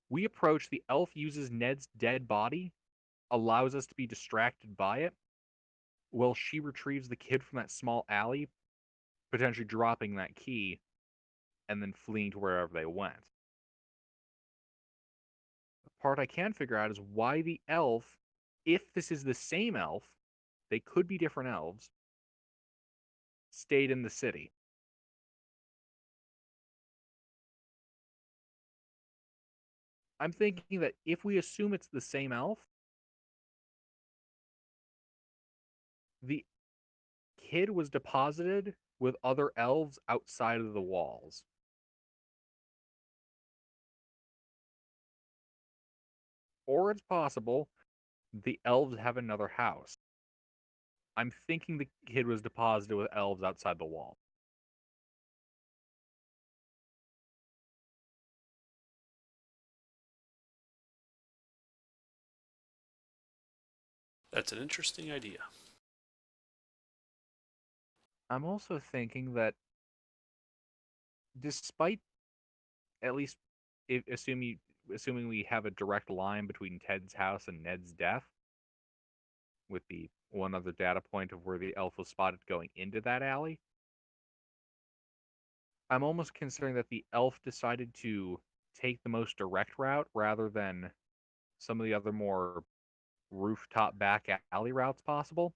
We approach, the elf uses Ned's dead body, allows us to be distracted by it, while she retrieves the kid from that small alley, potentially dropping that key, and then fleeing to wherever they went. The part I can't figure out is why the elf, if this is the same elf, they could be different elves, stayed in the city. I'm thinking that if we assume it's the same elf, the kid was deposited with other elves outside of the walls. Or it's possible the elves have another house. I'm thinking the kid was deposited with elves outside the wall. That's an interesting idea. I'm also thinking that despite, at least assuming we have a direct line between Ted's house and Ned's death, with the one other data point of where the elf was spotted going into that alley, I'm almost considering that the elf decided to take the most direct route rather than some of the other more rooftop back alley routes possible,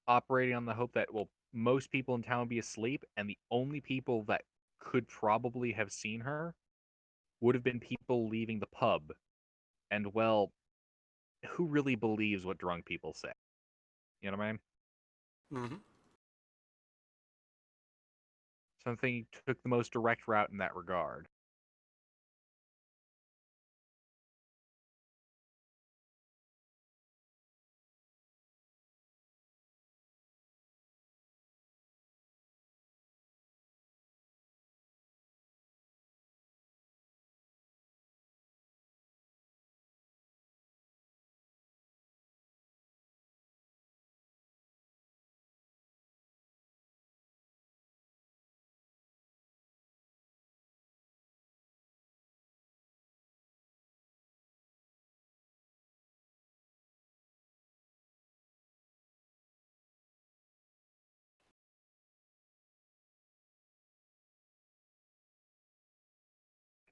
operating on the hope that, well, most people in town would be asleep, and the only people that could probably have seen her would have been people leaving the pub. And, well, who really believes what drunk people say? You know what I mean? Mm-hmm. So I'm thinking he took the most direct route in that regard.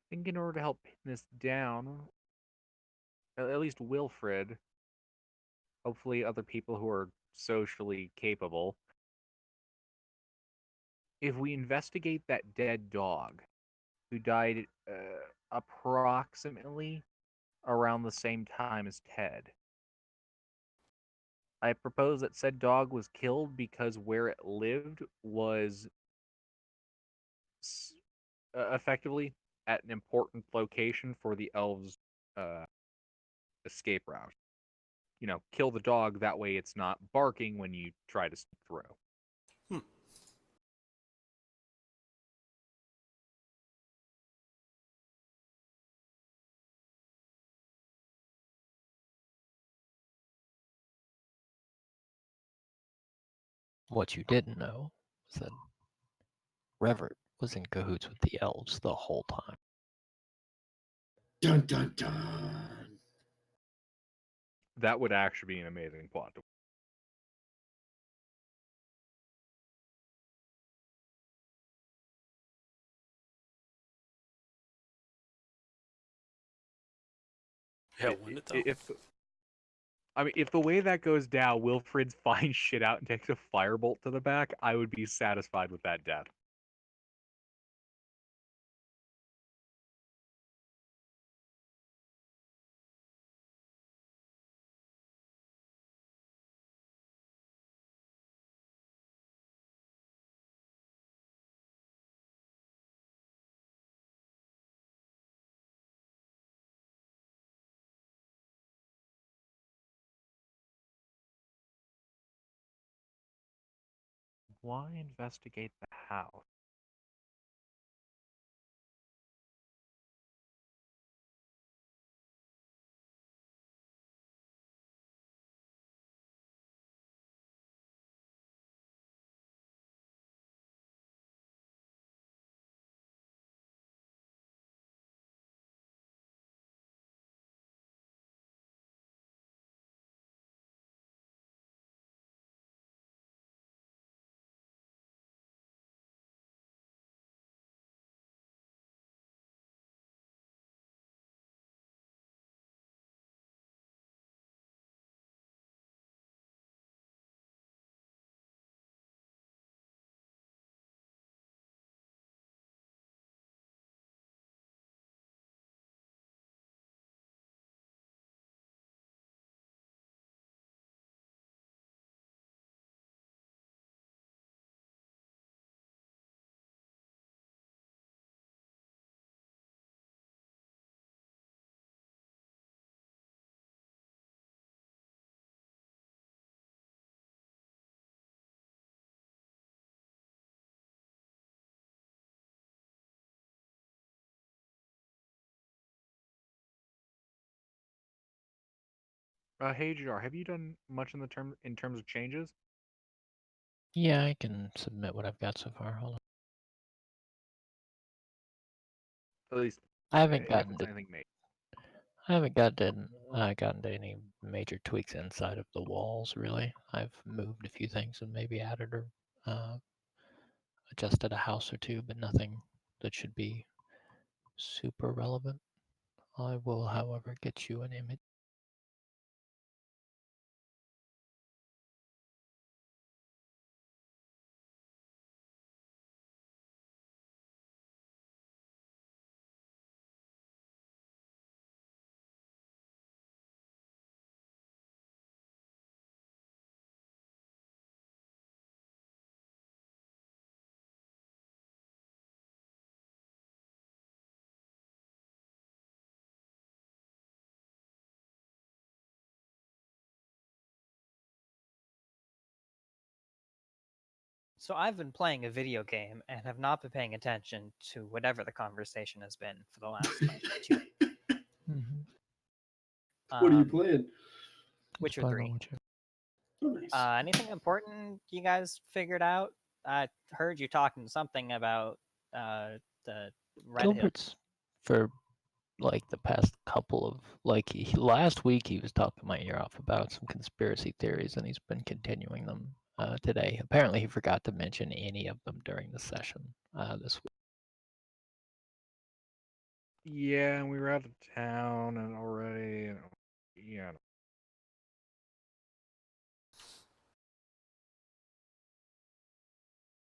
I think in order to help pin this down, at least Wilfred, hopefully other people who are socially capable, if we investigate that dead dog who died approximately around the same time as Ted, I propose that said dog was killed because where it lived was effectively at an important location for the elves' escape route. You know, kill the dog, that way it's not barking when you try to sneak through. What you didn't know was that Revert was in cahoots with the elves the whole time. Dun dun dun. That would actually be an amazing plot. Yeah, wouldn't it though? If the way that goes down, Wilfred finds shit out and takes a firebolt to the back, I would be satisfied with that death. Why investigate the house? Hey Jar, have you done much in terms of changes? Yeah, I can submit what I've got so far. Hold on. At least I haven't if gotten it's to anything major. I haven't gotten to any major tweaks inside of the walls really. I've moved a few things and maybe added or adjusted a house or two, but nothing that should be super relevant. I will, however, get you an image. So I've been playing a video game and have not been paying attention to whatever the conversation has been for the last like 2 Mm-hmm. What are you playing? Witcher Fine, 3. Witcher. Oh, nice. Anything important you guys figured out? I heard you talking something about the Red Hill. Gilbert's for like the past couple of last week he was talking my ear off about some conspiracy theories and he's been continuing them today. Apparently he forgot to mention any of them during the session this week. Yeah, and we were out of town and already, and yeah,